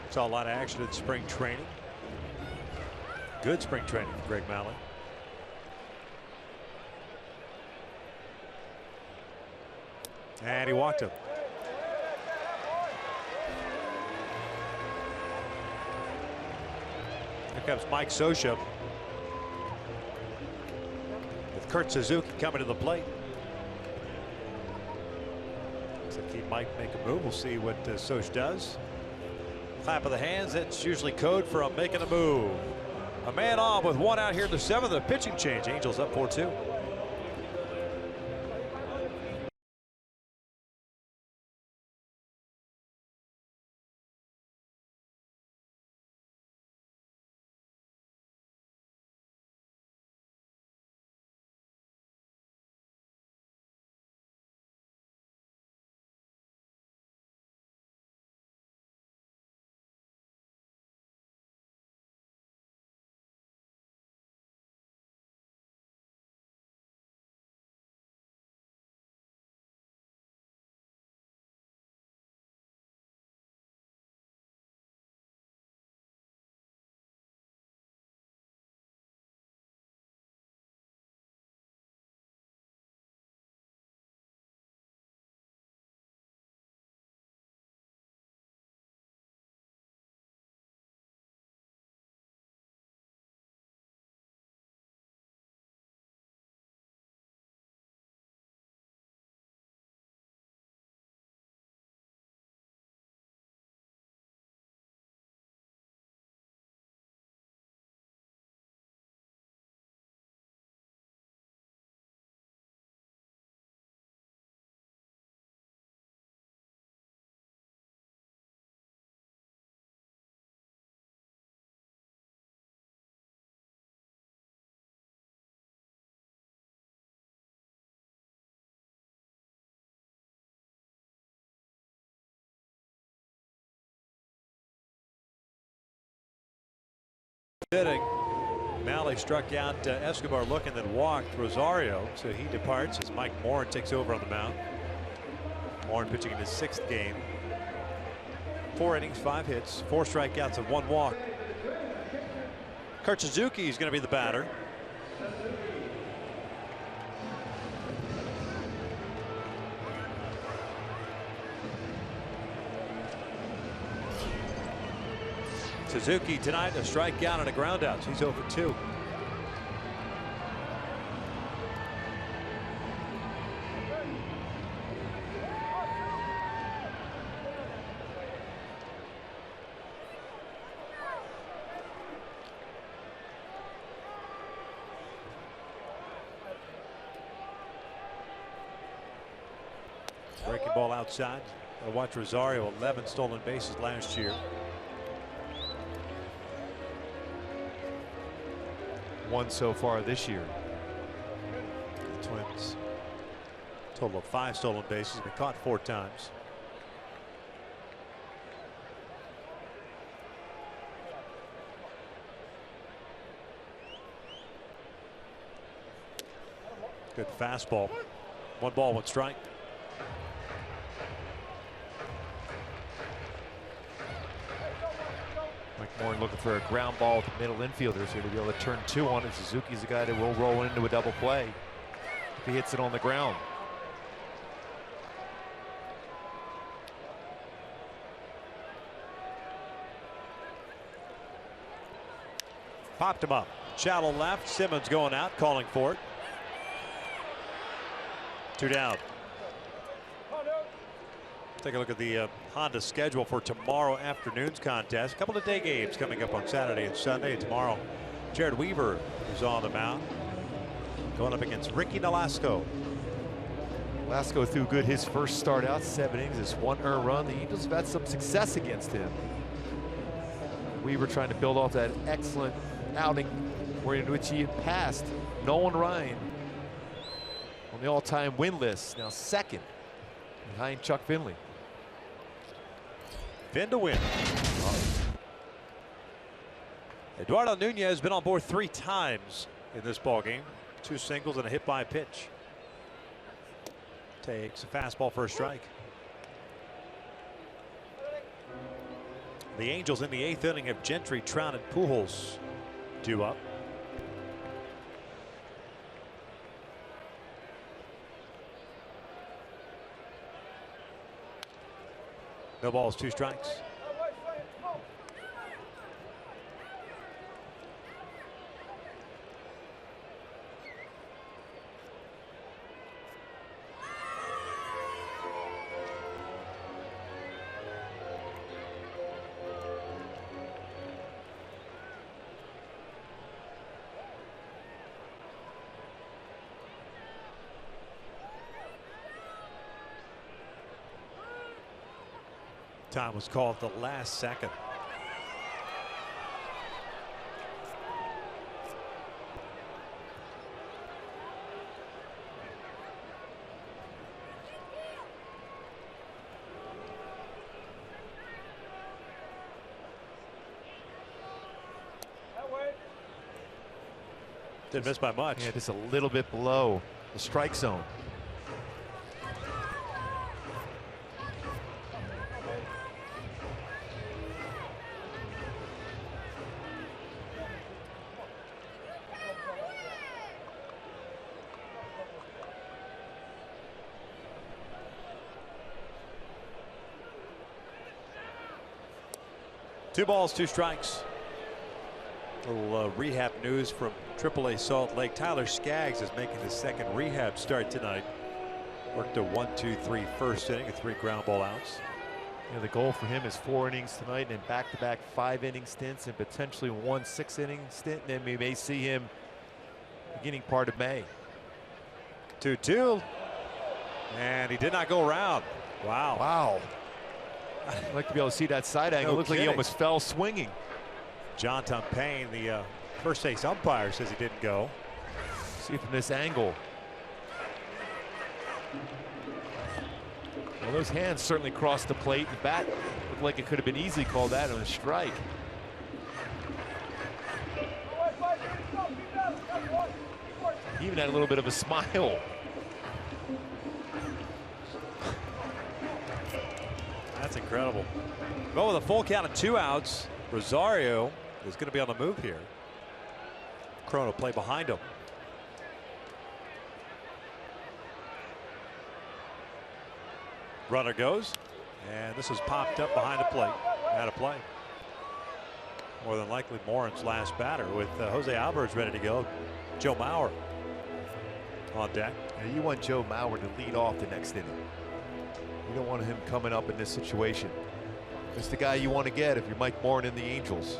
Saw a lot of action in spring training. Good spring training for Greg Mahle. And he walked him. Here comes Mike Scioscia with Kurt Suzuki coming to the plate. Looks like he might make a move. We'll see what Scioscia does. Clap of the hands, that's usually code for making a move. A man on with 1 out here in the 7th. The pitching change. Angels up 4-2. Hitting. Malley struck out Escobar looking, then walked Rosario, so he departs as Mike Morin takes over on the mound. Morin pitching in his 6th game. 4 innings, 5 hits, 4 strikeouts, and 1 walk. Kurt Suzuki is going to be the batter. Suzuki tonight, a strikeout and a groundout. So he's over 2. Breaking ball outside. I watch Rosario, 11 stolen bases last year. 1 so far this year. The Twins, total of 5 stolen bases, been caught 4 times. Good fastball. 1 ball, 1 strike. Mike Morin looking for a ground ball to middle infielders here to be able to turn 2 on it. Suzuki's the guy that will roll into a double play if he hits it on the ground. Popped him up. Shallow left. Simmons going out, calling for it. 2 down. Take a look at the Honda schedule for tomorrow afternoon's contest. A couple of day games coming up on Saturday and Sunday. Tomorrow, Jared Weaver is on the mound, going up against Ricky Nolasco. Nolasco threw good his first start out, 7 innings, just 1 earned run. The Angels have had some success against him. Weaver trying to build off that excellent outing in which he had passed Nolan Ryan on the all-time win list. Now 2nd behind Chuck Finley. Finn to win. Eduardo Nunez has been on board 3 times in this ball game. 2 singles and a hit by pitch. Takes a fastball for a strike. The Angels in the 8th inning have Gentry, Trout, and Pujols due up. No balls, 2 strikes. Time was called at the last second. Didn't miss by much. Yeah, just a little bit below the strike zone. Two balls, 2 strikes. A little rehab news from AAA Salt Lake. Tyler Skaggs is making his 2nd rehab start tonight. Worked a 1-2-3 first inning, 3 ground ball outs. You know, the goal for him is 4 innings tonight and back-to-back 5-inning stints and potentially 1 6-inning stint. And then we may see him beginning part of May. 2-2. And he did not go around. Wow. Wow. I'd like to be able to see that side angle. No Looked like he almost fell swinging. John Tumpane, the first base umpire, says he didn't go. See from this angle. Well, those hands certainly crossed the plate. The bat looked like it could have been easily called that on a strike. even had a little bit of a smile. That's incredible. Well, with a full count of 2 outs, Rosario is going to be on the move here. Cron will play behind him. Runner goes, and this is popped up behind the plate. Out of play. More than likely Morin's last batter with Jose Alvarez ready to go. Joe Mauer on deck. And you want Joe Mauer to lead off the next inning. You don't want him coming up in this situation. It's the guy you want to get if you're Mike Morin and the Angels.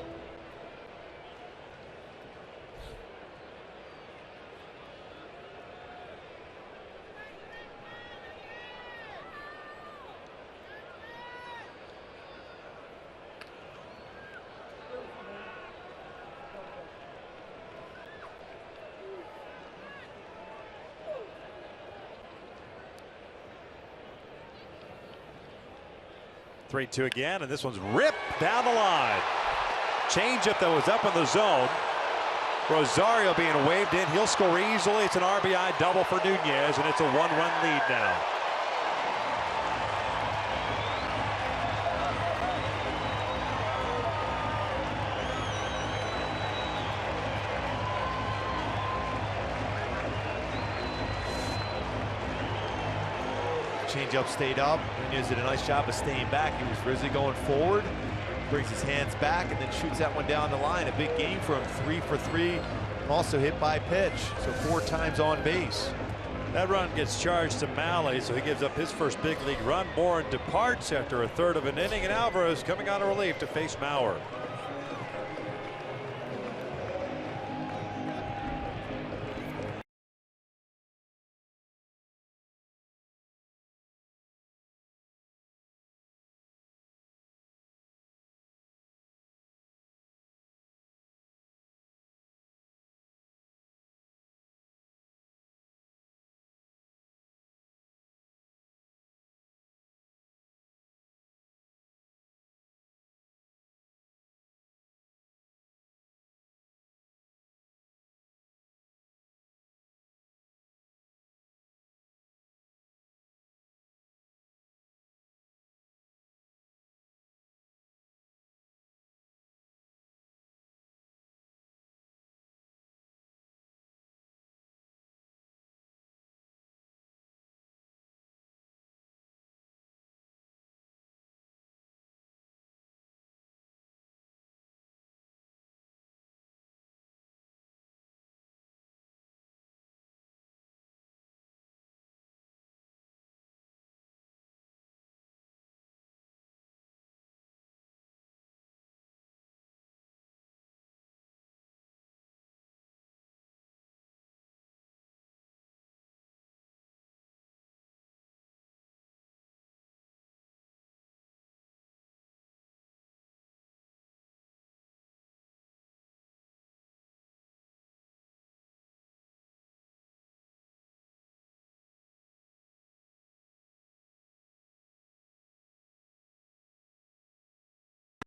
Three-two again, and this one's ripped down the line. Changeup that was up in the zone. Rosario being waved in. He'll score easily. It's an RBI double for Nunez, and it's a 1-run lead now. Changeup stayed up. Nunez did a nice job of staying back. He was busy going forward, brings his hands back, and then shoots that one down the line. A big game for him, 3 for 3. Also hit by pitch, so 4 times on base. That run gets charged to Malley, so he gives up his first big league run. Morin departs after a third of an inning, and Alvarez coming out of relief to face Mauer.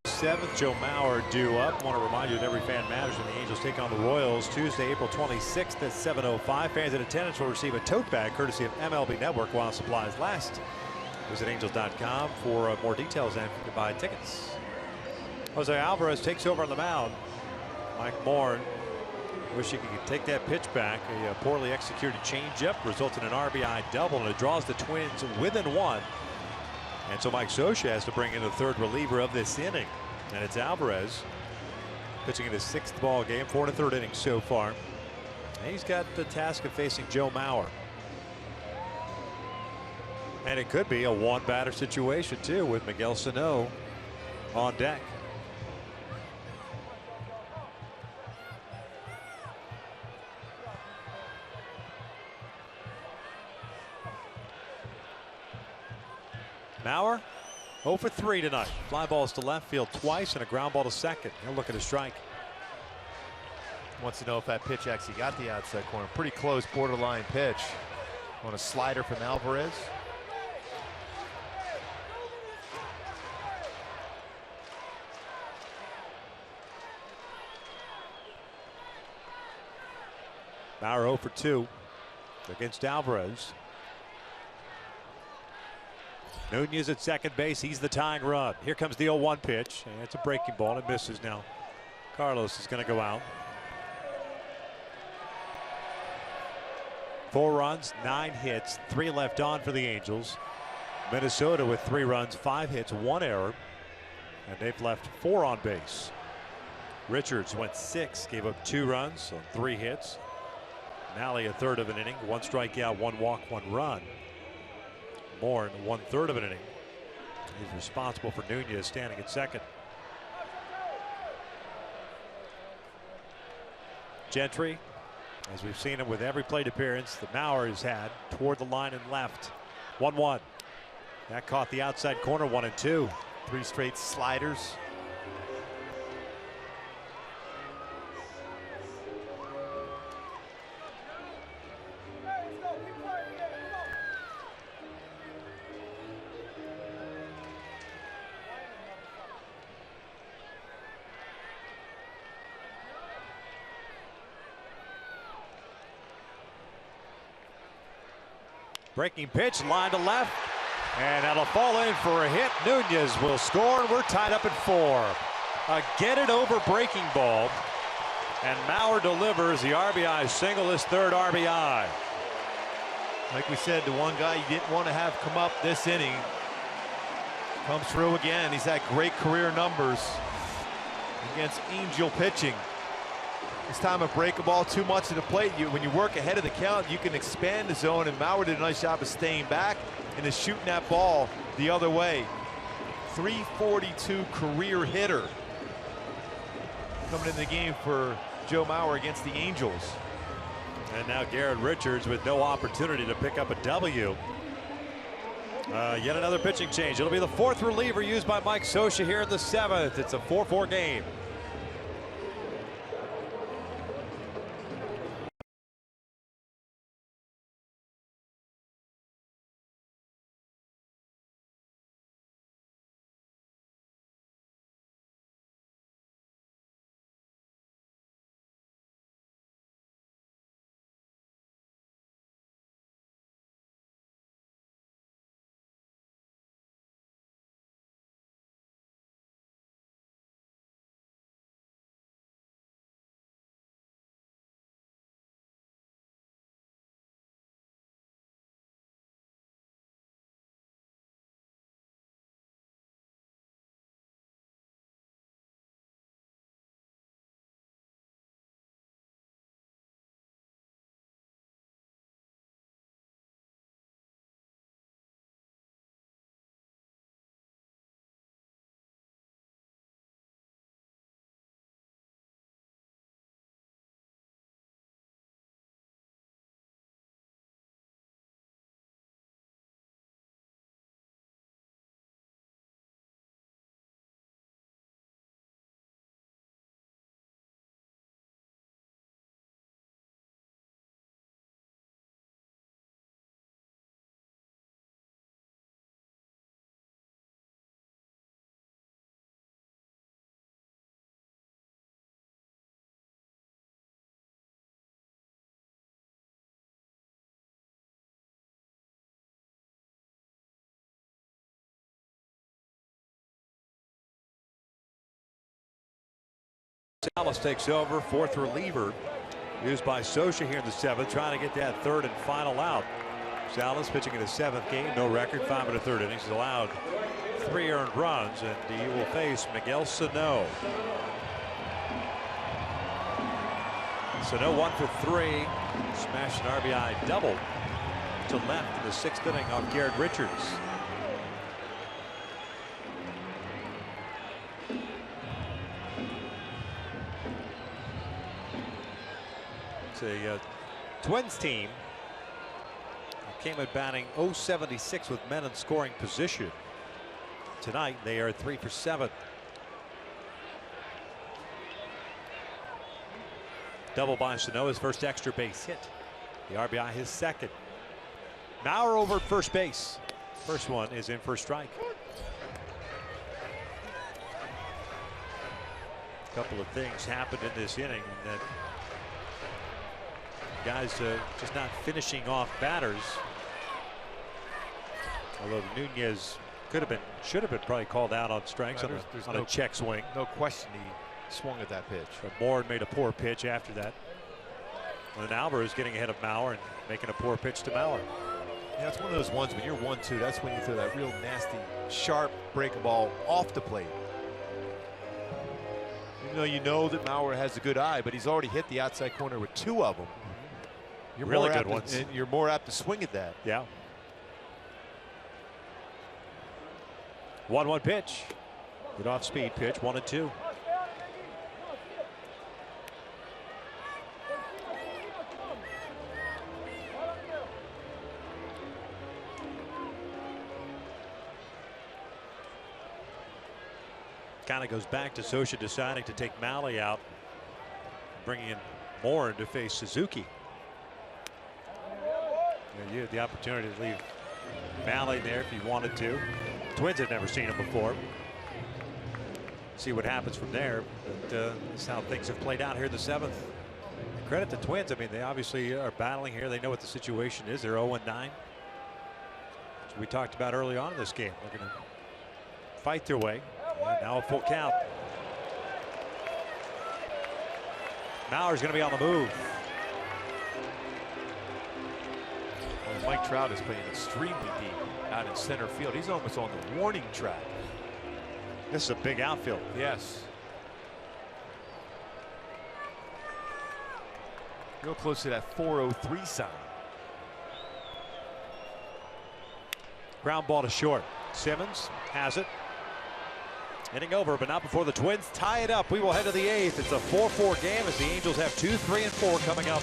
Seventh, Joe Mauer due up. Want to remind you that every fan matters when the Angels take on the Royals Tuesday, April 26th at 7:05. Fans in attendance will receive a tote bag courtesy of MLB Network while supplies last. Visit Angels.com for more details and to buy tickets. Jose Alvarez takes over on the mound. Mike Morin wish he could take that pitch back. A poorly executed changeup results in an RBI double, and it draws the Twins within 1. And so Mike Scioscia has to bring in the third reliever of this inning. And it's Alvarez pitching in his 6th ball game, 4 1/3 innings so far. And he's got the task of facing Joe Mauer. And it could be a 1-batter situation too, with Miguel Sano on deck. Mauer 0 for 3 tonight. Fly balls to left field twice and a ground ball to second. He'll look at a strike. Wants to know if that pitch actually got the outside corner. Pretty close, borderline pitch on a slider from Alvarez. Mauer 0 for 2. against Alvarez. Nunez at second base. He's the tying run. Here comes the 0-1 pitch. And it's a breaking ball. It misses now. Carlos is going to go out. 4 runs, 9 hits, 3 left on for the Angels. Minnesota with 3 runs, 5 hits, 1 error. And they've left 4 on base. Richards went 6, gave up 2 runs on 3 hits. Nally a third of an inning, 1 strikeout, 1 walk, 1 run. Moore in 1/3 of an inning. He's responsible for Nunez standing at second. Gentry, as we've seen him with every plate appearance that Mauer has had, toward the line and left. 1-1. That caught the outside corner, 1-2. 3 straight sliders. Breaking pitch, line to left, and that'll fall in for a hit. Nunez will score, and we're tied up at 4. A get it over breaking ball, and Mauer delivers the RBI single, his 3rd RBI. Like we said, the one guy you didn't want to have come up this inning comes through again. He's had great career numbers against Angel pitching. This time of break a ball too much to the plate. When you work ahead of the count, you can expand the zone, and Mauer did a nice job of staying back and is shooting that ball the other way. 342 career hitter coming in the game for Joe Mauer against the Angels. And now Garrett Richards with no opportunity to pick up a W. Yet another pitching change. It'll be the 4th reliever used by Mike Scioscia here in the 7th. It's a 4-4 game. Salas takes over, 4th reliever used by Scioscia here in the 7th, trying to get that 3rd and final out. Salas pitching in his 7th game, no record, 5 1/3 innings. He's allowed 3 earned runs, and he will face Miguel Sano. Sano 1 for 3, smashed an RBI double to left in the 6th inning off Garrett Richards. A Twins team came at batting .076 with men in scoring position. Tonight they are 3 for 7. Double by Sano, his first extra base hit. The RBI his 2nd. Mauer over at first base. First one is in for a strike. A couple of things happened in this inning that Guys just not finishing off batters. Although Nunez should have been probably called out on strikes on a check swing. No question he swung at that pitch. But Moore made a poor pitch after that. And Alvarez getting ahead of Mauer and making a poor pitch to Mauer. Yeah, it's one of those ones when you're 1-2, that's when you throw that real nasty, sharp breaking ball off the plate. Even though you know that Mauer has a good eye, but he's already hit the outside corner with 2 of them. You're really good ones. And you're more apt to swing at that. Yeah. 1-1 pitch. Good off speed pitch, 1-2. Kind of goes back to Scioscia deciding to take Mahle out, bringing in Moore to face Suzuki. Yeah, you had the opportunity to leave Mahle there if you wanted to. Twins had never seen him before. See what happens from there. But this is how things have played out here in the 7th. Credit the Twins. I mean, they obviously are battling here. They know what the situation is. They're 0-9. As we talked about early on in this game. They're going to fight their way. And now a full count. Mauer's going to be on the move. Well, Mike Trout is playing extremely deep out in center field. He's almost on the warning track. This is a big outfield. Yes. Real close to that 403 sign. Ground ball to short. Simmons has it. Inning over, but not before the Twins tie it up. We will head to the 8th. It's a 4-4 game as the Angels have 2, 3, and 4 coming up.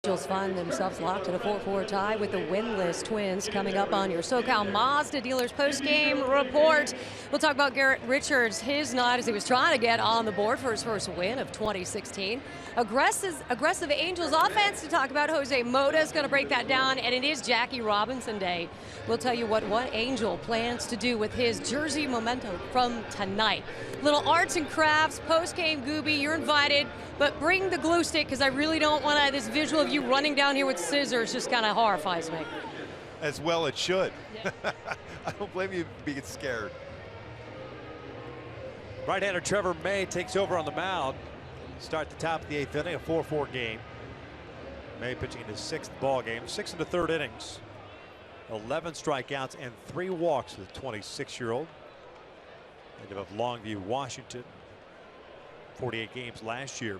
Angels find themselves locked in a 4-4 tie with the winless Twins. Coming up on your SoCal Mazda dealers post-game report. We'll talk about Garrett Richards, his night as he was trying to get on the board for his first win of 2016. Aggressive Angels offense to talk about. Jose Mota is going to break that down, and it is Jackie Robinson Day. We'll tell you what Angel plans to do with his jersey memento from tonight. Little arts and crafts, post-game Gooby, you're invited, but bring the glue stick because I really don't want this visual of you running down here with scissors. Just kind of horrifies me. As well it should. Yeah. I don't blame you for being scared. Right-hander Trevor May takes over on the mound. Start the top of the 8th inning, a 4-4 game. May pitching in his 6th ball game, 6 in the 3rd innings. 11 strikeouts and 3 walks for the 26-year-old. Native of Longview, Washington. 48 games last year.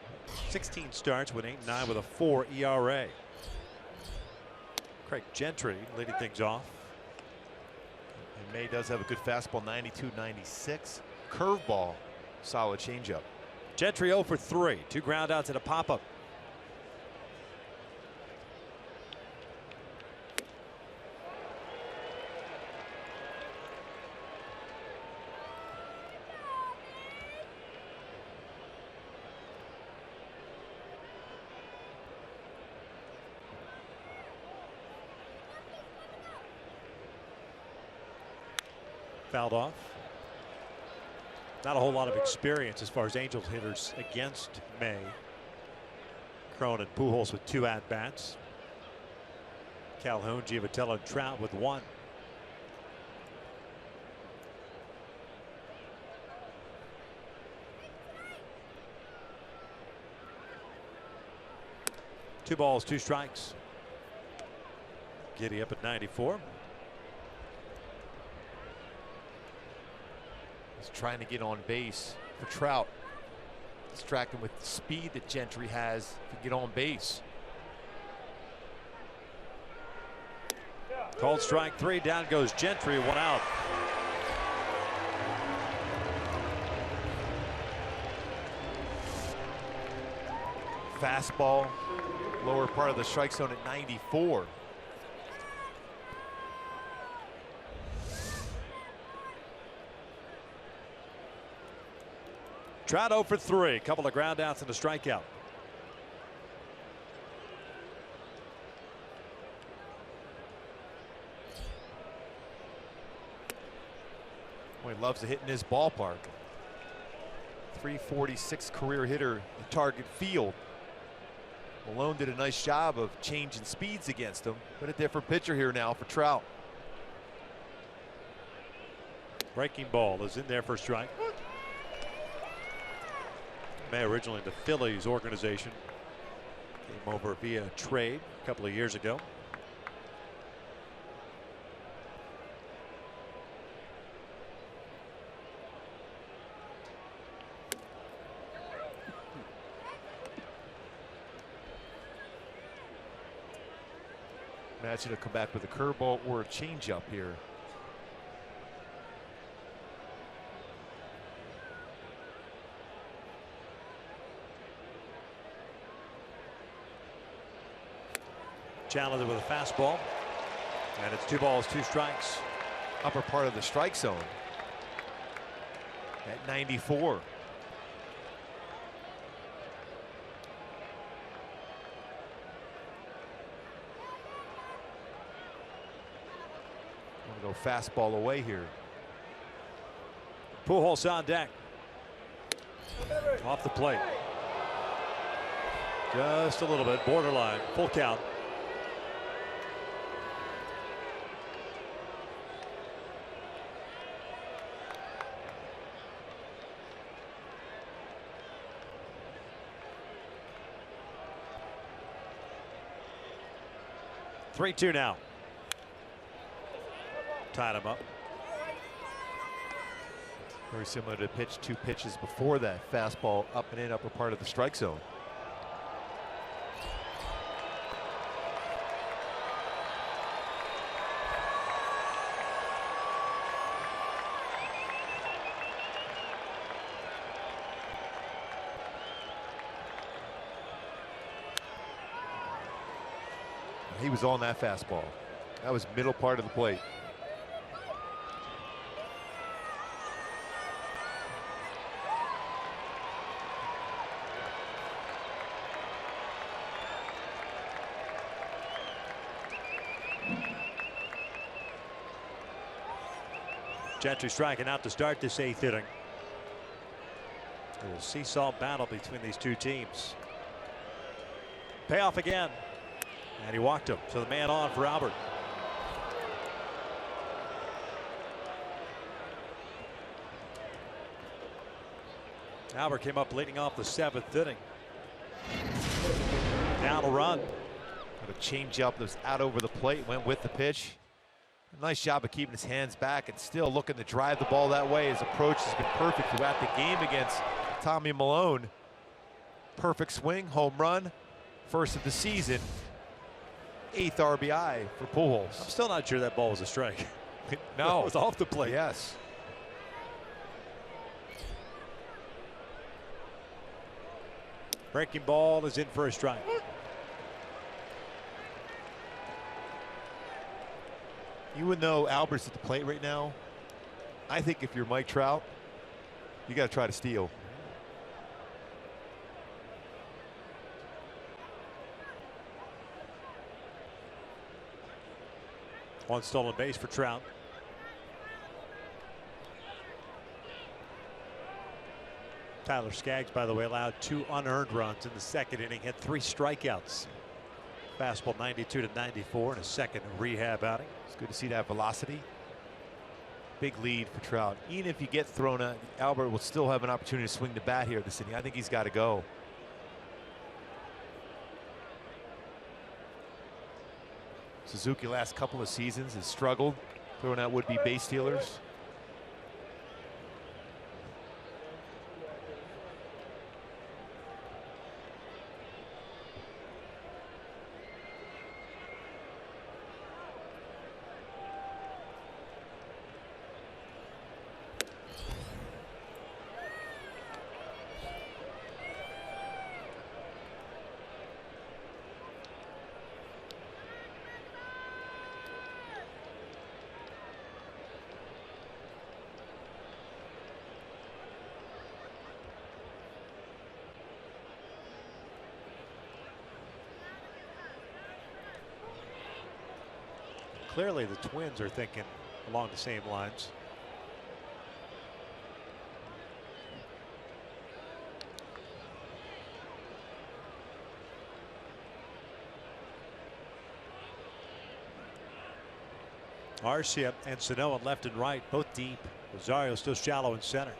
16 starts with 8-9 with a 4 ERA. Craig Gentry leading things off. And May does have a good fastball, 92-96. Curveball, solid changeup. Gentry 0 for 3. 2 groundouts and a pop-up. Fouled off. Not a whole lot of experience as far as Angels hitters against May. Cronin, Pujols with 2 at-bats. Calhoun, Giavatello, and Trout with 1. Two balls, 2 strikes. Giddy up at 94. He's trying to get on base for Trout. Distract him with the speed that Gentry has to get on base. Called strike 3. Down goes Gentry. 1 out. Fastball, lower part of the strike zone at 94. Trout 0 for 3. Couple of ground outs and a strikeout. Boy, he loves to hit in his ballpark. 346 career hitter in Target Field. Malone did a nice job of changing speeds against him, but a different pitcher here now for Trout. Breaking ball is in there for a strike. May originally the Phillies organization. Came over via trade a couple of years ago. Imagine to come back with a curveball or a changeup here. Challenger with a fastball. And it's 2 balls, 2 strikes. Upper part of the strike zone at 94. Go fastball away here. Pujols on deck. Off the plate. Just a little bit, borderline. Full count. Three-two now. Tied him up. Very similar to pitch 2 pitches before that. Fastball up and in, upper part of the strike zone. He was on that fastball. That was middle part of the plate. Gentry striking out to start this 8th inning. A little seesaw battle between these 2 teams. Payoff again. And he walked him. So the man on for Albert. Albert came up leading off the 7th inning. Down a run. Got a changeup that was out over the plate, went with the pitch. A nice job of keeping his hands back and still looking to drive the ball that way. His approach has been perfect throughout the game against Tommy Malone. Perfect swing, home run, first of the season. 8th RBI for Pujols. I'm still not sure that ball was a strike. No. It was off the plate. Yes. Breaking ball is in for a strike. Even though Albert's at the plate right now, I think if you're Mike Trout, you got to try to steal. One stolen base for Trout. Tyler Skaggs, by the way, allowed 2 unearned runs in the second inning, had 3 strikeouts. Fastball 92 to 94 in a second rehab outing. It's good to see that velocity. Big lead for Trout. Even if you get thrown out, Albert will still have an opportunity to swing the bat here this inning. I think he's got to go. Suzuki last couple of seasons has struggled throwing out would-be base stealers. Clearly, the Twins are thinking along the same lines. Arcia and Sano left and right, both deep. Rosario still shallow in center.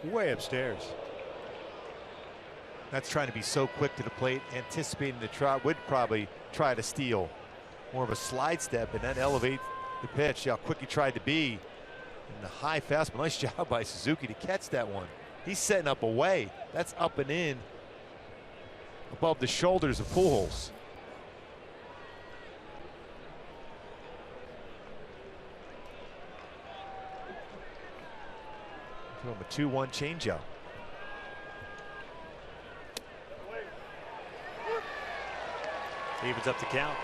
Way upstairs. That's trying to be so quick to the plate, anticipating the Trout would probably try to steal. More of a slide step and then elevate the pitch. How quick he tried to be. And the high fastball. Nice job by Suzuki to catch that one. He's setting up away. That's up and in above the shoulders of Pujols. Throw him a 2-1 changeup. Evens up the count.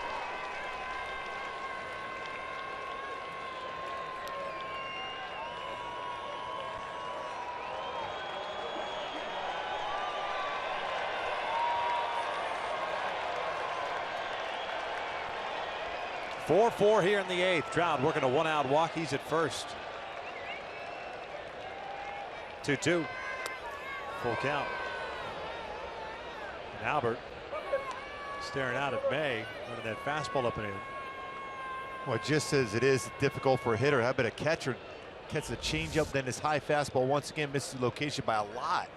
Four here in the 8th. Trout working a 1-out walk. He's at first. 2-2. Full count. And Albert staring out at May, running that fastball up and in. Well, just as it is difficult for a hitter, how about a catcher catch the changeup, then his high fastball once again misses the location by a lot.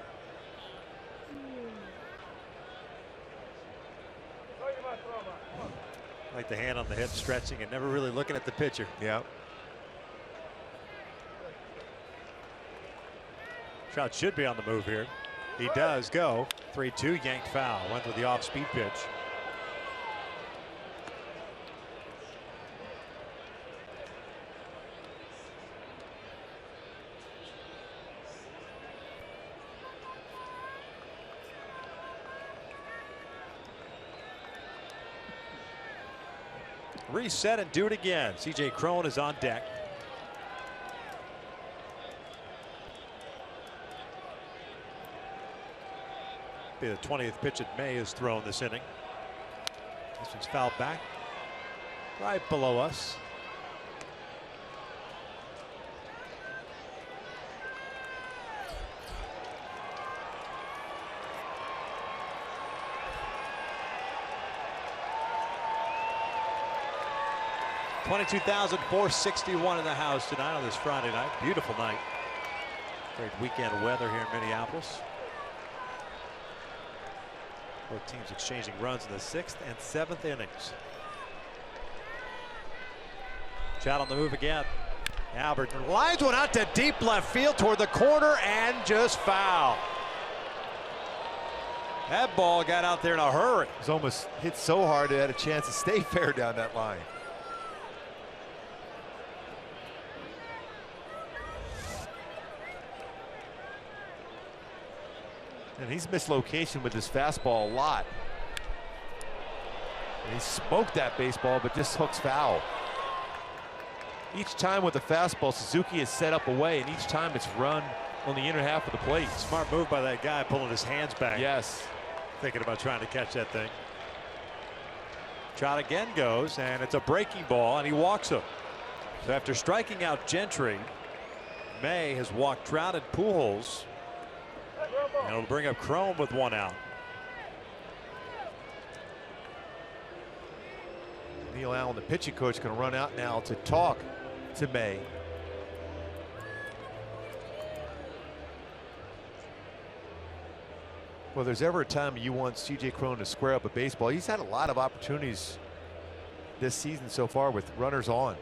Like the hand on the hip, stretching and never really looking at the pitcher. Yeah. Trout should be on the move here. He does go. 3-2, yanked foul. Went with the off-speed pitch. Reset and do it again. C.J. Cron is on deck. Be the 20th pitch that May has thrown this inning. This one's fouled back right below us. $22,461 in the house tonight on this Friday night. Beautiful night. Great weekend weather here in Minneapolis. Both teams exchanging runs in the 6th and 7th innings. Trout on the move again. Albert lines one out to deep left field toward the corner and just foul. That ball got out there in a hurry. It was almost hit so hard it had a chance to stay fair down that line. And he's missed location with his fastball a lot. And he smoked that baseball, but just hooks foul. Each time with the fastball, Suzuki is set up away, and each time it's run on the inner half of the plate. Smart move by that guy, pulling his hands back. Yes. Thinking about trying to catch that thing. Trout again goes, and it's a breaking ball, and he walks him. So after striking out Gentry, May has walked Trout and Pujols. And it'll bring up Chrome with 1 out. Neil Allen, the pitching coach, going to run out now to talk to May. Well, there's ever a time you want C.J. Cron to square up a baseball. He's had a lot of opportunities this season so far with runners on.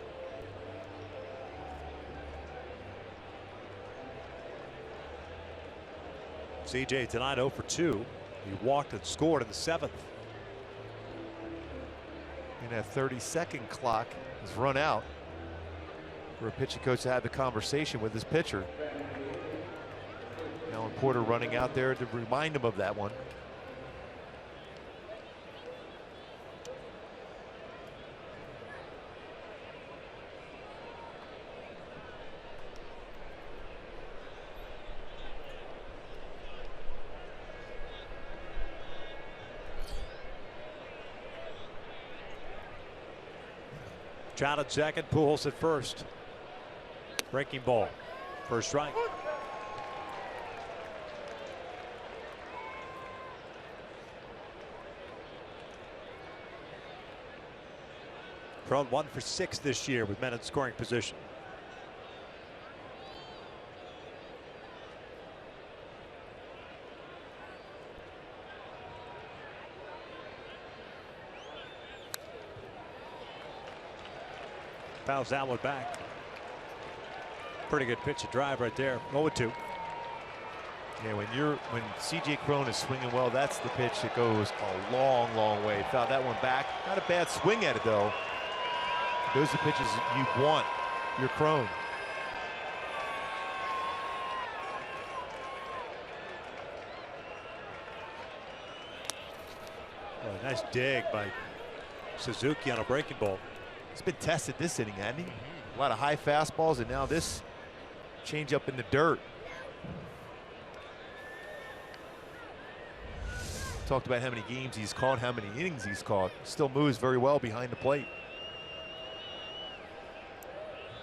C.J. tonight 0 for 2. He walked and scored in the 7th. And that 30-second clock is run out for a pitching coach to have the conversation with his pitcher. Now Porter running out there to remind him of that one. Trout at second, Pujols at first. Breaking ball. First strike. Cron 1 for 6 this year with men in scoring position. Fouls that one back. Pretty good pitch, a drive right there. 0-2. Yeah, when C.J. Cron is swinging well, that's the pitch that goes a long, long way. Fouled that one back. Not a bad swing at it though. Those are the pitches you want your Cron. Oh, nice dig by Suzuki on a breaking ball. He's been tested this inning, hasn't he? A lot of high fastballs, and now this change up in the dirt. Talked about how many games he's caught, how many innings he's caught. Still moves very well behind the plate.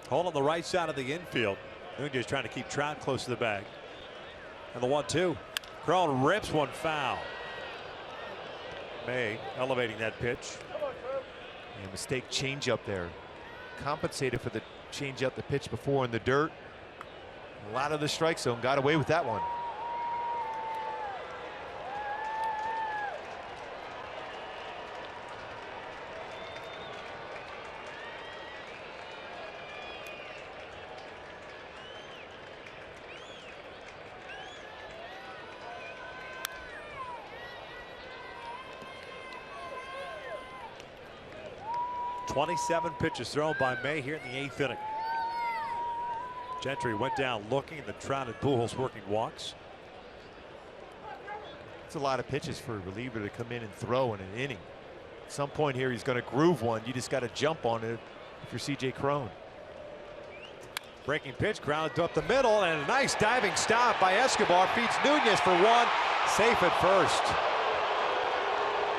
Hole on the right side of the infield. Nunez trying to keep Trout close to the bag. And the 1-2. Cron rips one foul. May elevating that pitch. And mistake change up there. Compensated for the change up the pitch before in the dirt. A lot of the strike zone, got away with that one. .27 pitches thrown by May here in the 8th inning. Gentry went down looking, the Trout and Pujols working walks. It's a lot of pitches for a reliever to come in and throw in an inning. At some point here, he's going to groove one. You just got to jump on it if you're C.J. Cron. Breaking pitch, grounded up the middle, and a nice diving stop by Escobar. Feeds Nunez for one. Safe at first.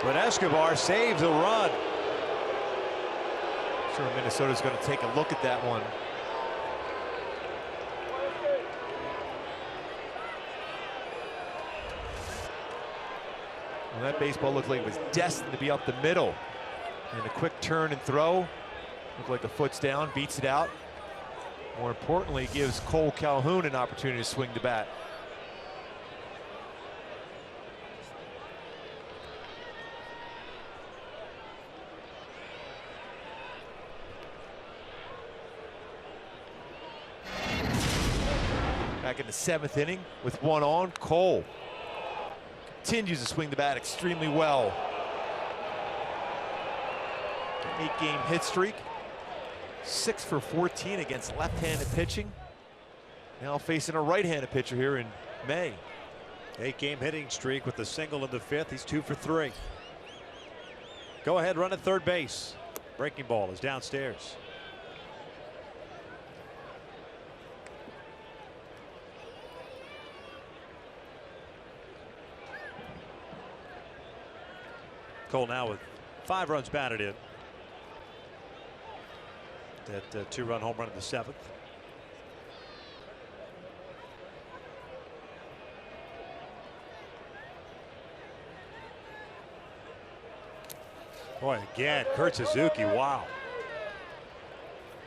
But Escobar saves a run. Sure, Minnesota's going to take a look at that one. Well, that baseball looked like it was destined to be up the middle. And a quick turn and throw. Looked like the foot's down, beats it out. More importantly, gives Cole Calhoun an opportunity to swing the bat. Back in the 7th inning with one on, Cole continues to swing the bat extremely well. 8-game hit streak, 6 for 14 against left-handed pitching. Now facing a right-handed pitcher here in May. 8-game hitting streak with the single in the 5th. He's 2 for 3. Go ahead, run at third base. Breaking ball is downstairs. Cole now with 5 runs batted in. That 2-run home run in the 7th. Boy, again, Kurt Suzuki, wow.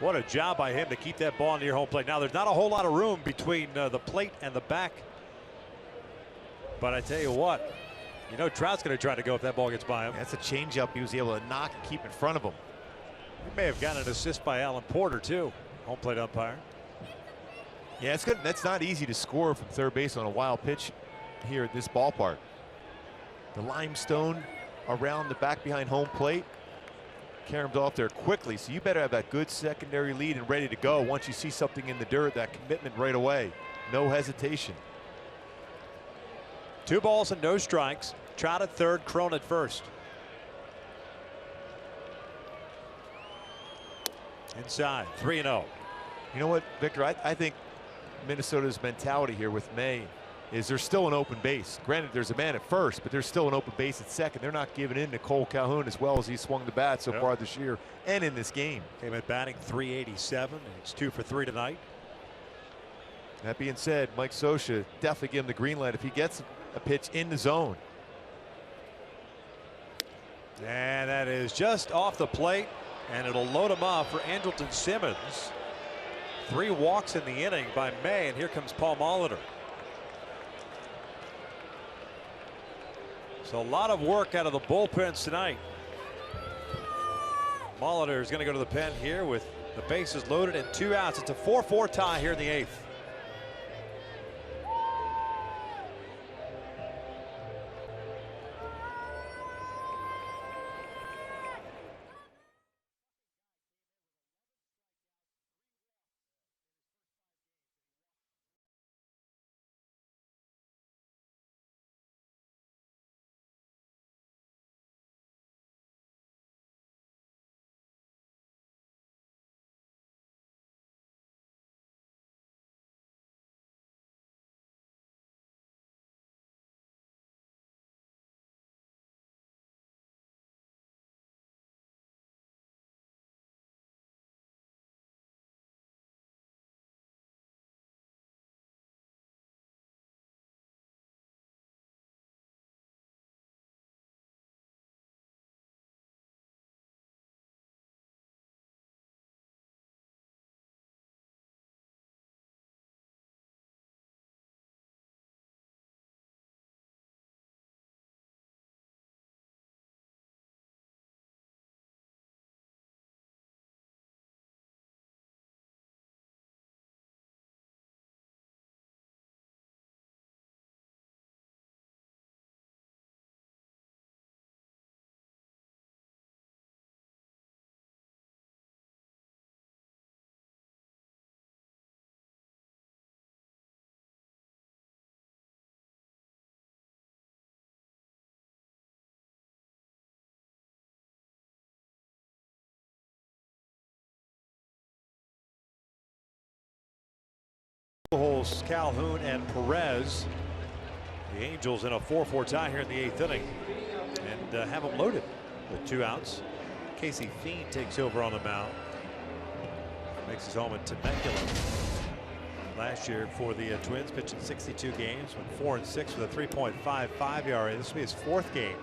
What a job by him to keep that ball near home plate. Now, there's not a whole lot of room between the plate and the back. But I tell you what, you know Trout's going to try to go if that ball gets by him. That's a changeup he was able to knock and keep in front of him. He may have gotten an assist by Alan Porter, too, home plate umpire. Yeah, it's good. That's not easy to score from third base on a wild pitch here at this ballpark. The limestone around the back behind home plate. Caromed off there quickly, so you better have that good secondary lead and ready to go once you see something in the dirt, that commitment right away. No hesitation. 2 balls and no strikes. Trout at third, Cron at first. Inside, 3-0. You know what, Victor? I think Minnesota's mentality here with May is there's still an open base. Granted, there's a man at first, but there's still an open base at second. They're not giving in to Cole Calhoun as well as he swung the bat so far this year and in this game. Came in batting .387, and it's 2 for 3 tonight. That being said, Mike Scioscia definitely give him the green light if he gets a pitch in the zone. And that is just off the plate, and it'll load him off for Andrelton Simmons. 3 walks in the inning by May, and here comes Paul Molitor. So a lot of work out of the bullpens tonight. Molitor is going to go to the pen here with the bases loaded and 2 outs. It's a 4-4 tie here in the 8th. Pujols, Calhoun, and Perez. The Angels in a 4-4 tie here in the 8th inning, and have them loaded with 2 outs. Casey Fiend takes over on the mound. Makes his home in Temecula. Last year for the Twins, pitching 62 games, went 4-6 with a 3.55 ERA. This will be his 4th game.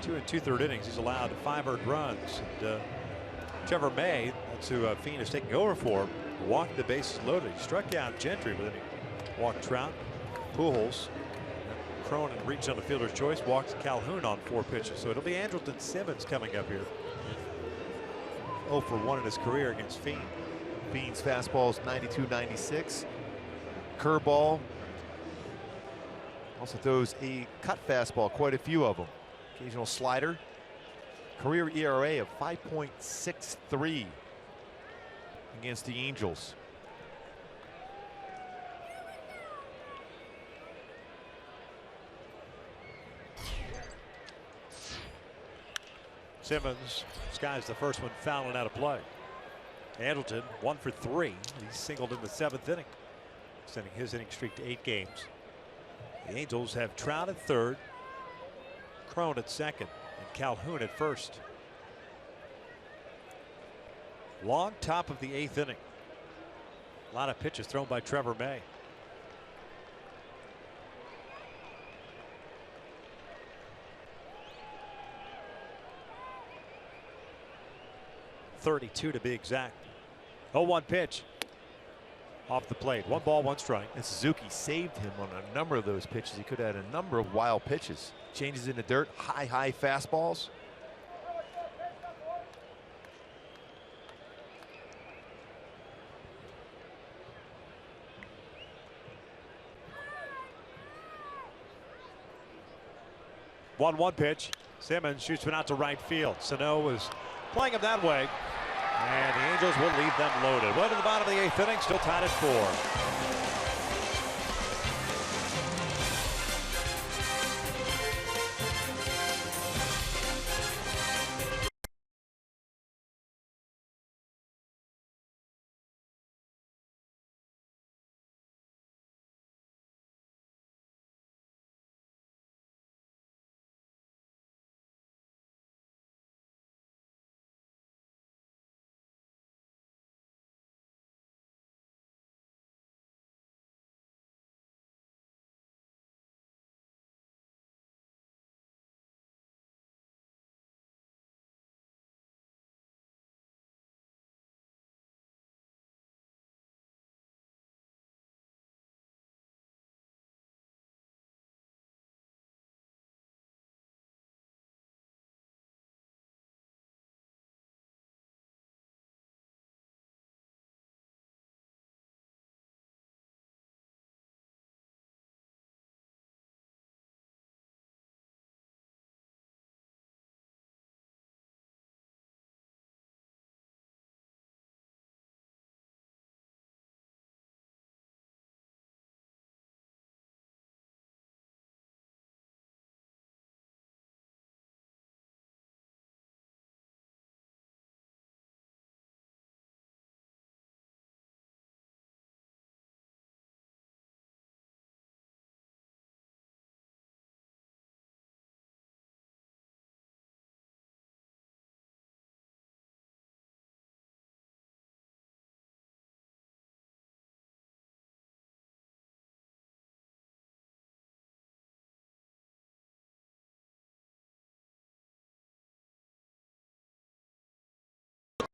2 2/3 innings. He's allowed 5 earned runs. And, Trevor May, that's who Fiend is taking over for, walked the bases loaded. He struck out Gentry, but then he walked Trout, Pujols, Cronin reached on the fielder's choice, walked Calhoun on 4 pitches. So it'll be Andrelton Simmons coming up here. 0 for 1 in his career against Fiend. Fiend's fastball is 92-96. Curveball. Also throws a cut fastball, quite a few of them. Occasional slider. Career ERA of 5.63 against the Angels. Simmons skies the first one, fouling out of play. Andrelton 1 for 3. He singled in the 7th inning, extending his inning streak to 8 games. The Angels have Trout at third, Cron at second, and Calhoun at first. Long top of the 8th inning. A lot of pitches thrown by Trevor May. 132 to be exact. 0-1 pitch. Off the plate. 1 ball, 1 strike. And Suzuki saved him on a number of those pitches. He could have had a number of wild pitches. Changes in the dirt, high fastballs. One pitch. Simmons shoots one out to right field. Sano was playing him that way. And the Angels will leave them loaded. Well, to the bottom of the 8th inning, still tied at 4.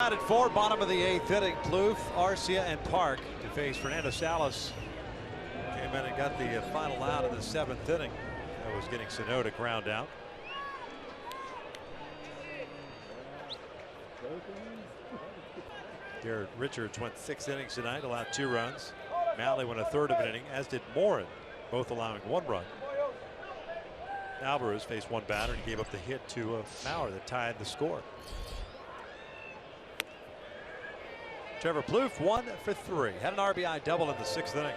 At 4, bottom of the 8th inning, Plouffe, Arcia, and Park to face Fernando Salas. Came in and got the final out of the 7th inning. That was getting Sano to ground out. Garrett Richards went 6 innings tonight, allowed 2 runs. Malley went a third of an inning, as did Morin, both allowing 1 run. Alvarez faced 1 batter and gave up the hit to Maurer that tied the score. Trevor Plouffe 1 for 3. Had an RBI double in the 6th inning.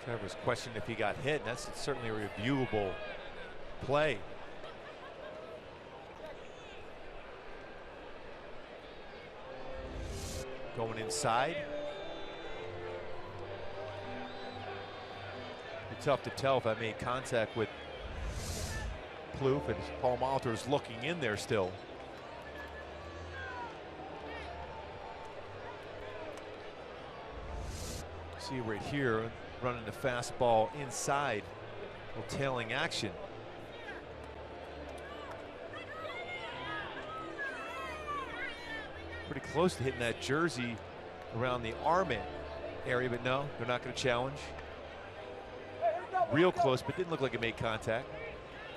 Trevor's questioned if he got hit, and that's certainly a reviewable play. Going inside. It's tough to tell if I made contact with Plouffe, and Paul Molitor is looking in there still. See right here, running the fastball inside, a little tailing action. Pretty close to hitting that jersey around the arm area, but no, they're not going to challenge. Real close, but didn't look like it made contact.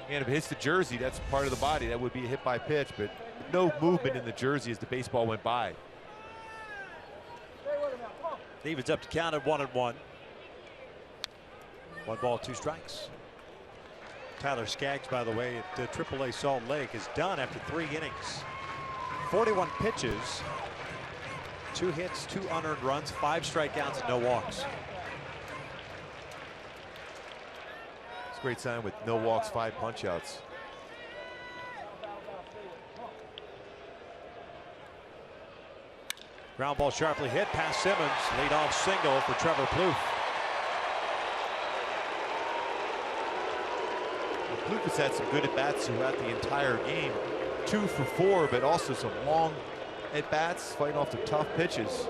And if it hits the jersey, that's part of the body. That would be a hit by pitch, but no movement in the jersey as the baseball went by. Evens up to count at 1-1. 1 ball, 2 strikes. Tyler Skaggs, by the way, at AAA Salt Lake is done after 3 innings. 41 pitches, 2 hits, 2 unearned runs, 5 strikeouts, and no walks. It's a great sign with no walks, 5 punchouts. Ground ball sharply hit past Simmons. Leadoff single for Trevor Plouffe. Plouffe has had some good at-bats throughout the entire game. 2 for 4, but also some long at-bats, fighting off the tough pitches.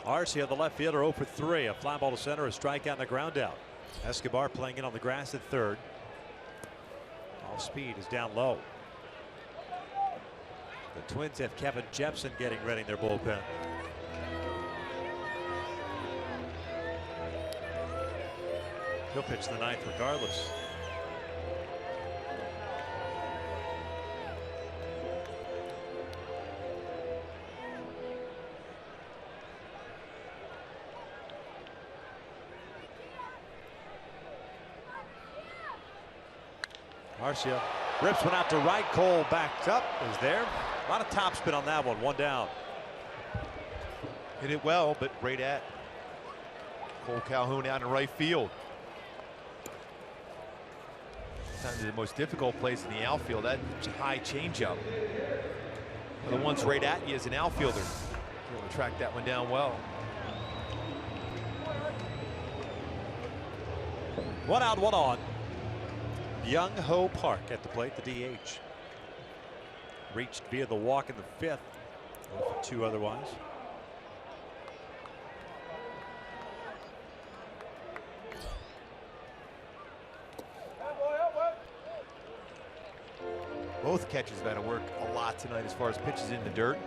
Arcia, the left fielder, 0 for 3. A fly ball to center, a strikeout, and a ground out. Escobar playing it on the grass at third. Off speed is down low. The Twins have Kevin Jepson getting ready in their bullpen. He'll pitch the ninth regardless. Arcia rips one out to right. Cole backed up. Is there. A lot of top spin on that one. 1 down. Hit it well, but right at Cole Calhoun out in right field. Sometimes the most difficult place in the outfield, that high changeup. The ones right at you as an outfielder. You'll track that one down well. 1 out, 1 on. Young Ho Park at the plate, the DH. Reached via the walk in the 5th. 0 for 2 otherwise. Both catches have had to work a lot tonight as far as pitches in the dirt.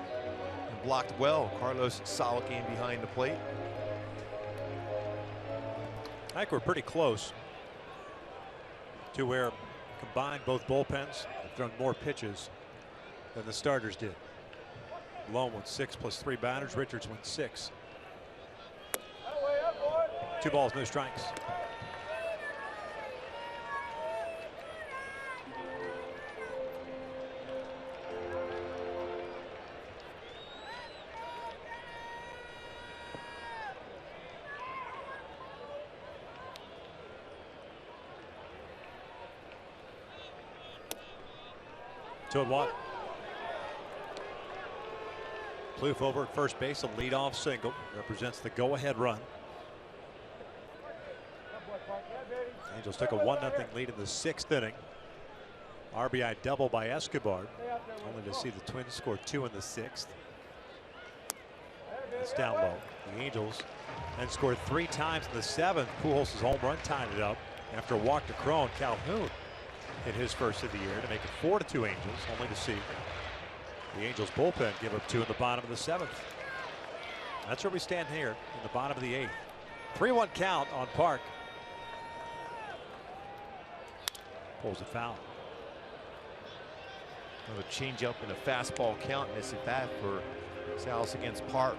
And blocked well. Carlos, solid game behind the plate. I think we're pretty close to where combined both bullpens have thrown more pitches than the starters did. Lone went 6 plus 3 batters. Richards went 6. 2 balls, no strikes. Two and 1. Plouffe over at first base, a leadoff single, represents the go-ahead run. Angels took a 1-0 lead in the 6th inning. RBI double by Escobar, only to see the Twins score 2 in the 6th. It's down low. The Angels then scored 3 times in the 7th. Pujols' home run tied it up after a walk to Cron. Calhoun hit his first of the year to make it 4-2 Angels, only to see the Angels bullpen give up 2 in the bottom of the 7th. That's where we stand here in the bottom of the 8th. 3-1 count on Park. Pulls it foul. Another changeup and a fastball count. Miss at bat for Salas against Park.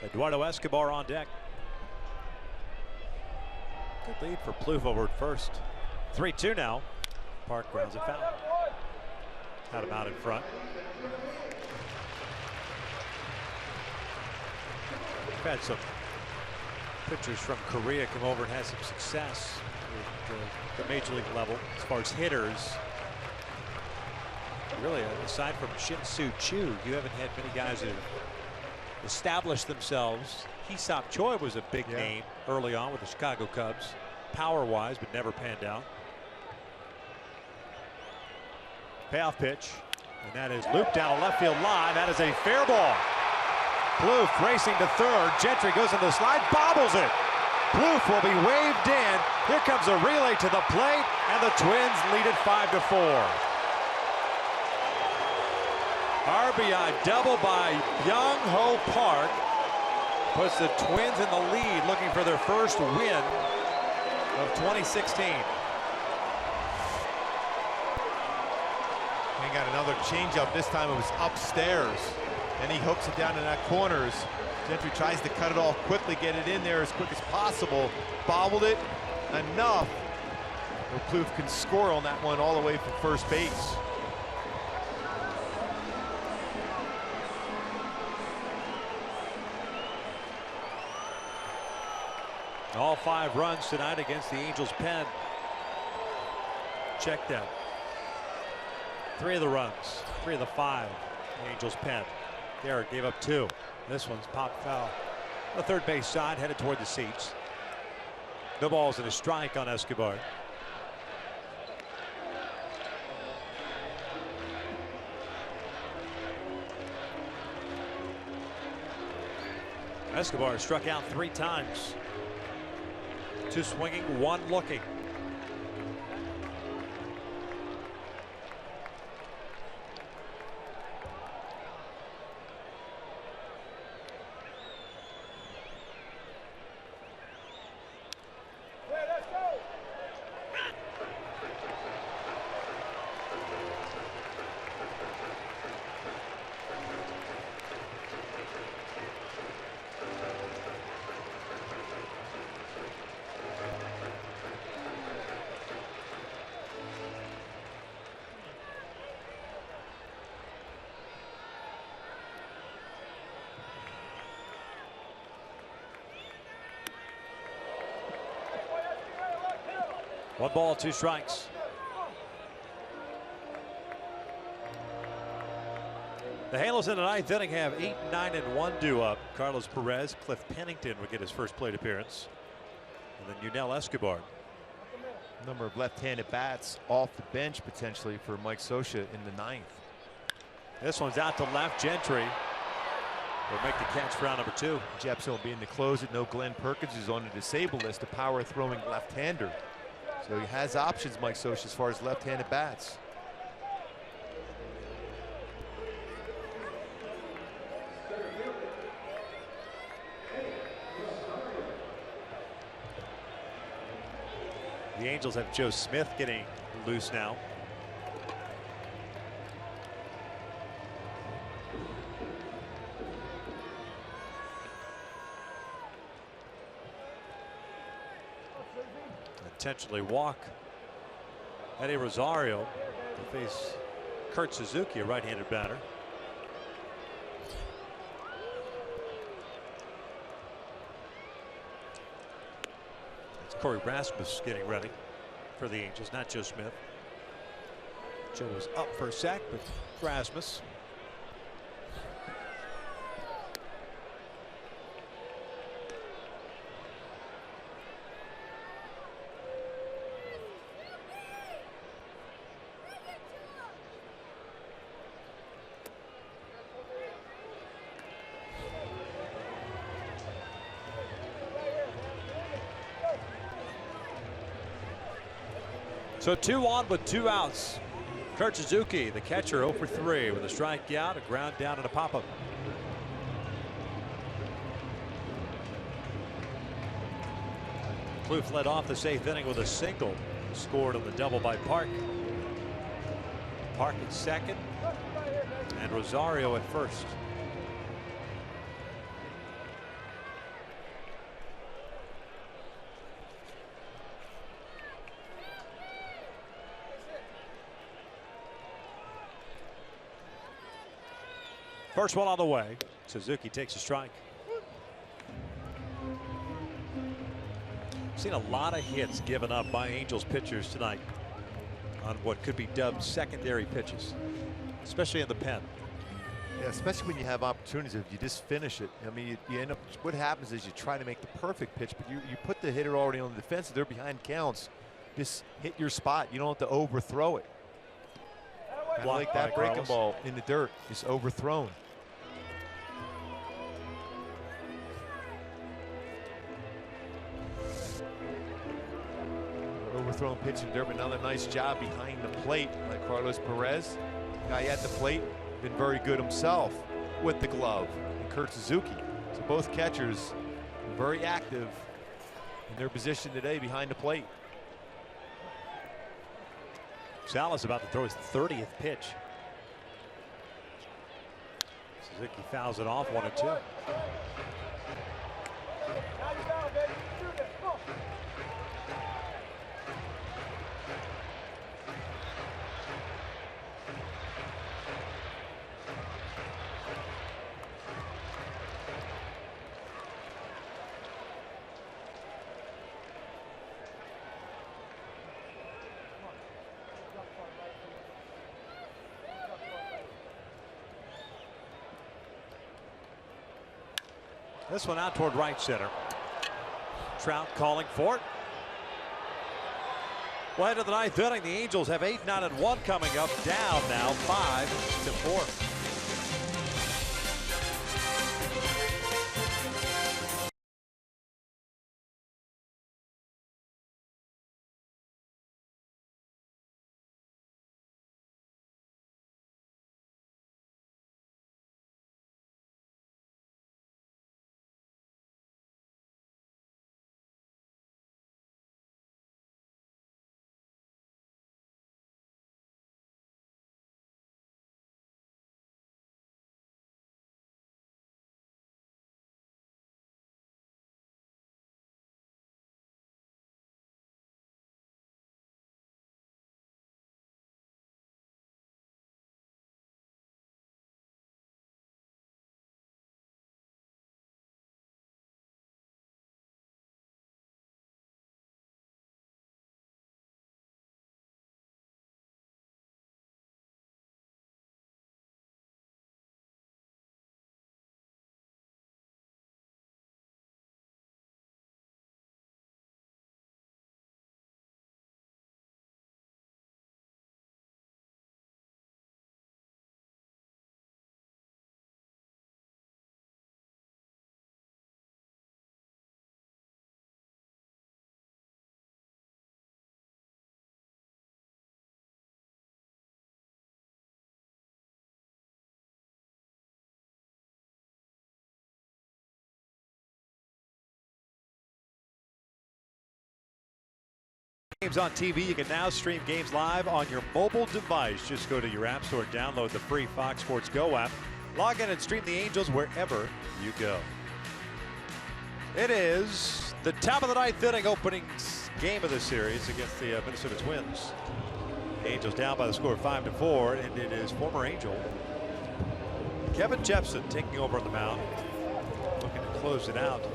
Eduardo Escobar on deck. Good lead for Plouffe over at first. 3-2 now. Park grounds it foul. Had him out in front. We've had some pitchers from Korea come over and have some success at the major league level as far as hitters. Really, aside from Shin-Soo Choo, you haven't had many guys that have established themselves. Hee-Seop Choi was a big name early on with the Chicago Cubs, power-wise, but never panned out. Payoff pitch, and that is looped down a left field line. That is a fair ball. Plouffe racing to third. Gentry goes in the slide, bobbles it. Plouffe will be waved in. Here comes a relay to the plate, and the Twins lead it 5-4. RBI double by Young Ho Park. Puts the Twins in the lead, looking for their first win of 2016. He got another changeup. This time it was upstairs. And he hooks it down in that corners. Gentry tries to cut it off quickly, get it in there as quick as possible. Bobbled it enough. Plouffe can score on that one all the way from first base. All 5 runs tonight against the Angels' pen. Check that. 3 of the runs, 3 of the 5. The Angels' pen. Garrett gave up 2. This one's popped foul. The third base side headed toward the seats. No balls and a strike on Escobar. Escobar struck out 3 times. 2 swinging, 1 looking. One ball, 2 strikes. The Halos in the 9th inning have 8, 9, and 1 due up. Carlos Perez, Cliff Pennington would get his first plate appearance. And then Yunel Escobar. Number of left-handed bats off the bench potentially for Mike Scioscia in the 9th. This one's out to left. Gentry will make the catch for round number 2. Jepson will be in the close. No Glenn Perkins is on the disabled list, a power throwing left-hander. So he has options, Mike Scioscia, as far as left-handed bats. The Angels have Joe Smith getting loose now. Intentionally walk Eddie Rosario to face Kurt Suzuki, a right-handed batter. It's Corey Rasmus getting ready for the Angels, not Joe Smith. Joe was up for a sack, but Rasmus. So 2 on with 2 outs. Kurt Suzuki, the catcher, 0 for 3 with a strikeout, a ground down, and a pop-up. Plouffe led off the 8th inning with a single, scored on the double by Park. Park at second, and Rosario at first. First one on the way. Suzuki takes a strike. Seen a lot of hits given up by Angels pitchers tonight on what could be dubbed secondary pitches, especially in the pen. Yeah, especially when you have opportunities, if you just finish it. I mean, you end up, what happens is you try to make the perfect pitch, but you put the hitter already on the defense, they're behind counts. Just hit your spot. You don't have to overthrow it. Kind of like that breaking ball in the dirt is overthrown. Overthrown pitch in dirt, but another nice job behind the plate by Carlos Perez. Guy at the plate, been very good himself with the glove. And Kurt Suzuki. So So both catchers very active in their position today behind the plate. Salas about to throw his 30th pitch. Suzuki fouls it off, 1-2. This one out toward right center. Trout calling for it. Well, into the ninth inning, the Angels have 8, 9, and 1 coming up. Down now 5-4. Games on TV. You can now stream games live on your mobile device. Just go to your app store, download the free Fox Sports Go app, log in and stream the Angels wherever you go. It is the top of the ninth inning opening game of the series against the Minnesota Twins. The Angels down by the score of 5-4, and it is former Angel Kevin Jepson taking over on the mound, looking to close it out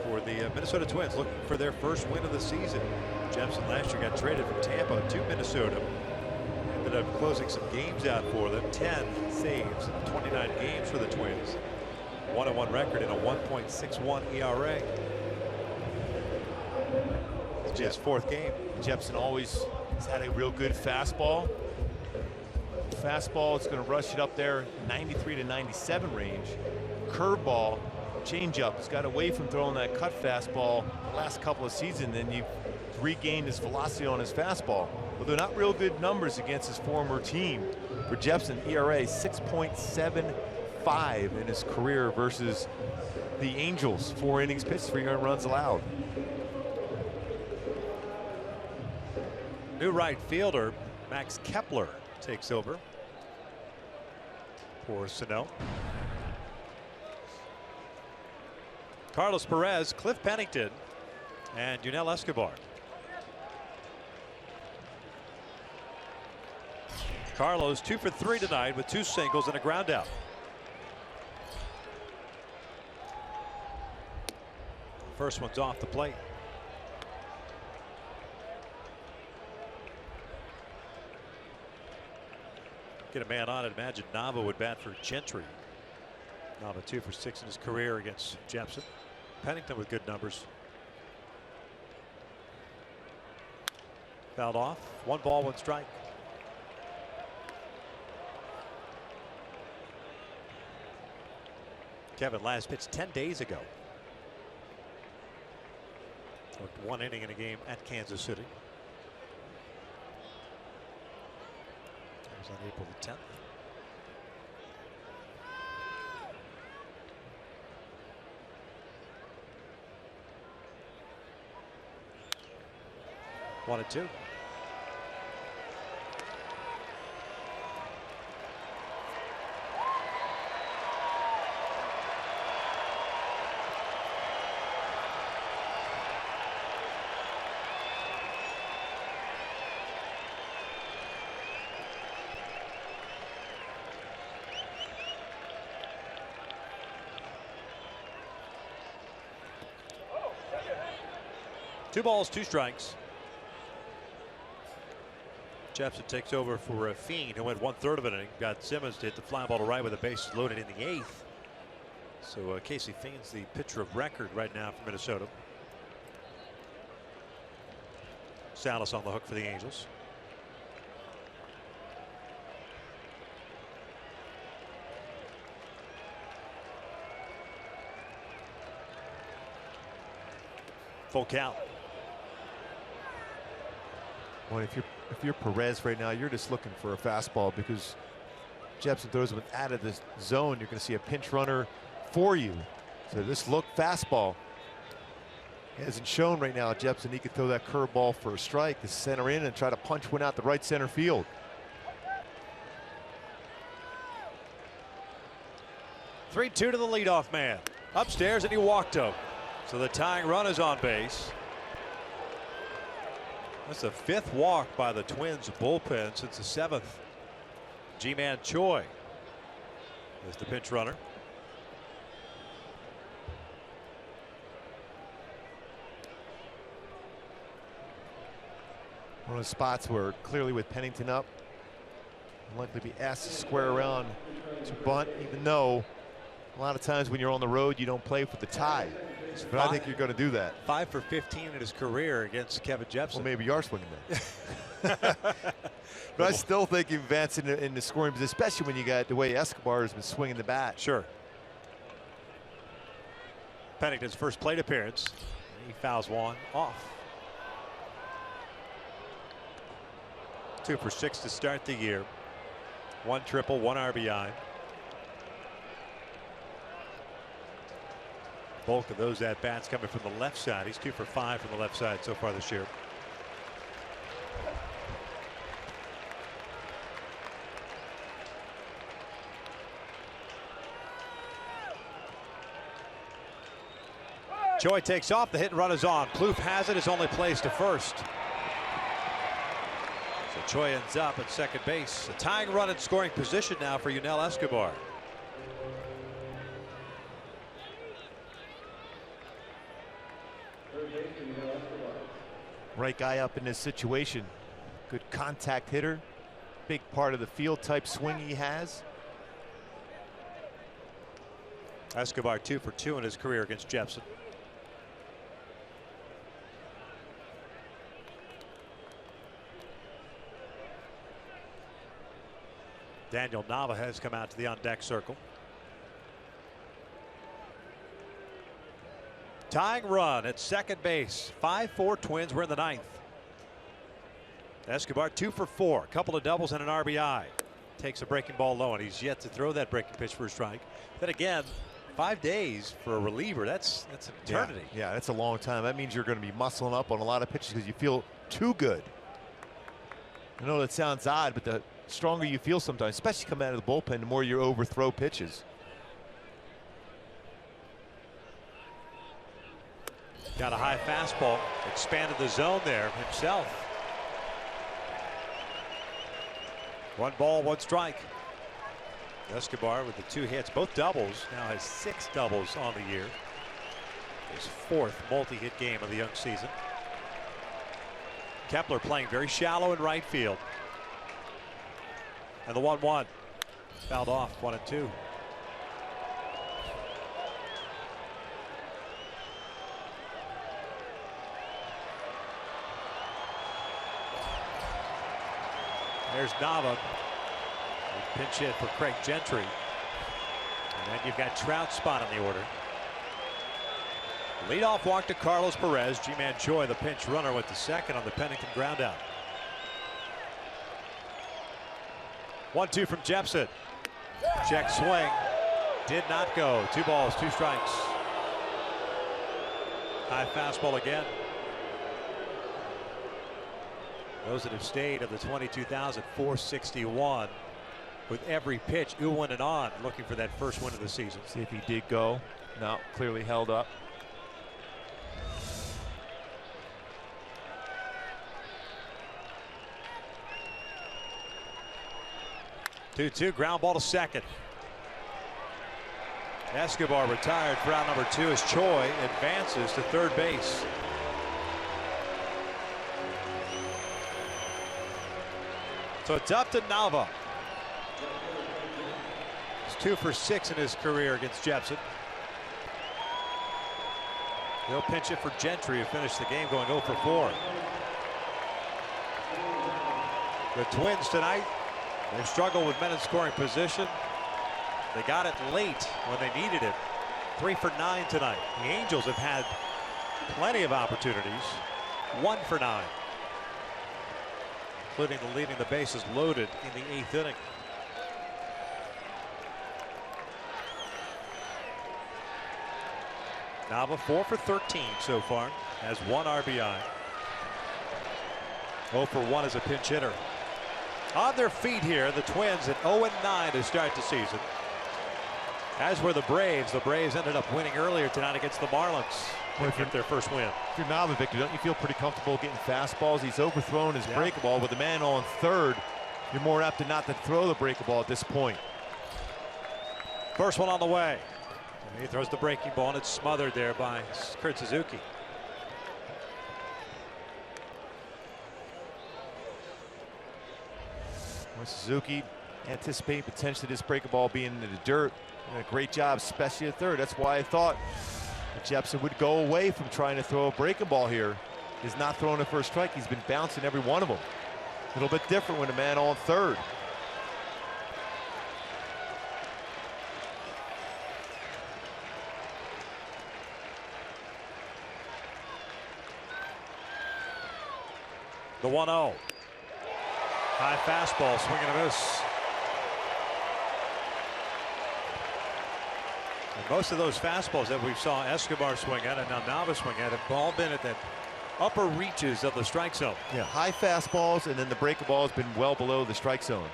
for the Minnesota Twins, looking for their first win of the season. Jepson last year got traded from Tampa to Minnesota. Ended up closing some games out for them. 10 saves in 29 games for the Twins. 1-1 record and a 1.61 ERA. It's his fourth game. Jepson always has had a real good fastball. Fastball, it's going to rush it up there, 93 to 97 range. Curveball, changeup. He's got away from throwing that cut fastball the last couple of seasons, and you've regained his velocity on his fastball. But they're not real good numbers against his former team. For Jepson, ERA 6.75 in his career versus the Angels. 4 innings pitched, 3 earned runs allowed. New right fielder Max Kepler takes over for Sano. Carlos Perez, Cliff Pennington, and Yunel Escobar. Carlos 2 for 3 tonight with 2 singles and a ground out. First one's off the plate. Get a man on it. Imagine Nava would bat for Gentry. Nava 2 for 6 in his career against Jepson. Pennington with good numbers. Fouled off. 1 ball, 1 strike. Kevin last pitched 10 days ago. Worked 1 inning in a game at Kansas City. That was on April the 10th. 1-2. Two balls, two strikes. Jepsen takes over for Fiend, who went 1/3 of an inning. Got Simmons to hit the fly ball to right with the bases loaded in the 8th. So Casey Fiend's the pitcher of record right now for Minnesota. Salas on the hook for the Angels. Full count. Well, if you're Perez right now, you're just looking for a fastball because Jepsen throws him out of the zone. You're going to see a pinch runner for you. So this look fastball. He hasn't shown right now, Jepsen. He could throw that curveball for a strike to center in and try to punch one out the right center field. Three-two to the leadoff man. Upstairs, and he walked him. So the tying run is on base. That's the 5th walk by the Twins bullpen since the 7th. Ji-Man Choi is the pinch runner. One of the spots where clearly with Pennington up, likely be asked to square around to bunt, even though a lot of times when you're on the road you don't play for the tie. But I think you're going to do that. 5 for 15 in his career against Kevin Jepsen. Well, maybe you are swinging that. But I still think you advance in the scoring position, especially when you got the way Escobar has been swinging the bat. Sure. Pennington's first plate appearance. He fouls one off. 2 for 6 to start the year. 1 triple, 1 RBI. Bulk of those at bats coming from the left side. He's 2 for 5 from the left side so far this year. Choi takes off. The hit and run is on. Plouffe has it. His only place to first. So Choi ends up at second base. A tying run in scoring position now for Yunel Escobar. Right guy up in this situation. Good contact hitter. Big part of the field type swing he has. Escobar 2 for 2 in his career against Jepsen. Daniel Nava has come out to the on deck circle. Tying run at second base. 5-4 Twins. We're in the 9th. Escobar 2 for 4. A couple of doubles and an RBI. Takes a breaking ball low, and he's yet to throw that breaking pitch for a strike. Then again, 5 days for a reliever. That's an eternity. Yeah, that's a long time. That means you're going to be muscling up on a lot of pitches because you feel too good. I know that sounds odd, but the stronger you feel sometimes, especially coming out of the bullpen, the more you overthrow pitches. Got a high fastball. Expanded the zone there himself. 1 ball, 1 strike. Escobar with the 2 hits, both doubles, now has 6 doubles on the year. His 4th multi-hit game of the young season. Kepler playing very shallow in right field. And the 1-1 fouled off. 1-2. There's Nava. Pinch hit for Craig Gentry. And then you've got Trout spot on the order. Leadoff walk to Carlos Perez. Ji-Man Choi, the pinch runner, with the second on the Pennington ground out. 1-2 from Jepsen. Check swing. Did not go. 2 balls, 2 strikes. High fastball again. Those that have stayed of the 22,000, 461 with every pitch, oohing and on, looking for that first win of the season. See if he did go. No, clearly held up. 2-2, ground ball to second. Escobar retired for out number 2 as Choi advances to third base. So it's up to Nava. He's 2 for 6 in his career against Jepson. He'll pinch it for Gentry, who finished the game going 0 for 4. The Twins tonight, they've struggled with men in scoring position. They got it late when they needed it. 3 for 9 tonight. The Angels have had plenty of opportunities. 1 for 9. Including the leaving the bases loaded in the 8th inning. Nava 4 for 13 so far. Has 1 RBI. 0 for 1 as a pinch hitter. On their feet here, the Twins at 0-9 to start the season. As were the Braves. The Braves ended up winning earlier tonight against the Marlins. Well, Get their first win. If you're Nava, Victor, don't you feel pretty comfortable getting fastballs? He's overthrown his breaking ball with the man on third. You're more apt to not to throw the breaking ball at this point. First one on the way. He throws the breaking ball and it's smothered there by Kurt Suzuki. Well, Suzuki anticipating potentially this breaking ball being in the dirt. And a great job, especially at third. That's why I thought that Jepson would go away from trying to throw a breaking ball here. He's not throwing it for a strike. He's been bouncing every one of them. A little bit different when a man on third. The 1-0. High fastball, swing and a miss. And most of those fastballs that we saw Escobar swing at and now Nava swing at have all been at the upper reaches of the strike zone. Yeah, high fastballs, and then the breaking ball has been well below the strike zone.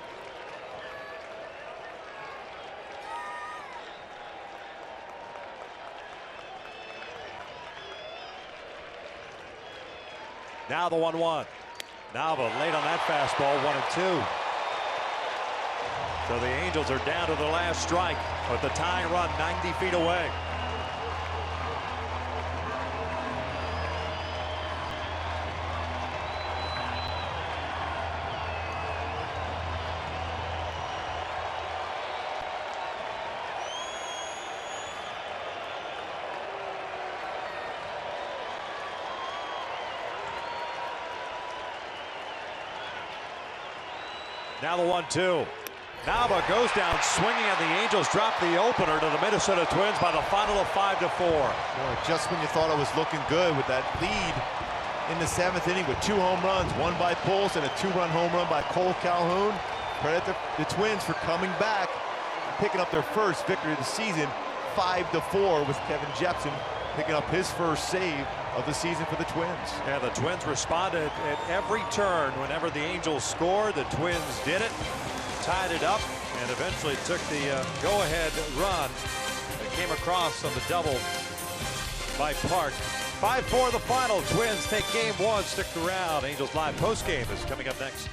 Now the 1-1. Nava late on that fastball, 1-2. So the Angels are down to the last strike with the tying run 90 feet away. Now the 1-2. Nava goes down swinging, and the Angels drop the opener to the Minnesota Twins by the final of 5-4. Boy, just when you thought it was looking good with that lead in the 7th inning with 2 home runs, one by Puls and a 2-run home run by Cole Calhoun. Credit the Twins for coming back, picking up their first victory of the season, 5-4, with Kevin Jepson picking up his first save of the season for the Twins. Yeah, the Twins responded at every turn. Whenever the Angels scored, the Twins did it, tied it up, and eventually took the go-ahead run that came across on the double by Park. 5-4 the final. Twins take game 1. Stick around. Angels Live postgame is coming up next.